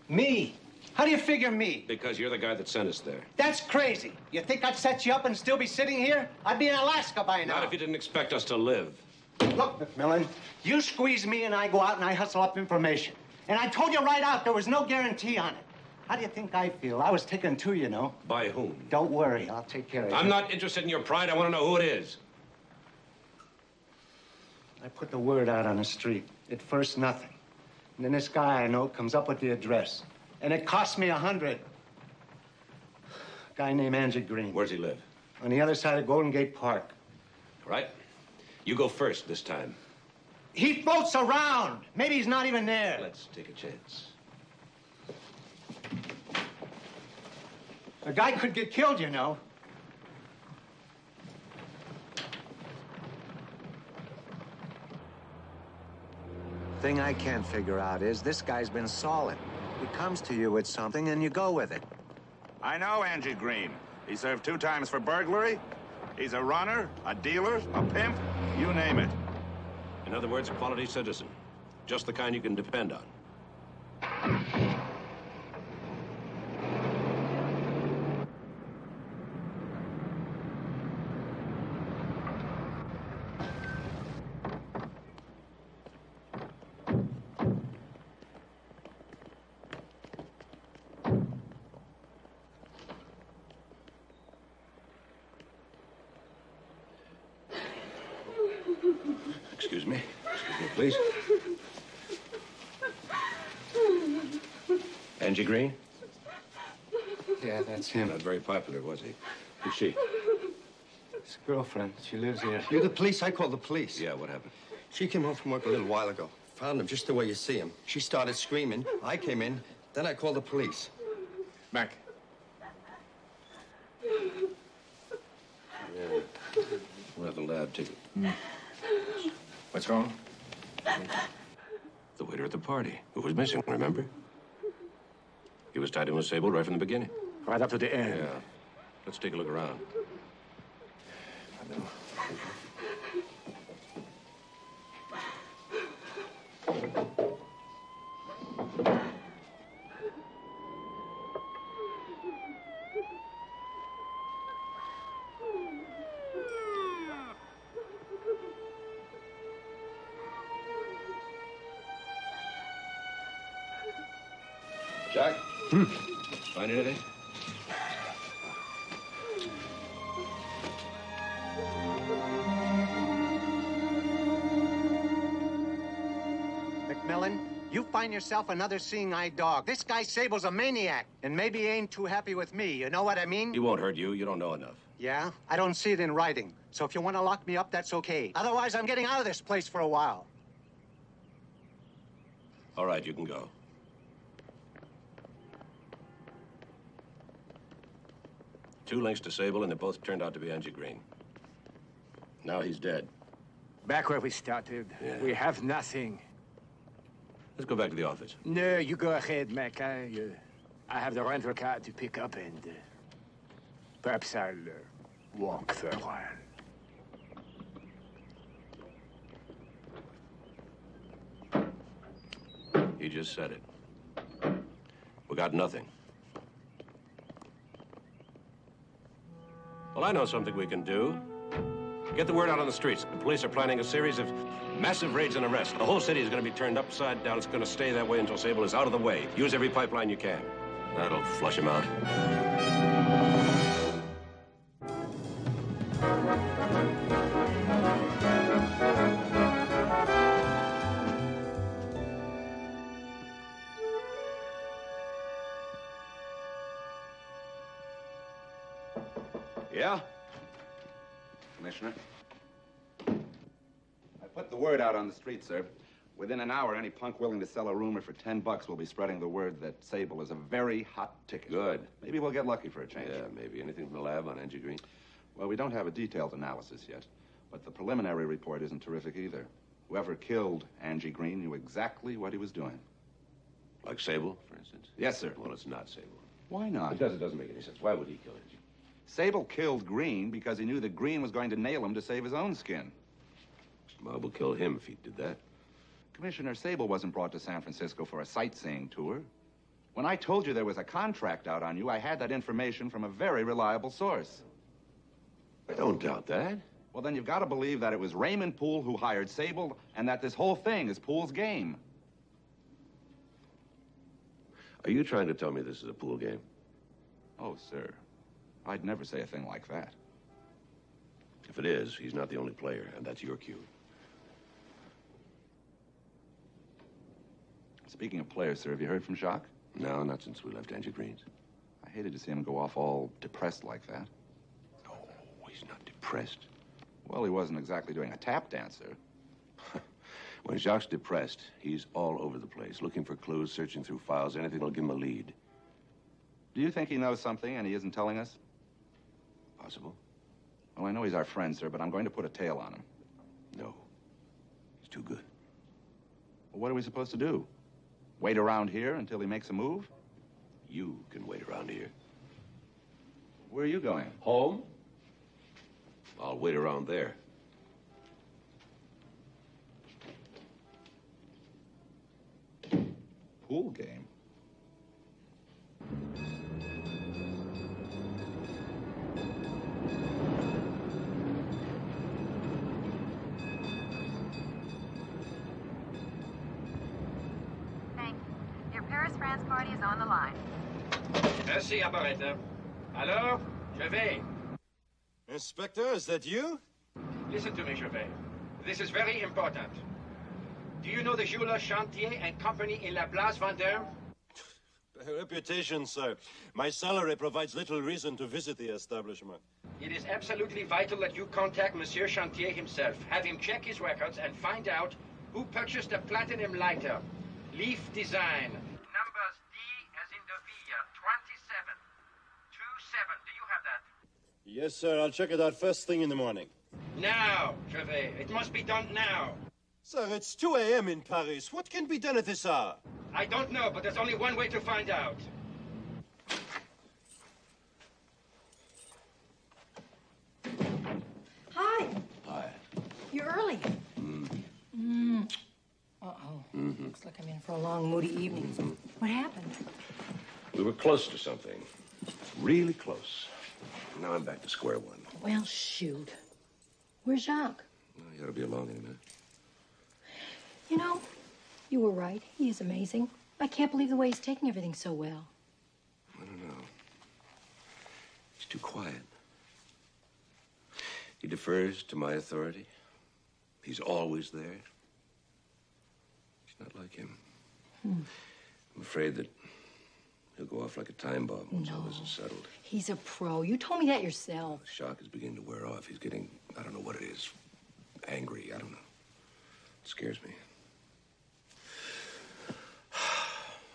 Q: Me? How do you figure me?
T: Because you're the guy that sent us there.
Q: That's crazy. You think I'd set you up and still be sitting here? I'd be in Alaska by now.
T: Not if you didn't expect us to live.
Q: Look, McMillan, you squeeze me and I go out and I hustle up information. And I told you right out there was no guarantee on it. How do you think I feel? I was taken too, you know.
T: By whom?
Q: Don't worry, I'll take care of you.
T: I'm not interested in your pride. I want to know who it is.
Q: I put the word out on the street. At first, nothing. And then this guy I know comes up with the address. And it cost me $100. A guy named Angie Green.
T: Where's he live?
Q: On the other side of Golden Gate Park.
T: All right. You go first this time.
Q: He floats around. Maybe he's not even there.
T: Let's take a chance.
Q: A guy could get killed, you know. Thing I can't figure out is this guy's been solid. He comes to you with something and you go with it.
H: I know Angie Green. He served 2 times for burglary. He's a runner, a dealer, a pimp, you name it.
T: In other words, a quality citizen. Just the kind you can depend on. Excuse me, please. Angie Green?
Q: Yeah, that's him.
T: Not very popular, was he? Who's she?
Q: His girlfriend. She lives here.
L: You're the police? I called the police.
T: Yeah, what happened?
L: She came home from work a little while ago. Found him just the way you see him. She started screaming. I came in. Then I called the police.
G: Mac.
T: Yeah. We'll have the lab take it.
I: What's wrong?
T: The waiter at the party, who was missing, remember? He was tied in with Sable right from the beginning.
I: Right up to the end.
T: Yeah. Let's take a look around. Jack? Find anything?
Q: McMillan, you find yourself another seeing-eye dog. This guy Sable's a maniac, and maybe he ain't too happy with me. You know what I mean?
T: He won't hurt you. You don't know enough.
Q: Yeah? I don't see it in writing. So if you want to lock me up, that's okay. Otherwise, I'm getting out of this place for a while.
T: All right, you can go. Two links to Sable, and they both turned out to be Angie Green. Now he's dead.
I: Back where we started.
T: Yeah.
I: We have nothing.
T: Let's go back to the office.
I: No, you go ahead, Mac. I have the rental car to pick up, and perhaps I'll walk for a while.
T: He just said it. We got nothing. Well, I know something we can do. Get the word out on the streets. The police are planning a series of massive raids and arrests. The whole city is going to be turned upside down. It's going to stay that way until Sable is out of the way. Use every pipeline you can. That'll flush him out.
H: Yeah? Commissioner? I put the word out on the street, sir. Within an hour, any punk willing to sell a rumor for $10 will be spreading the word that Sable is a very hot ticket.
T: Good.
H: Maybe we'll get lucky for a change.
T: Yeah, maybe. Anything from the lab on Angie Green?
H: Well, we don't have a detailed analysis yet, but the preliminary report isn't terrific either. Whoever killed Angie Green knew exactly what he was doing.
T: Like Sable, for instance?
H: Yes, sir.
T: Well, it's not Sable.
H: Why not?
T: It doesn't make any sense. Why would he kill Angie?
H: Sable killed Green because he knew that Green was going to nail him to save his own skin.
T: Mob will kill him if he did that.
H: Commissioner, Sable wasn't brought to San Francisco for a sightseeing tour. When I told you there was a contract out on you, I had that information from a very reliable source.
T: I don't doubt that.
H: Well, then you've got to believe that it was Raymond Poole who hired Sable and that this whole thing is Poole's game.
T: Are you trying to tell me this is a pool game?
H: Oh, sir. I'd never say a thing like that.
T: If it is, he's not the only player, and that's your cue.
H: Speaking of players, sir, have you heard from Jacques?
T: No, not since we left Angie Green's.
H: I hated to see him go off all depressed like that.
T: Oh, he's not depressed.
H: Well, he wasn't exactly doing a tap dance, sir.
T: When Jacques depressed, he's all over the place, looking for clues, searching through files, anything that'll give him a lead.
H: Do you think he knows something and he isn't telling us?
T: Possible.
H: Well, I know he's our friend, sir, but I'm going to put a tail on him.
T: No. He's too good.
H: Well, what are we supposed to do? Wait around here until he makes a move?
T: You can wait around here.
H: Where are you going?
T: Home? I'll wait around there.
H: Pool game?
C: Thank you. Your Paris-France party is on the line.
E: Merci, operator. Alors, Gervais.
L: Inspector, is that you?
E: Listen to me, Gervais. This is very important. Do you know the jeweler Chantier and Company in La Place Vendôme?
L: Reputation, sir. My salary provides little reason to visit the establishment.
E: It is absolutely vital that you contact Monsieur Chantier himself. Have him check his records and find out who purchased the platinum lighter. Leaf Design. Numbers D as in the V, 27. 27. Do you have that?
L: Yes, sir. I'll check it out first thing in the morning.
E: Now, Gervais. It must be done now.
P: Sir, it's 2 a.m. in Paris. What can be done at this hour?
E: I don't know, but there's only one way to find out.
F: Hi.
A: Hi.
F: You're early. Uh-oh.
A: Mm-hmm.
F: Looks like I'm in for a long, moody evening. What happened?
A: We were close to something. Really close. Now I'm back to square one.
F: Well, shoot. Where's Jacques?
A: Well, he ought to be along in a minute.
F: You know, you were right. He is amazing. I can't believe the way he's taking everything so well.
A: I don't know. He's too quiet. He defers to my authority. He's always there. He's not like him. I'm afraid that he'll go off like a time bomb once all this is settled.
F: He's a pro. You told me that yourself.
A: The shock is beginning to wear off. He's getting, I don't know what it is, angry. I don't know. It scares me.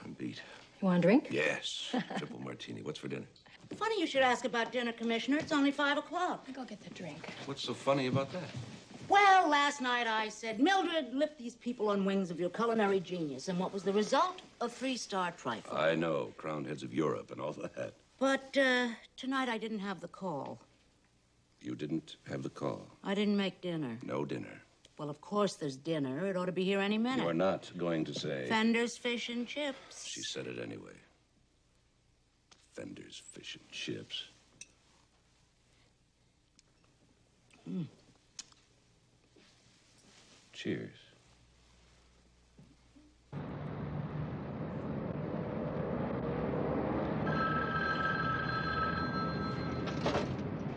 A: I'm beat.
F: You want a drink?
A: Yes. Triple martini. What's for dinner?
V: Funny you should ask about dinner, Commissioner. It's only 5 o'clock.
F: Go get the drink.
A: What's so funny about that?
V: Well, last night I said, Mildred, lift these people on wings of your culinary genius. And what was the result? A 3-star trifle.
A: I know. Crowned heads of Europe and all that.
V: But tonight I didn't have the call.
A: You didn't have the call.
V: I didn't make dinner.
A: No dinner.
V: Well, of course there's dinner. It ought to be here any minute.
A: You are not going to say...
V: Fender's Fish and Chips.
A: She said it anyway. Fender's Fish and Chips. Cheers.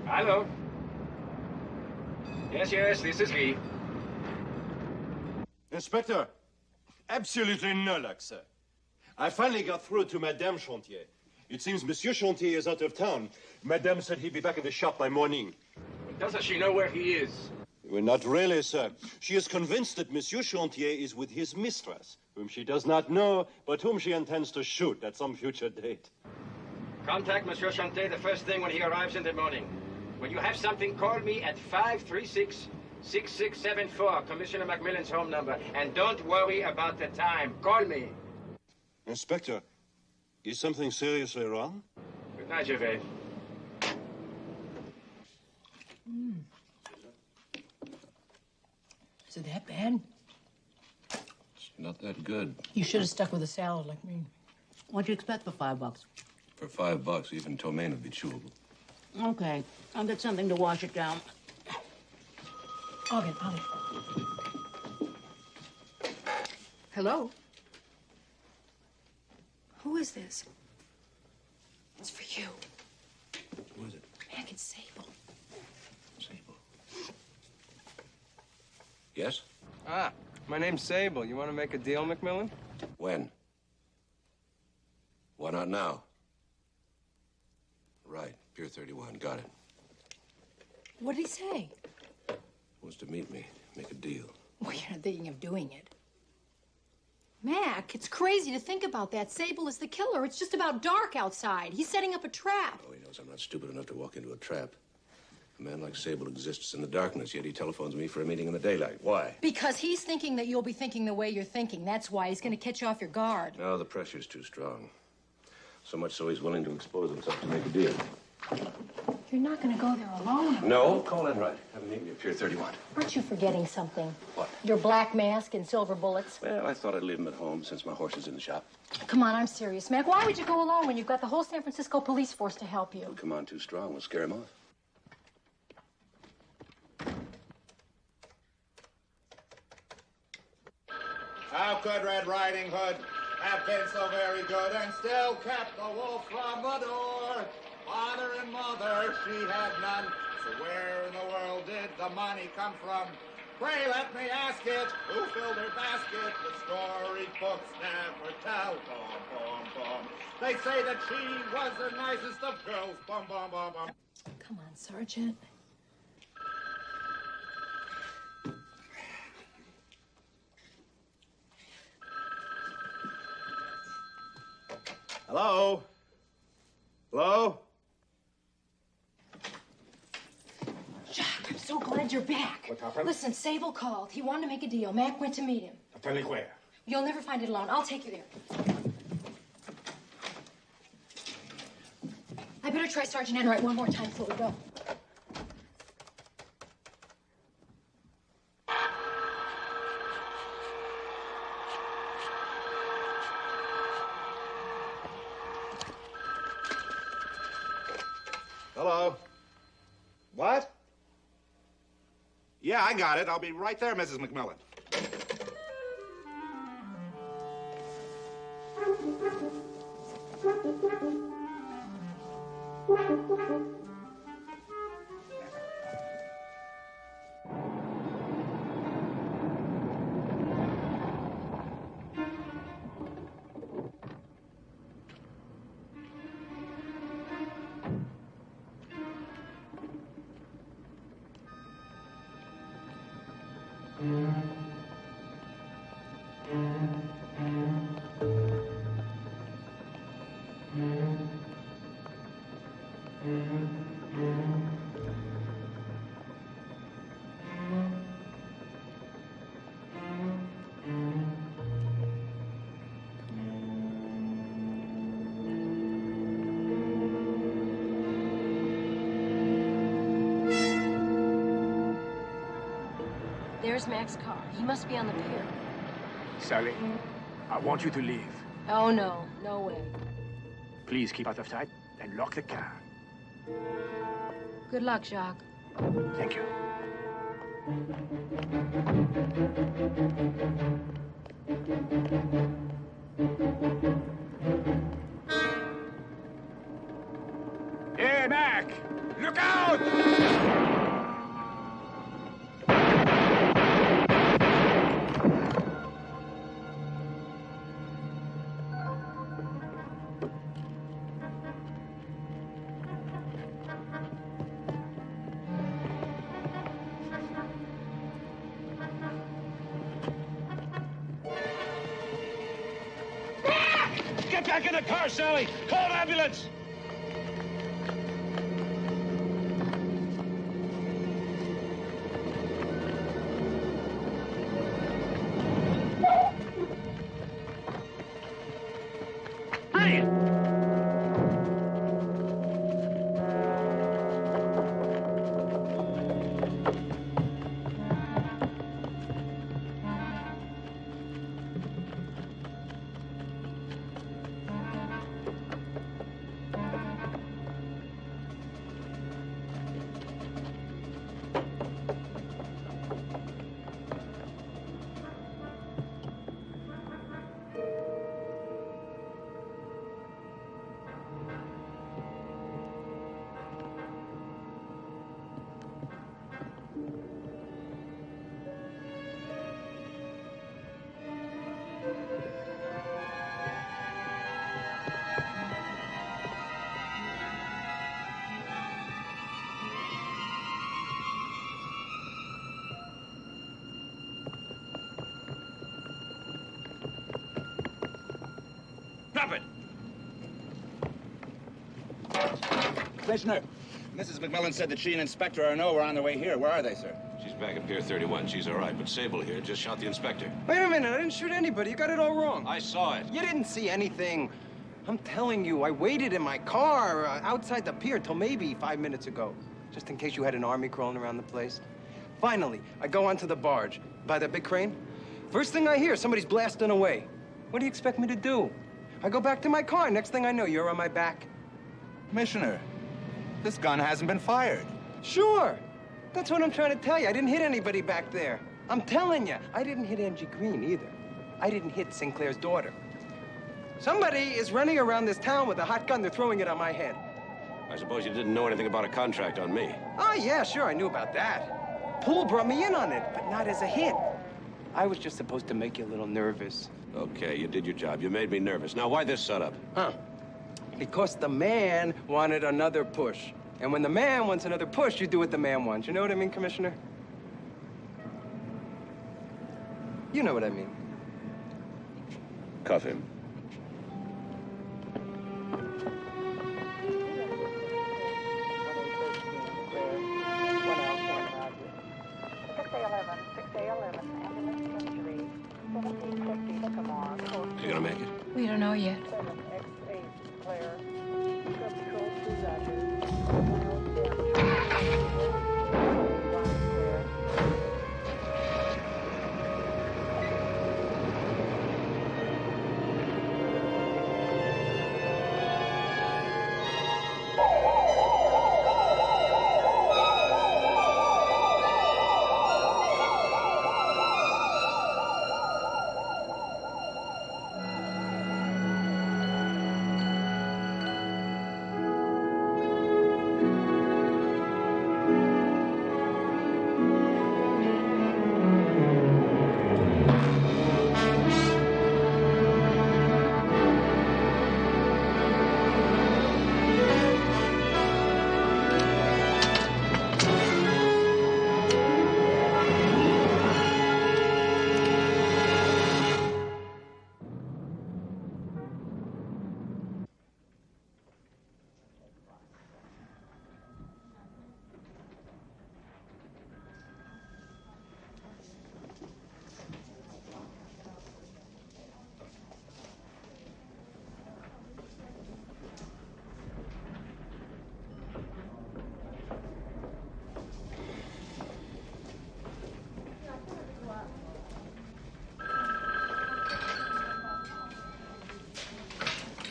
E: Hello. Yes, this is he.
P: Inspector, absolutely no luck, sir. I finally got through to Madame Chantier. It seems Monsieur Chantier is out of town. Madame said he'd be back in the shop by morning.
E: Doesn't she know where he is?
P: Well, not really, sir. She is convinced that Monsieur Chantier is with his mistress, whom she does not know, but whom she intends to shoot at some future date.
E: Contact Monsieur Chantier the first thing when he arrives in the morning. When you have something, call me at 536-6674, Commissioner McMillan's home number. And don't worry about the time. Call me.
P: Inspector, is something seriously wrong?
E: Good night, Gervais.
F: Is it that bad?
A: It's not that good.
F: You should have stuck with a salad like me.
V: What'd you expect for $5?
A: For $5, even ptomaine would be chewable.
V: Okay, I'll get something to wash it down.
F: I'll get. Hello? Who is this? It's for you.
A: Who is it?
F: Mac and Sable.
A: Sable. Yes?
M: Ah, my name's Sable. You want to make a deal, McMillan?
A: When? Why not now? Right, Pier 31. Got it.
F: What did he say?
A: Wants to meet me, make a deal.
F: Well, you're not thinking of doing it. Mac, it's crazy to think about that. Sable is the killer. It's just about dark outside. He's setting up a trap.
A: Oh, he knows I'm not stupid enough to walk into a trap. A man like Sable exists in the darkness, yet he telephones me for a meeting in the daylight. Why?
F: Because he's thinking that you'll be thinking the way you're thinking. That's why he's going to catch you off your guard.
A: No, the pressure's too strong. So much so he's willing to expose himself to make a deal.
F: You're not going to go there alone.
A: No, call in right. Have him meet me at Pier 31.
F: Aren't you forgetting something?
A: What?
F: Your black mask and silver bullets.
A: Well, I thought I'd leave him at home since my horse is in the shop.
F: Come on, I'm serious, Mac. Why would you go alone when you've got the whole San Francisco police force to help you?
A: He'll come on too strong. We'll scare him off.
S: How could Red Riding Hood have been so very good and still kept the wolf from the door? Father and mother, she had none. So where in the world did the money come from? Pray let me ask it, who filled her basket? The storybooks never tell. Bum, bum, bum. They say that she was the nicest of girls. Bum, bum, bum, bum.
F: Come on, Sergeant.
P: Hello? Hello?
F: Jacques, I'm so glad wanted your back.
I: What happened?
F: Listen, Sable called. He wanted to make a deal. Mac went to meet him.
I: Tell me where.
F: You'll never find it alone. I'll take you there. I better try Sergeant Enright one more time before we go.
H: Hello. What? Yeah, I got it. I'll be right there, Mrs. McMillan.
F: There's Mac's car. He must be on the pier.
I: Sally, I want you to leave.
F: Oh, no. No way.
I: Please keep out of sight and lock the car.
F: Good luck, Jacques.
I: Thank you. Hey, Mac! Look out!
P: Get back in the car, Sally! Call an ambulance! Hey! Drop it!
H: Commissioner, Mrs. McMillan said that she and Inspector Arnaud were on their way here. Where are they, sir?
A: She's back at Pier 31. She's all right, but Sable here just shot the inspector.
L: Wait a minute, I didn't shoot anybody. You got it all wrong.
A: I saw it.
L: You didn't see anything. I'm telling you, I waited in my car outside the pier till maybe 5 minutes ago, just in case you had an army crawling around the place. Finally, I go onto the barge by that big crane. First thing I hear, somebody's blasting away. What do you expect me to do? I go back to my car. Next thing I know, you're on my back.
H: Commissioner, this gun hasn't been fired.
L: Sure. That's what I'm trying to tell you. I didn't hit anybody back there. I'm telling you, I didn't hit Angie Green either. I didn't hit Sinclair's daughter. Somebody is running around this town with a hot gun. They're throwing it on my head.
A: I suppose you didn't know anything about a contract on me.
L: Oh, yeah, sure, I knew about that. Poole brought me in on it, but not as a hit. I was just supposed to make you a little nervous.
A: Okay, you did your job. You made me nervous. Now, why this setup?
L: Huh. Because the man wanted another push. And when the man wants another push, you do what the man wants. You know what I mean, Commissioner? You know what I mean.
A: Cuff him. gonna make it?
F: We don't know yet.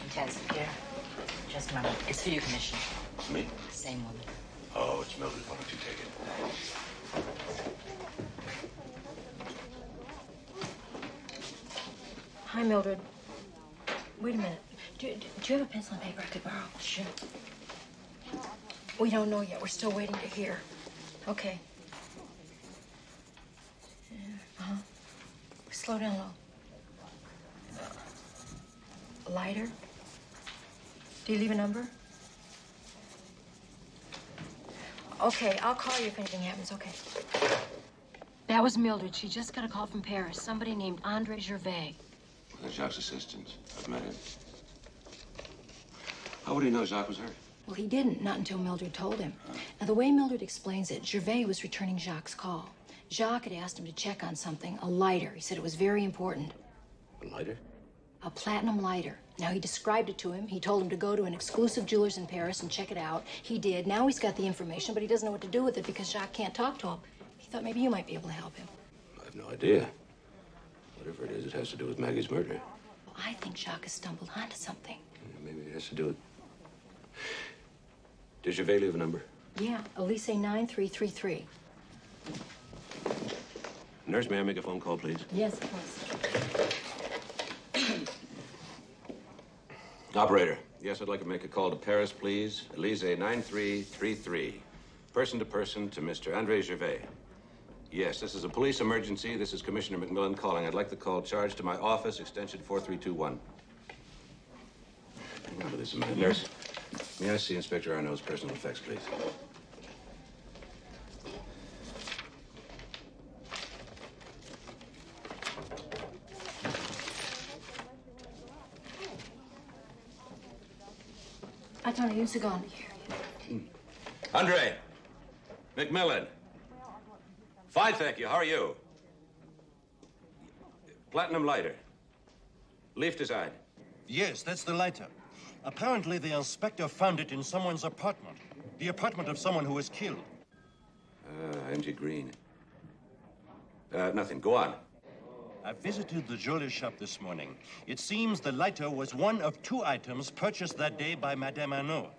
D: Intensive care. Just a moment. It's for you, Commissioner.
A: Me?
D: Same woman.
A: Oh, it's Mildred. Why don't you take it?
F: Hi, Mildred. Wait a minute. Do you have a pencil and paper I could borrow? Sure. We don't know yet. We're still waiting to hear. Okay. Uh-huh. Slow down low. Lighter? Do you leave a number? Okay, I'll call you if anything happens, okay. That was Mildred. She just got a call from Paris. Somebody named Andre Gervais.
A: That's Jacques' assistant. I've met him. How would he know Jacques was hurt?
F: Well, he didn't, not until Mildred told him. Now, the way Mildred explains it, Gervais was returning Jacques' call. Jacques had asked him to check on something, a lighter. He said it was very important.
A: A lighter?
F: A platinum lighter. Now, he described it to him. He told him to go to an exclusive jeweler's in Paris and check it out. He did. Now he's got the information, but he doesn't know what to do with it because Jacques can't talk to him. He thought maybe you might be able to help him.
A: I have no idea. Whatever it is, it has to do with Maggie's murder.
F: Well, I think Jacques has stumbled onto something.
A: Maybe it has to do with... Did Gervais leave a number?
F: Yeah, Elise 9333.
A: Nurse, may I make a phone call, please?
F: Yes, of course.
A: Operator, yes, I'd like to make a call to Paris, please. Elise 9333. Person to Mr. Andre Gervais. Yes, this is a police emergency. This is Commissioner McMillan calling. I'd like the call charged to my office, extension 4321. Remember this a minute. Nurse, may I see Inspector Arnaud's personal effects, please?
F: I thought I used a gun.
A: Andre! McMillan! Fine, thank you. How are you? Platinum lighter. Leaf design.
P: Yes, that's the lighter. Apparently, the inspector found it in someone's apartment. The apartment of someone who was killed.
A: MG Green. Nothing. Go on.
P: I visited the jewelry shop this morning. It seems the lighter was one of two items purchased that day by Madame Arnaud.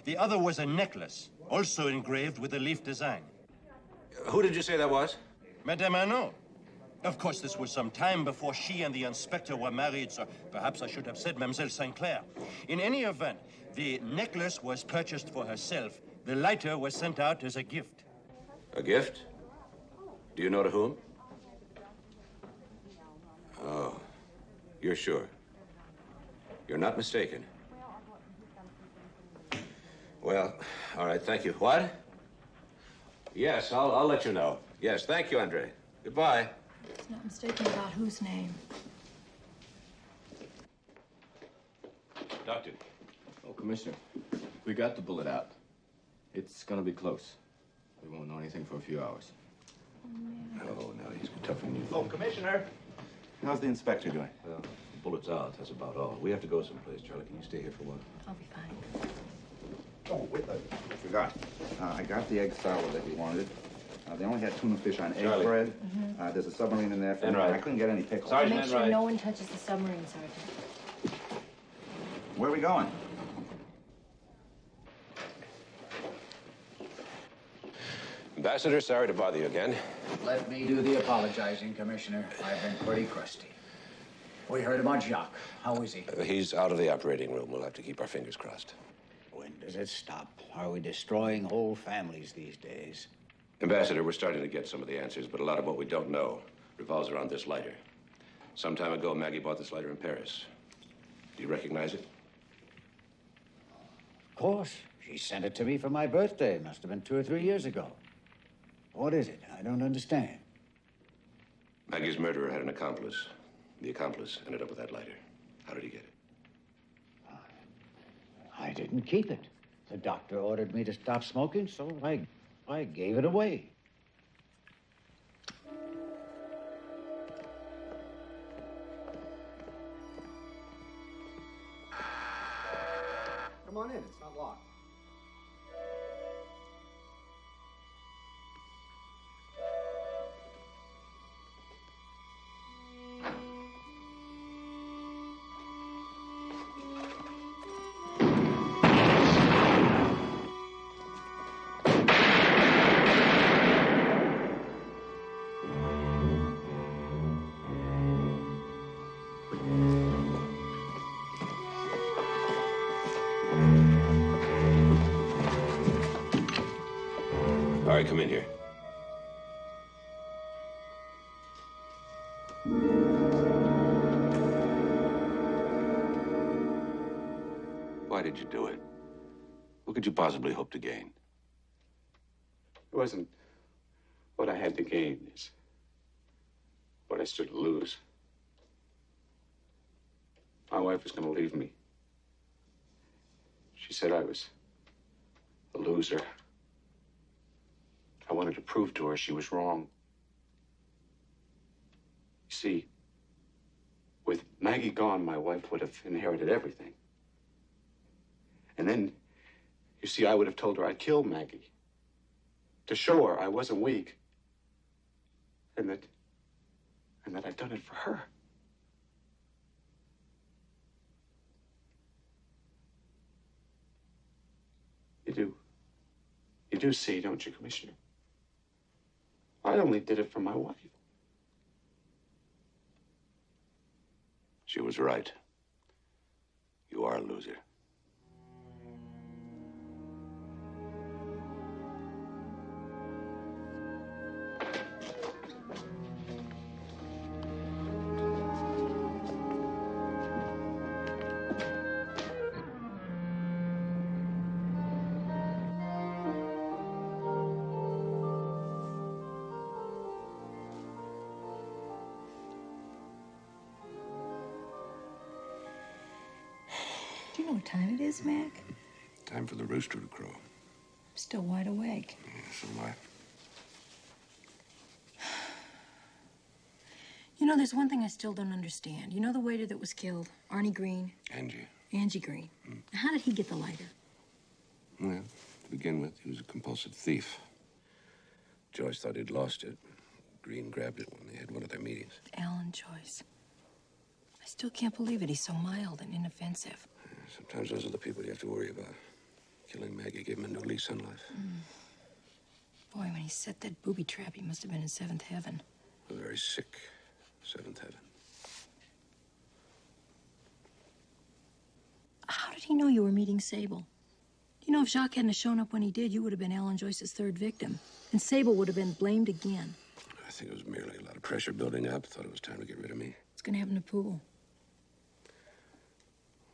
P: The other was a necklace, also engraved with a leaf design.
A: Who did you say that was?
P: Madame Arnaud. Of course, this was some time before she and the inspector were married, so perhaps I should have said Mademoiselle Sinclair. In any event, the necklace was purchased for herself. The lighter was sent out as a gift.
A: A gift? Do you know to whom? Oh, you're sure? You're not mistaken. Well, all right, thank you. What? Yes, I'll let you know. Yes, thank you, Andre. Goodbye.
F: He's not mistaken about whose name.
A: Doctor.
G: Oh, Commissioner, we got the bullet out. It's gonna be close. We won't know anything for a few hours.
A: Oh, no, he's tougher than you.
H: Oh, Commissioner. How's the inspector doing?
G: Well,
A: bullets out. That's about all. We have to go someplace. Charlie, can you stay here for a while?
F: I'll be fine.
H: Oh, wait, I forgot. I got the egg salad that you wanted. They only had tuna fish on egg
A: Charlie.
H: bread. There's a submarine in there for me.
A: Enright.
H: I couldn't get any pickles.
F: Make sure no one touches the submarine, Sergeant.
H: Where are we going?
A: Ambassador, sorry to bother you again.
B: Let me do the apologizing, Commissioner. I've been pretty crusty. We heard about Jacques. How is he?
A: He's out of the operating room. We'll have to keep our fingers crossed.
B: When does it stop? Are we destroying whole families these days?
A: Ambassador, we're starting to get some of the answers, but a lot of what we don't know revolves around this lighter. Some time ago, Maggie bought this lighter in Paris. Do you recognize it?
B: Of course. She sent it to me for my birthday. Must have been 2 or 3 years ago. What is it? I don't understand.
A: Maggie's murderer had an accomplice. The accomplice ended up with that lighter. How did he get it?
B: I didn't keep it. The doctor ordered me to stop smoking, so I gave it away.
Q: Come on in. It's not locked.
A: All right, come in here. Why did you do it? What could you possibly hope to gain?
K: It wasn't what I had to gain. It's what I stood to lose. My wife was going to leave me. She said I was a loser. I wanted to prove to her she was wrong. You see, with Maggie gone, my wife would have inherited everything. And then, you see, I would have told her I'd kill Maggie. To show her I wasn't weak. And that I'd done it for her. You do see, don't you, Commissioner? I only did it for my wife.
A: She was right. You are a loser.
F: Do you know what time it is, Mac?
A: Time for the rooster to crow.
F: I'm still wide awake.
A: Yeah, so am I.
F: You know, there's one thing I still don't understand. You know the waiter that was killed? Arnie Green?
A: Angie
F: Green. How did he get the lighter?
A: Well, to begin with, he was a compulsive thief. Joyce thought he'd lost it. Green grabbed it when they had one of their meetings.
F: Alan Joyce. I still can't believe it. He's so mild and inoffensive.
A: Sometimes those are the people you have to worry about. Killing Maggie gave him a new lease on life.
F: Boy, when he set that booby trap, he must have been in seventh heaven.
A: A very sick seventh heaven.
F: How did he know you were meeting Sable? You know, if Jacques hadn't shown up when he did, you would have been Alan Joyce's third victim. And Sable would have been blamed again.
A: I think it was merely a lot of pressure building up. Thought it was time to get rid of me.
F: What's going to happen to Poole?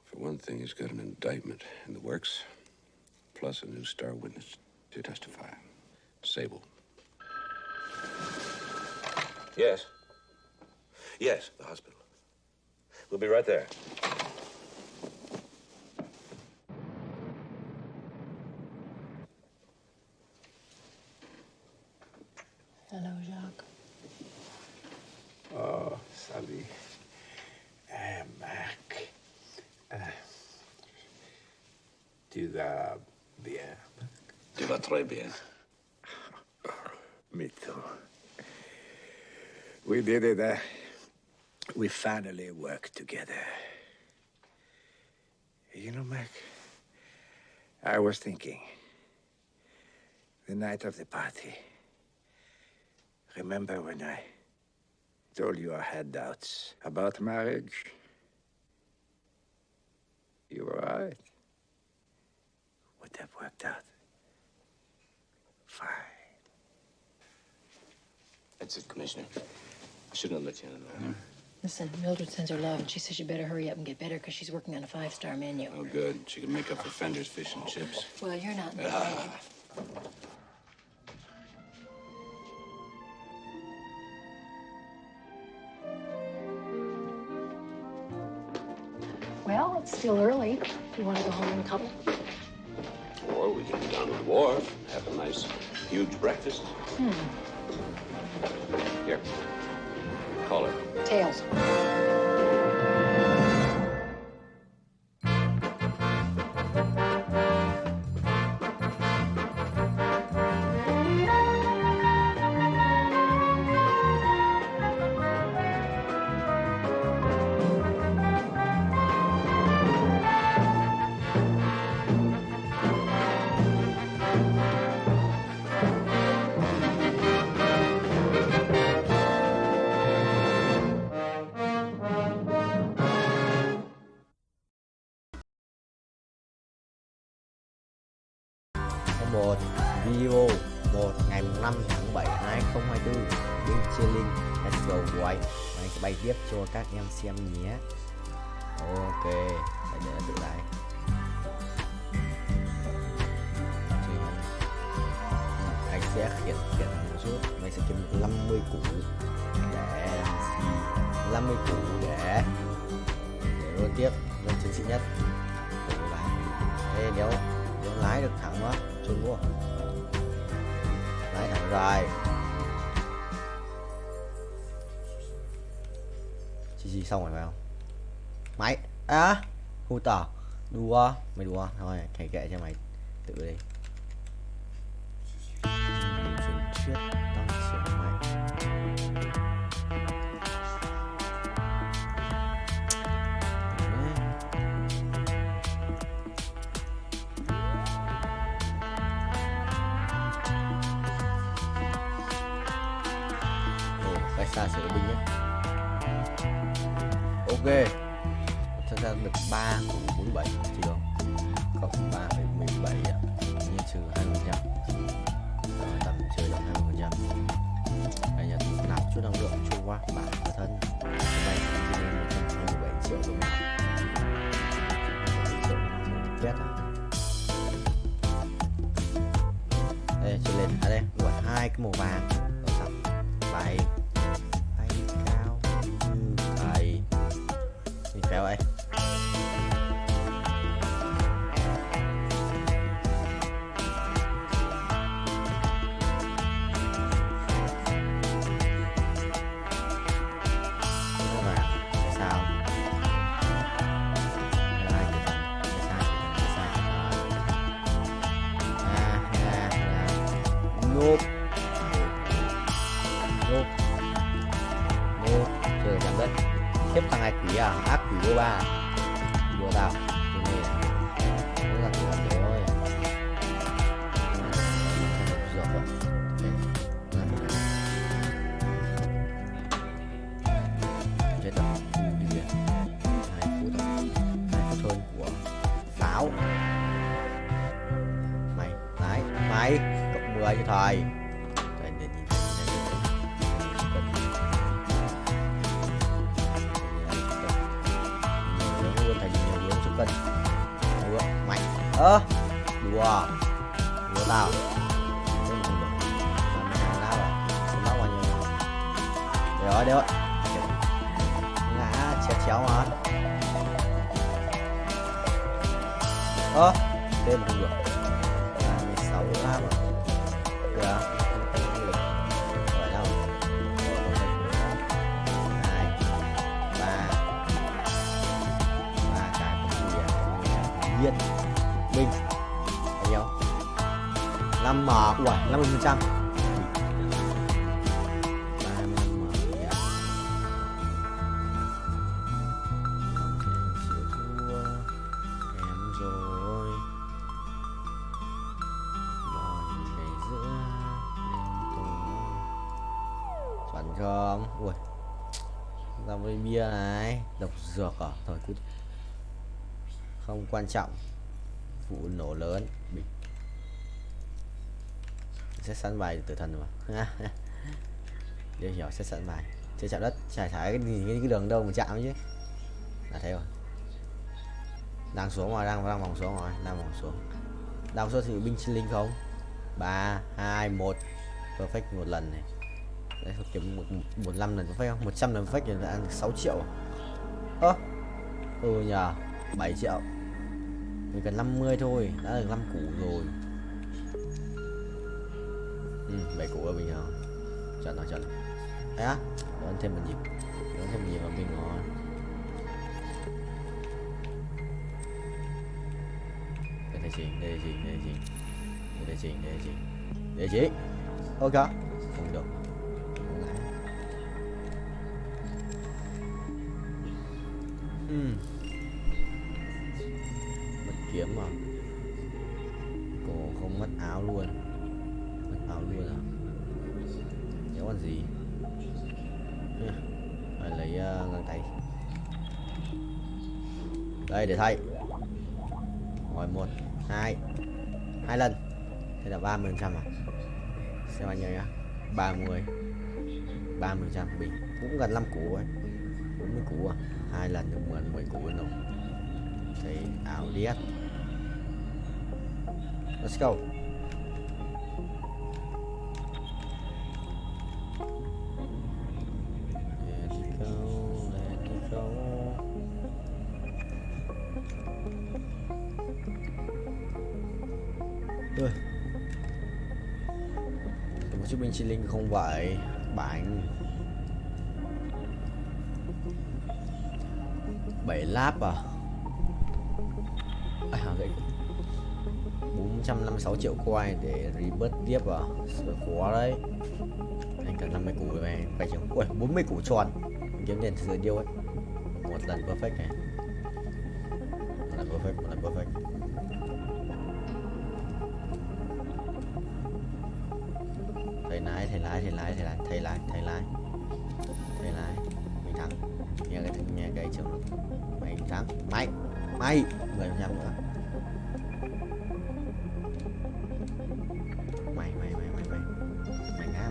A: For one thing, he's got an indictment in the works, plus a new star witness to testify. Sable. Yes. Yes, the hospital. We'll be right there.
F: Hello, Jacques.
I: Oh, Sally. Tu vas bien.
A: Tu vas très bien.
I: Me too. We did it. We finally worked together. You know, Mac, I was thinking, the night of the party, remember when I told you I had doubts about marriage? You were right. Would have worked out fine.
A: That's it, Commissioner. I shouldn't have let you in there.
F: Listen, Mildred sends her love, and she says you better hurry up and get better because she's working on a 5-star menu.
A: Oh, good. She can make up for Fender's fish and chips.
F: Well, you're not. Well, it's still early. You want to go home and cuddle?
A: Or we can go down to the wharf, have a nice, huge breakfast. Here. Call her.
F: Tails.
N: Một video 1 ngày 5 tháng 7 2024 bên Chilling Let's Go của anh. Anh sẽ bay tiếp cho các em xem nhé. Ok, phải để tự lại. Anh sẽ khiển một chút. Anh sẽ kiếm 50 củ để 50 củ để luôn tiếp lên chiến sĩ nhất. Ê, nếu lái được thẳng quá, chôn quá. Lái thẳng rồi. Chi xong rồi phải không? Máy hù tỏ. Đùa, mày đùa. Thôi, thầy kệ cho mày tự đi. Truyền thuyết tăng trưởng mày. Xa sử binh nhé. Ok, thật ra được 3,47 chỉ không? Cộng 3,17 nhân trừ 20%. Tầm chơi được 20%. Đây là nạp chút năng lượng trôi qua bả bản thân. Đây chỉ lên 127 triệu đồng nào. 127 triệu vét à? Đây chơi lên ở đây đuổi 2 cái màu vàng. Rồi xong 7 kéo ấy. Sao? Nộp. Trời giảm đất. Tiếp thằng này quỷ à? Ác quỷ đô ba. Đùa tao. Đùa này. Nó là quỷ làm rồi. Dọc rồi. Chết rồi. Đi kìa. 2 phút rồi. 2 phút hơn của pháo. Mày. Đấy. Mày. Cộng 10 cho thầy. Đùa tao rồi đấy ngã chéo mà thêm một được 16 mà được rồi đâu 2 3 cái viên Bình bao nhiêu? 5 mở, ui 50%. 35 mở. Chịu thua em rồi. Mọi ngày giữa đêm tối. Chuẩn không? Ui, ra với bia này, độc dược à? Thôi cút. Không quan trọng. Vụ nổ lớn. Bình. Sẽ sẵn bài tử thần mà. Để hiểu sẽ sẵn bài. Chưa chạm đất, trải thải cái đường đâu mà chạm chứ. Là thế rồi. Đang xuống rồi, đang vòng xuống rồi, đang vòng xuống. Đang số thử binh sinh linh không? 3 2 1. Perfect một lần này. Đấy thuộc kiếm 15 lần perfect không? 100 lần perfect thì ăn 6 triệu. Ơ. Nhờ 7 triệu. Mình cần 50 thôi, đã được 5 củ rồi. 7 củ là bình thường. Chuẩn rồi, chuẩn. Đấy á, đón thêm một nhịp. Đón thêm một nhịp là mình ngon. Để chỉnh. Ok. Không được. Mất kiếm mà. Cổ không mất áo luôn. Mất áo luôn à? Nếu còn gì? Phải lấy găng tay. Đây để thay. Rồi 1 2 lần. Thế là 30% à? Xem bao nhiêu nhá. 30% bình. Cũng gần 5 củ ấy. 40 củ à? 2 lần được 10 củ rồi. Thì ảo điếc. Let's go. Một chiếc binh chi linh không vậy. Bánh 7 láp à? Vậy 456 triệu coin để rebirth tiếp à? Sợ khó đấy. Anh cần 50 củ này phải chừng. Ui 40 củ tròn. Kiếm tiền từ điêu ấy. Một lần perfect này. Một lần perfect. Thầy lái. Mình thắng. Nghe cái trường. Mình thắng. Mày 10% nữa. Mày ngã.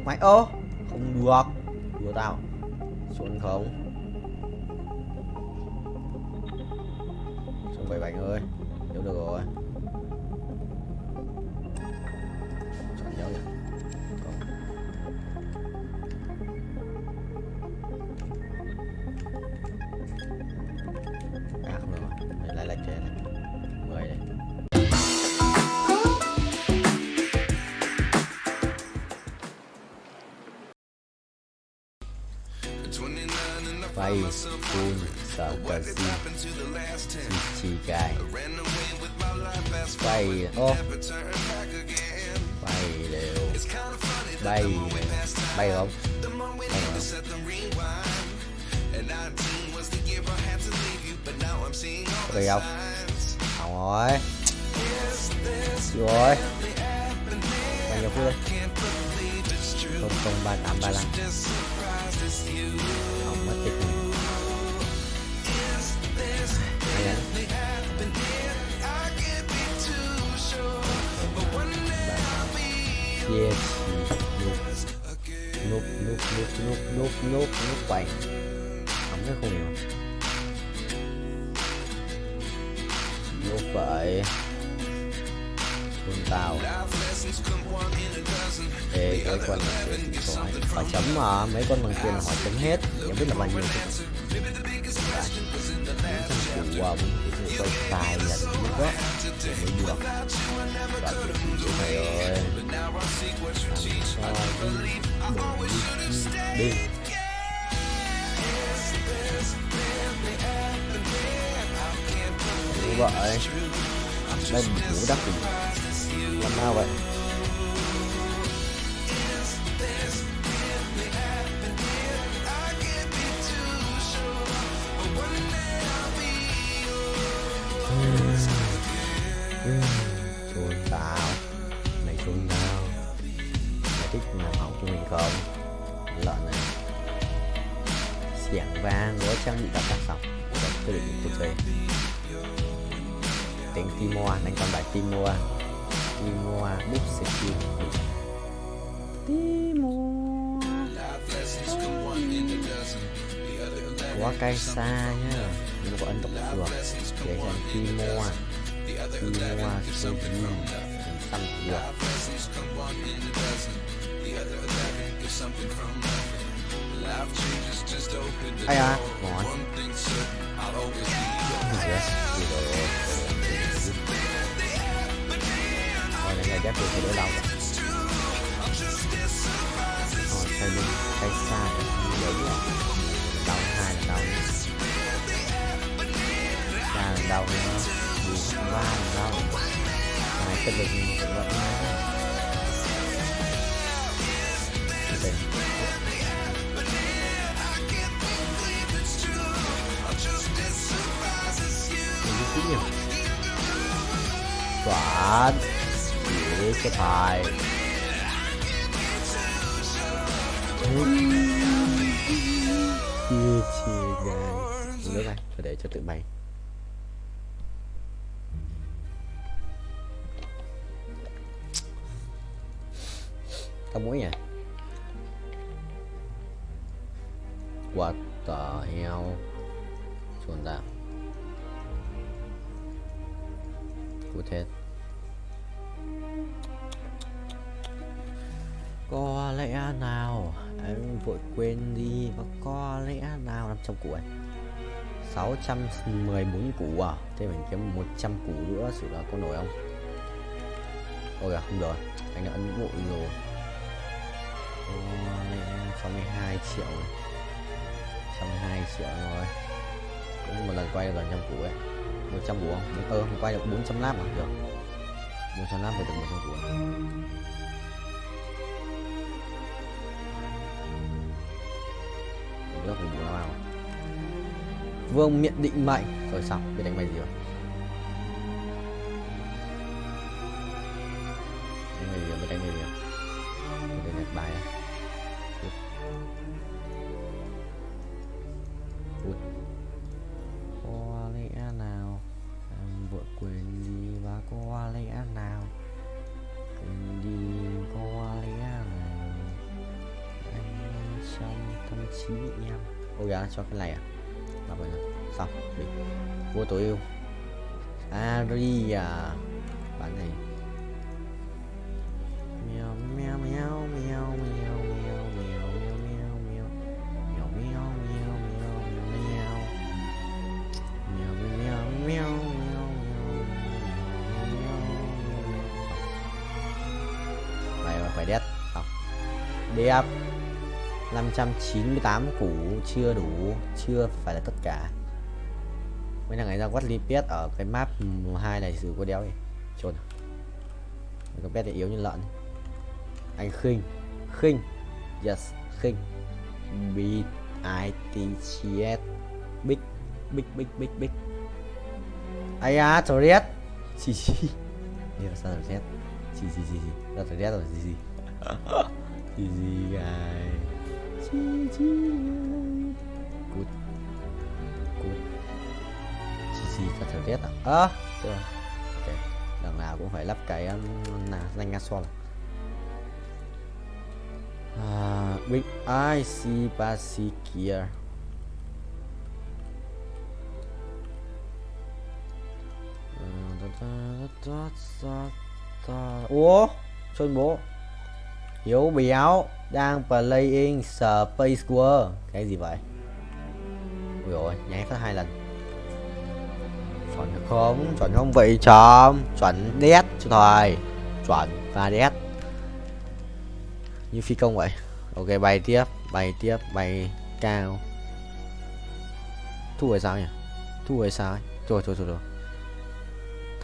N: Mày không được. Đùa tao. Xuống không. Xuống 7 bánh ơi. Nếu được rồi. Chọn nhớ nhỉ. Không được rồi. Đây lại lệch trên này. 10 đây. Vai phun sợ cờ si chi gai bay bay không ok không rồi bao nhiêu phút đây 00385 không mất tích này. Yes, núp quay không biết không hiểu núp vậy con tàu ê cái con bằng tiền hỏi chấm mà mấy con bằng tiền hỏi chấm hết không biết là bao nhiêu củ quay tài là lúc đó mới được và cái này ơi đi vợ ấy. Đây ngủ đắp thì làm sao vậy? Chôn tao, mày chôn tao. Mày thích làm hỏng cho mình không? Lợn này. Xiềng vang với trang bị đặc sắc xong. Rồi tôi định tôi chơi. Tính Timor, đánh con bài Timor. Timor, búp skin. Timor. Quá cay xa nhá. Nhưng mà có ấn độ được. Để dành Timor. Timor số gì. Xăm được. Ai à, ngon. Thôi này là chắc tôi phải đỡ đau rồi. Xoay lưng, tay xa rồi, đỡ đau. Đau hai là đau. Ba là đau nữa. Ba là đau. Hai cái lực cũng vậy. Đây. Chuẩn chỉ cái thai chia gai nước này phải để cho tự bay. Tao muối nhỉ? What the hell? Chuẩn ra. Cụ thể. Có lẽ nào anh vội quên đi và có lẽ nào 500 củ ấy. 614 củ à? Thế mình kiếm 100 củ nữa sự là có nổi không? Ôi à, không rồi. Anh đã ấn vội rồi. Có lẽ 62 triệu này. 62 triệu rồi. Cũng một lần quay được gần 100 củ ấy. 100 củ không? Mình quay được 400 lap mà được. 400 lap về được 100 củ. Nước mình bù nào. Vương miện định mệnh. Rồi xong, biết đánh mày gì rồi? Đánh mày gì rồi, biết đánh mày gì rồi? Để nhặt bài á. Có lẽ nào em vội quên đi và có lẽ nào quên đi có lẽ nào anh trong tâm trí em. Ôi gà cho cái này à? Mà bây giờ xong đi vua tối ưu Aria bán này mèo mèo mèo mèo mèo mèo mèo mèo mèo mèo mèo mèo mèo mèo mèo mèo mèo mày mà phải đét không đẹp 598 củ chưa đủ, chưa phải là tất cả. Mấy thằng này ra quát lipet ở cái map 2 này xử có đéo gì trốn. Cái pet này yếu như lợn. Anh khinh yes khinh beat ITCS big ai à Torres xì đây là sao Torres xì ra Torres rồi xì guys cút xì ra Torres à được ok đằng nào cũng phải lắp cái danh Gasol big IC Basikia ủa Sơn bố Hiếu béo đang playing Space War cái gì vậy? Ui ôi nháy phát 2 lần chuẩn được không vậy chóm chuẩn đét cho thôi chuẩn và đét như phi công vậy. Ok bay tiếp bay cao thu rồi sao nhỉ? Thu rồi sao ấy? Thôi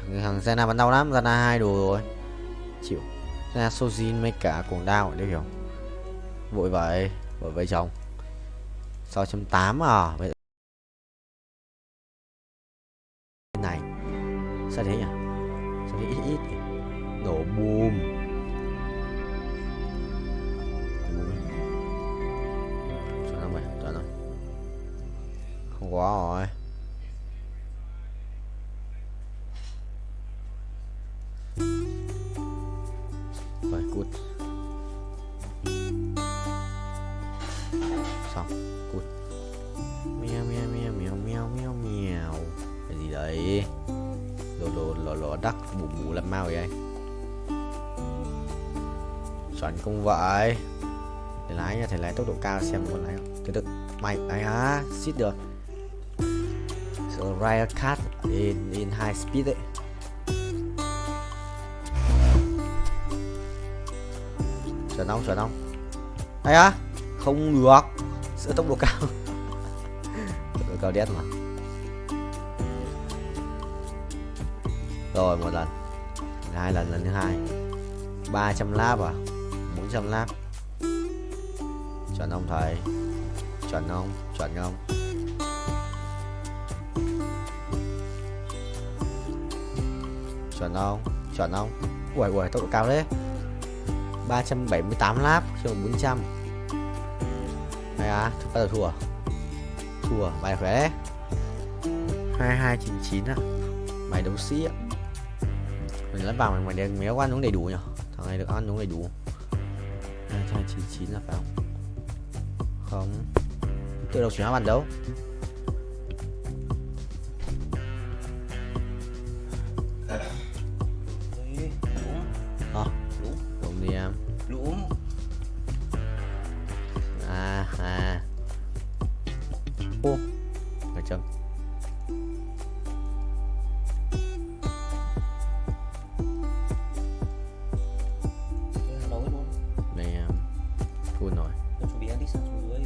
N: Thằng Zena bắn đau lắm, Zena 2 đồ rồi. Chịu. Zena Sojin mấy cả cuồng đao đấy hiểu. Vội vậy chồng. 6.8 à. Vậy này. Sao thế nhỉ? Sao thế ít nhỉ? Nổ boom. Chuẩn không mày? Chuẩn rồi. Không quá rồi. Rồi, cút. Xong, cút. Mèo mèo mèo mèo mèo mèo mèo. Cái gì đấy? Lò đắc bù làm mau vậy. Chuẩn không vậy. Để lái nha, thầy lái tốc độ cao xem con lái không. Từ mày ấy á, xít được. So ride a cat in high speed đấy. Chuẩn không? Ấy á, không được. Sửa tốc độ cao. Tốc độ cao đét mà. Rồi một lần, hai lần thứ hai. 300 lap à, 400 lap. Chuẩn không thầy? Chuẩn không? Chuẩn không? Ui tốc độ cao đấy. 378 lap chứ 400. Hay à, bắt đầu thua. Mày khỏe đấy. 2299 á. Mày đấu sĩ á. Mình lắp vào mày đừng méo ăn uống đầy đủ nhỉ. Thằng này được ăn uống đầy đủ. 2299 là phải không? Không. Tự độc chuyển hóa bàn đấu. Đúng đi em.
J: Đúng.
N: Ô. Phải chấm. Này em. Full rồi.
J: Chuẩn bị ăn đi sang xuống dưới.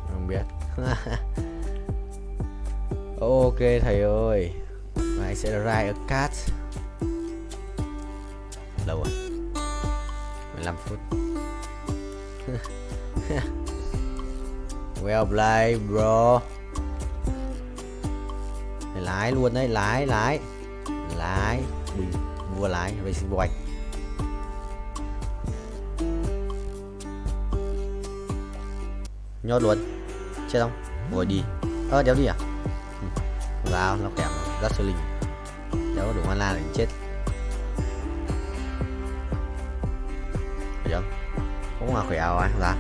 N: Không biết. Ok thầy ơi. Mày sẽ ride a cat. Lâu rồi. 15 phút. Well played bro. Mày lái luôn đấy, lái. Bình vua lái racing boy. Nhốt luôn. Chết không? Ngồi đi. Đéo đi à? Vào nó kèm rất cho linh. Đéo đủ mana để chết. Phải không? Cũng là khỏe rồi ra.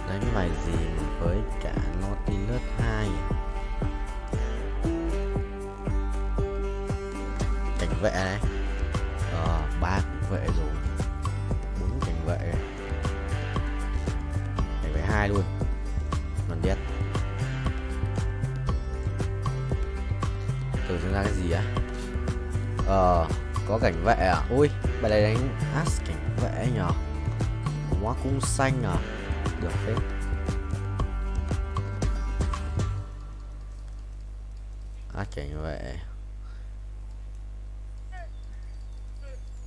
N: Đánh bài gì với cả Nautilus 2. Cảnh vệ này. 3 cảnh vệ rồi. 4 cảnh vệ. Cảnh vệ 2 luôn. Còn biết. Tưởng ra cái gì á? Có cảnh vệ à? Ui, bài này đánh As cảnh vệ nhờ. Hóa cung xanh à? Được phết. As cảnh vệ.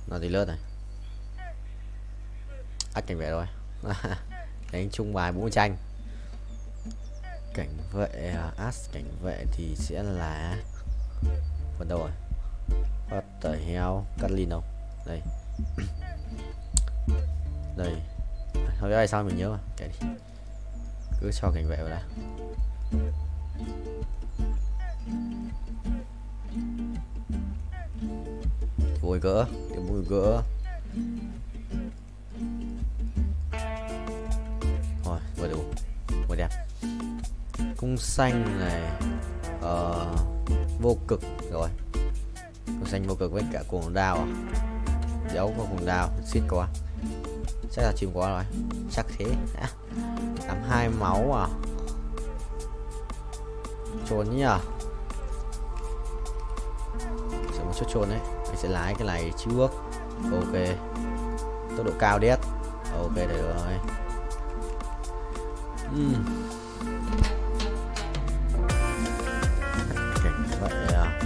N: Nó đi lướt này. As cảnh vệ rồi. Đánh chung bài 4 tranh. Cảnh vệ As cảnh vệ thì sẽ là phần đâu rồi? What the hell? Catlin không? Đây. Đây. Thôi cái này sao mình nhớ mà. Kệ đi. Cứ cho cảnh vệ vào đã. Bùi gỡ. Rồi, vừa đủ. Vừa đẹp. Cung xanh này. Vô cực rồi. Cung xanh vô cực với cả cuồng đao à? Dấu có cuồng đao, xít quá. Chắc là chim quá rồi. Chắc thế. 82 máu à? Trốn nhỉ? Sẽ một chút trốn đấy. Mình sẽ lái cái này trước. Ok. Tốc độ cao đét. Ok được rồi. Cảnh vậy à.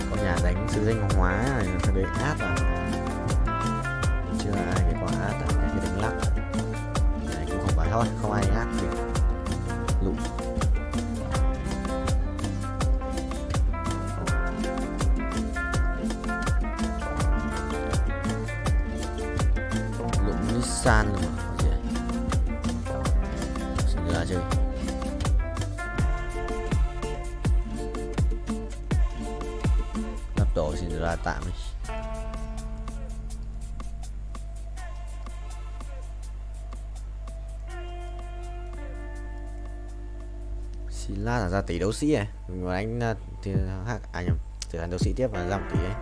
N: Con nhà đánh sứ danh hóa này nó đấy át à. Chưa ai cái quả át à, cái đánh lắc này cũng không phải thôi, không ai át thì lụ. Lụm Nissan luôn mà có gì đấy. Xin ra chơi. Lắp tổ xin ra tạm đi. Sila là ra tỷ đấu sĩ này, mình đánh thì nhầm, trở thành đấu sĩ tiếp và ra 1 tỷ ấy.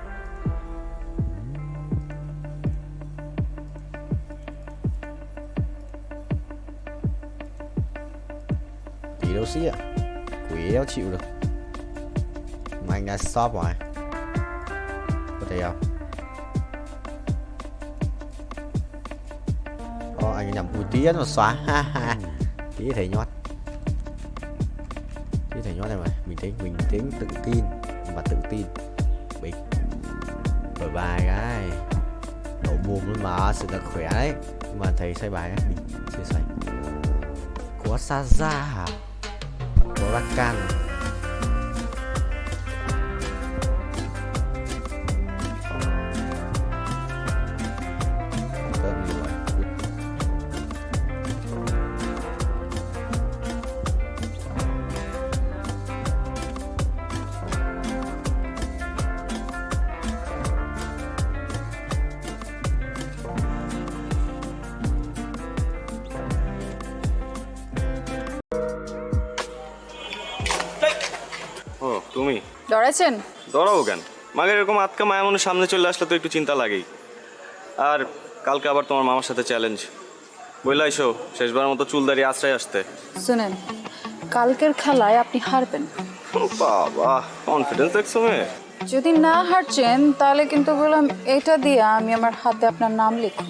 N: Tỷ đấu sĩ ạ, quỷ đéo chịu được, mà anh đã stop rồi, có thể không? Anh nhầm tí nó xóa, ha ha, tí thầy nhót. Thầy nhót này mà bình tĩnh tự tin và tự tin bịch bởi bài cái nổ mồm luôn mà sự là khỏe đấy, nhưng mà thầy xoay bài ấy, mình chia sẻ có Saza có Rakan
J: তুমি
U: ডরাইছেন?
J: ডরাবো কেন? মাগের এরকম আটকা মায়া মনে সামনে চলে আসলে তো একটু চিন্তা লাগেই। আর কালকে আবার তোমার মামার সাথে চ্যালেঞ্জ, বইলা এসো শেষবার মতো চুলদারি আশ্রয় আসতে।
U: শুনেন, কালকের খেলায় আপনি হারবেন।
J: বাবা, কনফিডেন্স দেখছো মেয়ে।
U: যদি না হারছেন তাহলে কিন্তু বললাম এটা দিয়ে আমি আমার হাতে আপনার নাম লিখুন।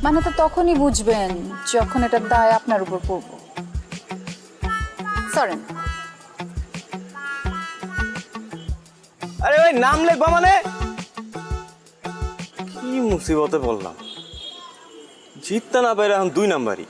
U: মানে তো তখনই বুঝবেন যখন এটার দায় আপনার উপর পড়ব। সরেন।
J: আরে ভাই, নাম লিখবা মানে? কি মুসিবতে বললাম, জিততে না পারে এখন 2 নাম্বারই।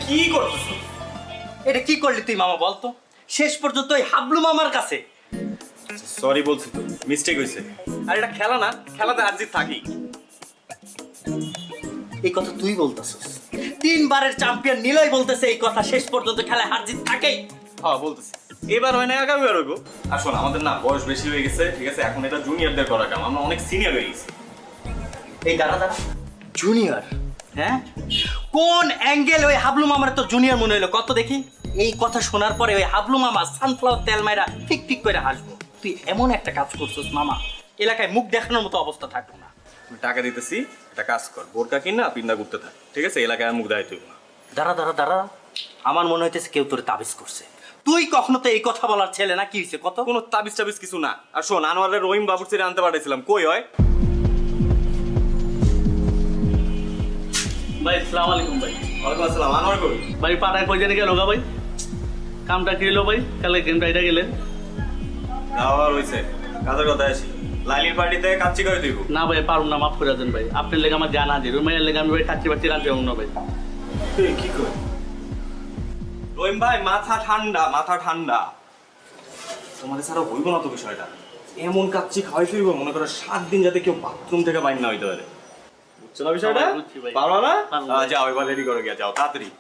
W: কি করছিস? এটা কি করলি তুই মামা বলতো? শেষ পর্যন্ত ওই হাবলু মামার কাছে।
J: সরি বলছি তো, মিস্টেক হয়েছে। আর এটা খেলা না, খেলাতে হার জিত থাকি।
W: এই কথা তুই বলতেছিস? 3 বারের চ্যাম্পিয়ন নিলয় বলতেছে এই কথা, শেষ পর্যন্ত খেলায় হার জিত থাকেই।
J: হ্যাঁ বলতেছি। এবার হয় না আগামীবার হইব। আর শোন আমাদের না বয়স বেশি হয়ে গেছে, ঠিক আছে? এখন এটা জুনিয়রদের করা কাম, আমরা অনেক সিনিয়র হয়ে গেছি।
W: এই দাঁড়া জুনিয়র, হ্যাঁ? কোন অ্যাঙ্গেল ওই হাবলু মামার তো জুনিয়র মনে হইলো কত দেখি? এই কথা শোনার পরে ওই হাবলু মামা সানফ্লাওয়ার তেল মাইরা ঠিক ঠিক করে হাসবো। তুই এমন একটা কাজ করছিস মামা, এলাকায় মুখ দেখানোর মতো অবস্থা থাকলো না।
J: টাকা দিতেছি, একটা কাজ কর, বোরকা কিন না পিন্দা ঘুরতে থাক, ঠিক আছে? এলাকায় মুখ দেখাই তুই না।
W: দাঁড়া, আমার মনে হইতেছে কেউ তোর তাবিজ করছে। তুই কখনো তো এই কথা বলার ছেলে না, কি হয়েছে কত?
J: কোনো তাবিজ টাবিজ কিছু না। আর শোন, আনোয়ারের রহিম বাবুর ছেড়ে আনতে পাঠাইছিলাম, কই হয়?
W: ভাই আসসালামু আলাইকুম ভাই।
J: ওয়ালাইকুম আসসালাম। আনোয়ার কই?
W: ভাই পাড়ায় কই জানি গেল গা ভাই? কামটা কি হলো ভাই? কালকে গেমটা এটা গেলেন?
J: আবার হইছে, কাজের কথা আসি। লাইলির পার্টিতে কাচ্চি করে দিব
W: না ভাই, পারুম না, মাফ করে দেন ভাই। আপনার লেগে আমার জানা আছে, রুমাইয়ের লেগে আমি ভাই কাচ্চি বাচ্চি রাখতে পারবো না ভাই।
J: কি কই? রহিম ভাই মাথা ঠান্ডা, মাথা ঠান্ডা। তোমাদের ছাড়া হইব না তো বিষয়টা। এমন কাচ্চি খাওয়াই ফিরবো মনে করো 7 দিন যাতে কেউ বাথরুম থেকে বাইর না হইতে পারে। বুঝছো না বিষয়টা? পারো না? যাও এবার রেডি করে গিয়া যাও তাড়াতাড়ি।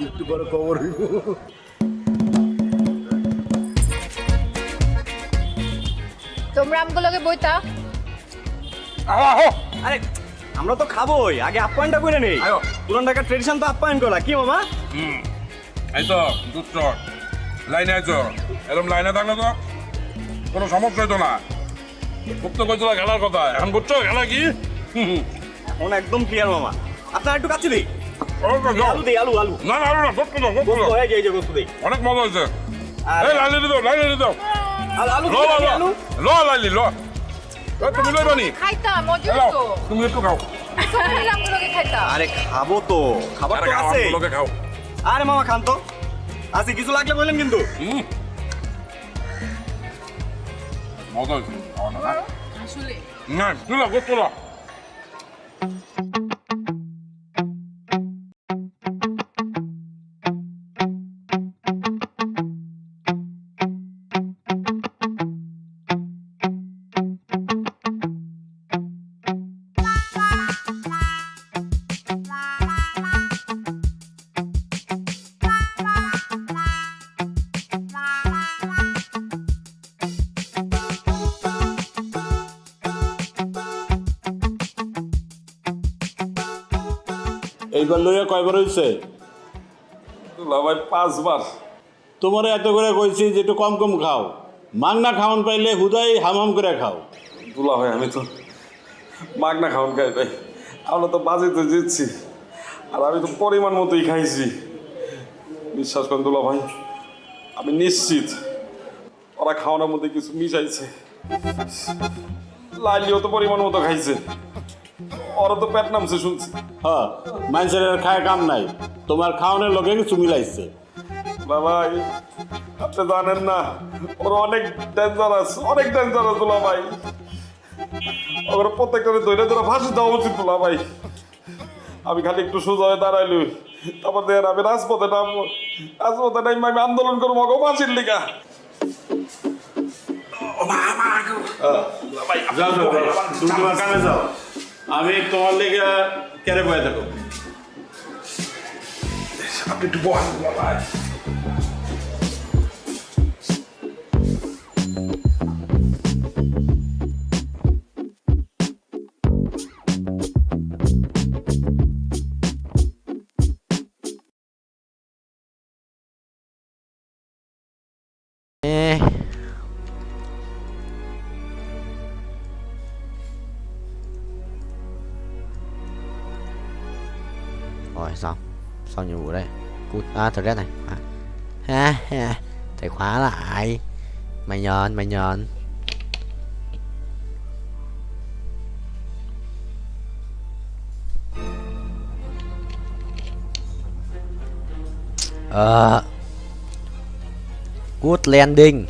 O: একটু বড় খবর হইব।
U: তোমরা আমগুলোকে বইতা।
J: আরে আমরা তো খাবোই, আগে আপ্যায়নটা করে নেই। পুরান ঢাকার ট্রেডিশন তো আপ্যায়ন করা, কি মামা?
R: এই তো দুধ লাইনে আইছো, এরকম লাইনে থাকলে তো কোনো সমস্যা হইতো না। খুব তো কইছিল খেলার কথা, এখন বুঝছো খেলা কি?
J: এখন একদম ক্লিয়ার মামা। আপনার একটু কাছে দিই। আলু দিই, আলু আলু।
R: না আলু না, গোস্ত দাও, গোস্ত দাও।
J: এই যে গোস্ত দিই।
R: অনেক মজা হয়েছে। এই লাইলি দাও, লাইলি দাও।
J: আলু
R: আলু ল লাইলি ল। তুমি লইবানি?
U: খাইতাম, মজা তো।
R: তুমি একটু খাও।
U: সব মিলে আমগুলোকে খাইতাম।
J: আরে খাবো তো, খাবার তো আছে।
R: আমগুলোকে খাও।
J: আরে মামা খান তো। আছে, কিছু লাগলে বললেন কিন্তু।
R: মজা হয়েছে।
U: আসলে
R: না, তুলা গোস্ত ল।
T: এইবার লইয়া কয়বার হয়েছে?
R: ভাই 5 বার।
T: তোমার এত করে কইছি যে একটু কম কম খাও, মাগনা খাওয়ান পাইলে হুদাই হাম করে খাও।
R: দুলা ভাই আমি তো মাগনা খাওয়ান খাই ভাই, আমরা তো বাজেতে জিতছি আর আমি তো পরিমাণ মতোই খাইছি। বিশ্বাস করেন দুলা ভাই, আমি নিশ্চিত ওরা খাওয়ানোর মধ্যে কিছু মিশাইছে। লাইলিও তো পরিমাণ মতো খাইছে, ওরা তো পেট নামছে শুনছি।
T: হ্যাঁ, মানুষের খায় কাম নাই, তোমার খাওয়ানোর লোকে কিছু মিলাইছে।
R: ভাই আপনি জানেন না, ওরা অনেক ডেঞ্জারাস, অনেক ডেঞ্জারাস দুলা ভাই। ওরা প্রত্যেকটা ধরে ধরে ফাঁসি দেওয়া উচিত দুলা ভাই। আমি খালি একটু সোজা হয়ে দাঁড়াইলি, তারপর দেখেন আমি রাজপথে নামবো, রাজপথে নামবো, আমি আন্দোলন করবো গো ফাঁসির লিগা।
T: যাও যাও, তুমি তোমার কামে যাও, আমি তোমার লেগে কেড়ে বয়ে থাকো।
R: আপনি একটু বহান ভাই।
N: Rồi xong nhiệm vụ đây. Thật ra này thầy khóa lại. Mày nhờn. Good landing.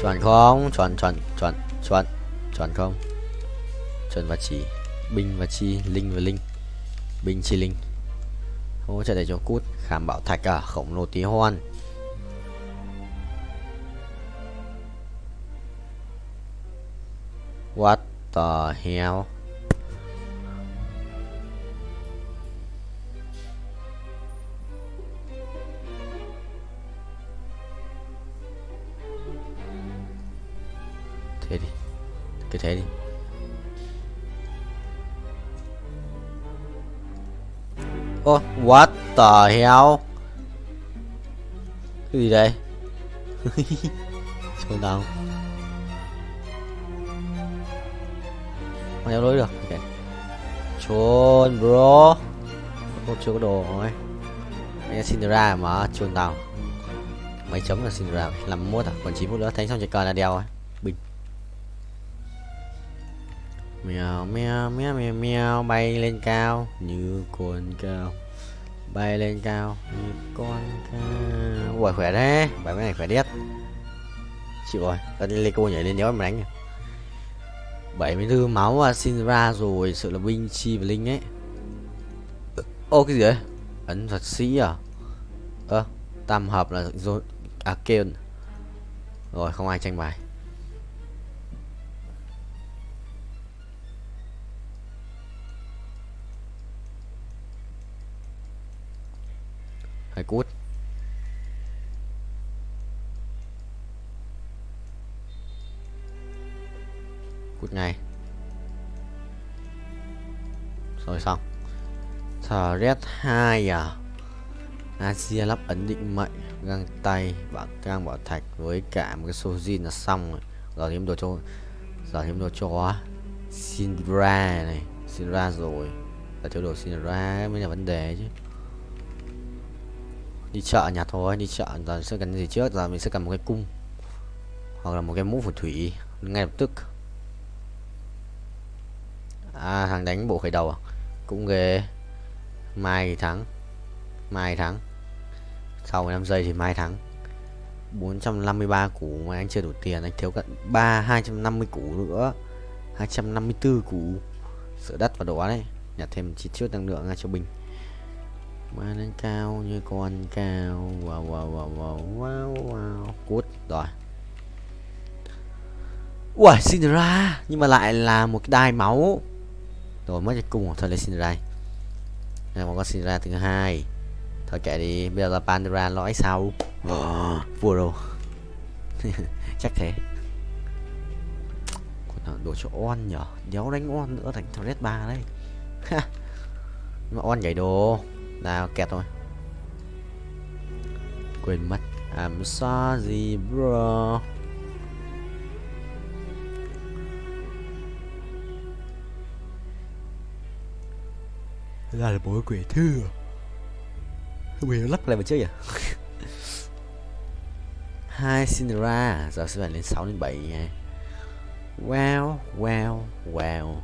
N: Chuẩn không? Chuẩn chuẩn chuẩn chuẩn chuẩn không? Chuẩn và chỉ. Binh và chi, linh và linh. Binh chi linh. Hỗ trợ để cho cút khảm bảo thạch à, khổng lồ tí hoan. What the hell? Thế đi. Cứ thế đi. Ô, what the hell? Cái gì đây? Trốn đâu? Không leo lối được. Okay. Trốn bro. Cô chưa có đồ rồi. Mày xin ra mà trốn đâu? Mấy chấm là xin ra 51 à? Còn 9 phút nữa thấy xong chỉ cần là đeo rồi. Bình. Mèo mèo mèo mèo mèo bay lên cao như con cao. Bay lên cao như con cao. Ui khỏe đấy. Bài này khỏe điết. Chịu rồi. Tao đi Lego nhảy lên đéo em đánh. 74 máu à, xin ra rồi. Sự là binh chi và linh ấy. Ô cái gì đấy? Ấn thuật sĩ à? Tam hợp là rồi. À kêu. Rồi không ai tranh bài. Hay cút. Cút ngay. Rồi xong. Thread 2 à? Asia lắp ấn định mệnh, găng tay và gang bảo thạch với cả một cái sojin là xong rồi. Giờ thêm đồ cho. Giờ thêm đồ cho Sindra này. Sindra rồi. Giờ thiếu đồ Sindra mới là vấn đề chứ. Đi chợ nhà thôi, đi chợ giờ sẽ cần gì trước, giờ mình sẽ cần một cái cung hoặc là một cái mũ phù thủy ngay lập tức. À thằng đánh bộ khởi đầu à? Cũng ghê. Mai thắng. Mai thắng. Sau 5 giây thì mai thắng. 453 củ mà anh chưa đủ tiền, anh thiếu cận 250 củ nữa. 254 củ. Sợ đất và đồ đấy. Nhặt thêm chi chút năng lượng ra cho binh. Bay lên cao như con cao. Wow wow wow wow wow wow. Cút rồi. Ui xin ra. Nhưng mà lại là một cái đai máu. Rồi mất cái cung thôi lấy xin ra. Này một con xin ra thứ hai. Thôi kệ đi. Bây giờ là Pandora lõi sau. Vua rồi. Chắc thế. Còn đồ cho on nhở. Đéo đánh on nữa thành thằng Red 3 đấy. Nhưng mà on nhảy đồ. Nào kẹt thôi. Quên mất. I'm sorry bro. Ra là mỗi quỷ thư. Không biết lắp lại một chứ vậy. 2 Cinderella. Giờ sẽ phải lên 6 đến 7 nha. Wow wow wow.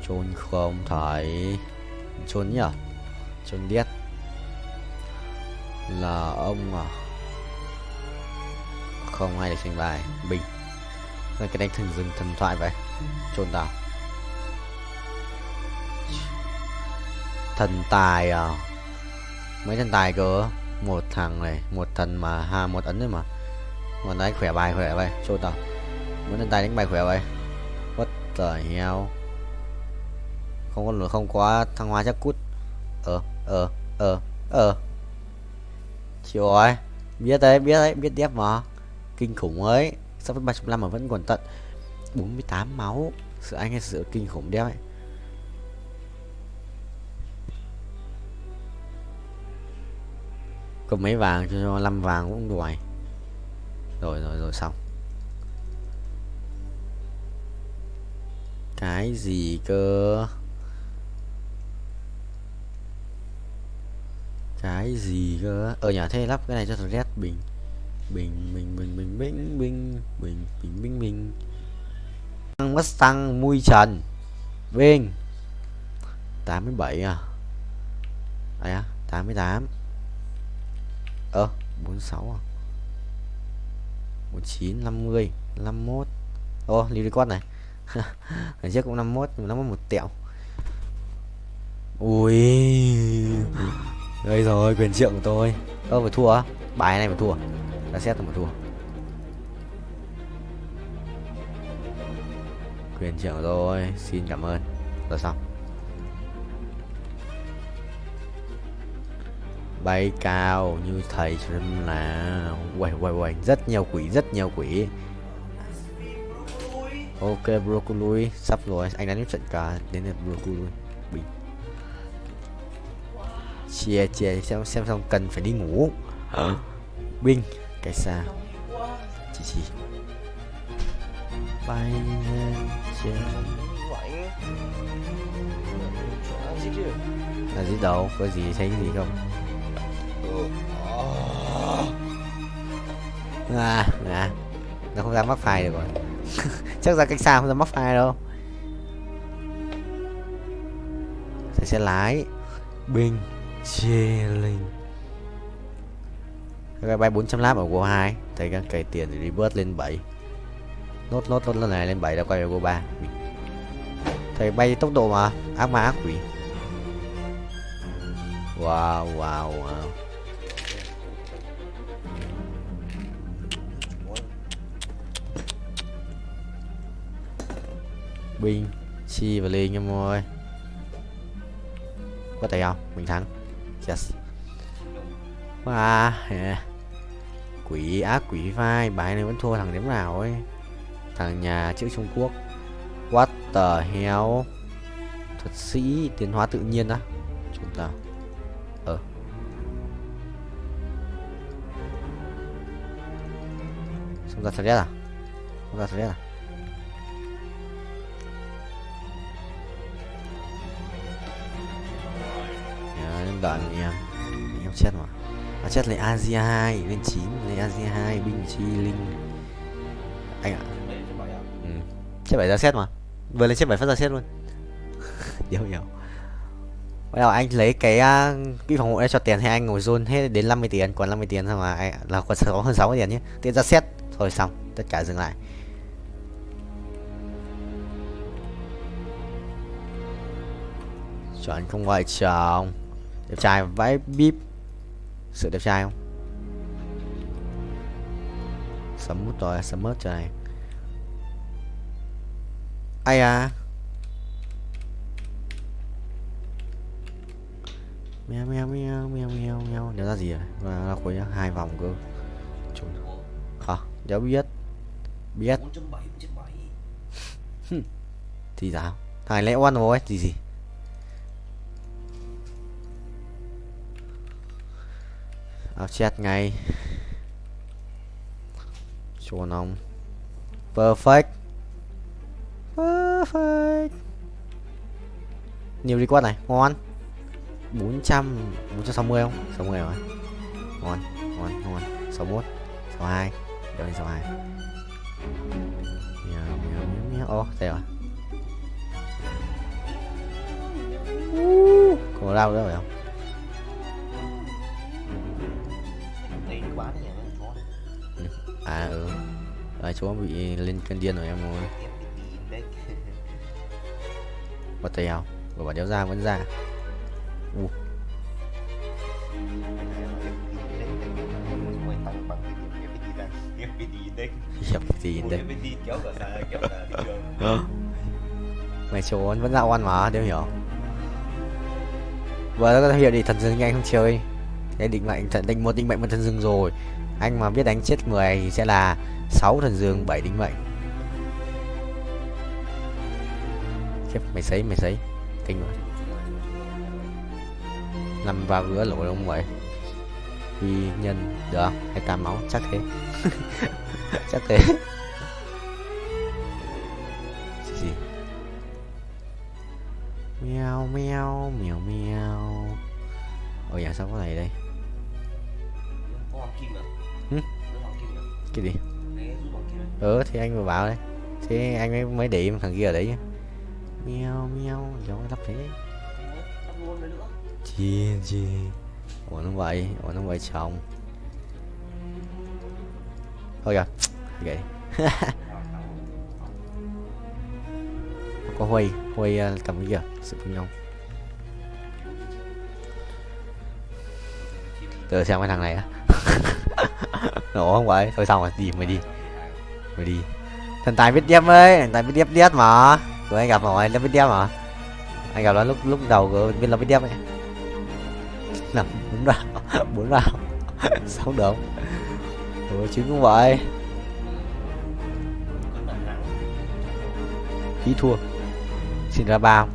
N: Chôn không thấy. Chôn nhở. Chôn điết. Là ông à? Không ai để tranh bài. Bình. Cái đánh thần rừng thần thoại vậy. Chôn tao. Thần tài à? Mấy thần tài cơ. Một thằng này. Một thần mà một ấn đấy mà. Mà đánh khỏe bài chôn tao. Mấy thần tài đánh bài khỏe vậy. What the hell. Không có thăng hoa chắc cút. Chịu rồi. Biết đấy, biết đép mà. Kinh khủng ấy. Sắp với 305 mà vẫn còn tận 48 máu. Sự anh hay sự kinh khủng đép ấy. Có mấy vàng cho 5 vàng cũng đuổi. Rồi xong. Cái gì cơ? Cái gì cơ? Nhà thế lắp cái này cho thằng Red bình. Bình. Mustang mui trần. Vinh. 87 à? Ai á? 88. 46 à? 49, 50, 51. Lưu record này. Lần trước cũng 51, 51 một tẹo. Ui. Đây rồi, quyền trượng của tôi. Phải thua á? Bài này phải thua. Đã xét tôi phải thua. Quyền trượng của tôi, xin cảm ơn. Rồi xong. Bay cao như thầy Trâm là quay rất nhiều quỷ. Ok broccoli sắp rồi, anh đã nếp trận cả đến lượt broccoli. Bình. Chia xem xong cần phải đi ngủ. Binh cái xa chị bay lên trên là gì đâu, có gì thấy cái gì không? Nó không ra mắc file được rồi. Chắc ra cách xa không ra mắc file đâu. Thầy sẽ lái binh chê linh cái bay 400 lap ở Go 2. Thầy đang cày tiền để đi bớt lên 7. Nốt lần này lên 7 đã quay về Go 3. Thầy bay tốc độ mà ác ma ác quỷ. Wow. Binh chi và lên em ơi. Có thể không? Mình thắng. Yes. Quỷ ác quỷ vai. Bài này vẫn thua thằng đếm nào ấy. Thằng nhà chữ Trung Quốc. What the hell. Thuật sĩ tiến hóa tự nhiên á. Chúng ta Xong ra thật à? Đoạn em chết mà. Chết lấy Asia 2 lên 9, lấy Asia 2 binh chi linh. Anh ạ. Chết 7 ra xét mà. Vừa lên chết 7 phát ra xét luôn. Hiểu. Bây giờ anh lấy cái quỹ phòng hộ để cho tiền hay anh ngồi zone hết đến 50 tiền, còn 50 tiền xong mà anh là còn hơn 60 tiền nhé. Tiền ra xét rồi xong, tất cả dừng lại. Chọn không gọi chồng. Đẹp trai vãi bíp. Sự đẹp trai không? Sấm mút rồi, sấm mớt trời này. Ai à? Mèo. Nhớ ra gì à? Là cuối 2 vòng cơ. Cháu biết. Thì sao? Thằng lẽ oan rồi gì? Chết ngay. Chuồn ông. Perfect. Nhiều record này, ngon. 460 không? 60 rồi. Ngon. 61, 62. Đeo lên 62. Ô, đây rồi. Có đau nữa phải không? Chúa bị lên cơn điên rồi em ơi. Bắt tay không? Rồi bảo đéo ra vẫn ra. Mày trốn vẫn dạo oan mà, đéo hiểu. Vừa nó có hiệu đi thần rừng anh không chơi. Thế định mệnh một thần rừng rồi. Anh mà biết đánh chết 10 thì sẽ là 6 thần dương 7 đính mệnh. Khiếp, mày sấy kinh rồi. 5 vào gỡ lỗi ông vậy. Quy nhân được không? 28 máu chắc thế. Chắc thế. Gì? Mèo. Ôi dạ sao có này đây? Cái gì? Thì anh vừa bảo đấy. Thế anh mới để thằng kia ở đấy. Meo meo gió thấp thế. Chi ủa nó vậy chồng. Thôi kìa. Vậy. Có Huy cầm cái kìa, sự cùng nhau. Từ xem cái thằng này á. Nổ không vậy? Thôi xong rồi, mày đi. Thần tài biết điếp ấy, thần tài biết điếp mà. Rồi anh gặp hỏi nó biết điếp mà. Anh gặp nó lúc đầu của biết là biết điếp ấy. Nằm 4 vào. Xong được. Chứ cũng vậy. Ý thua. Xin ra bao.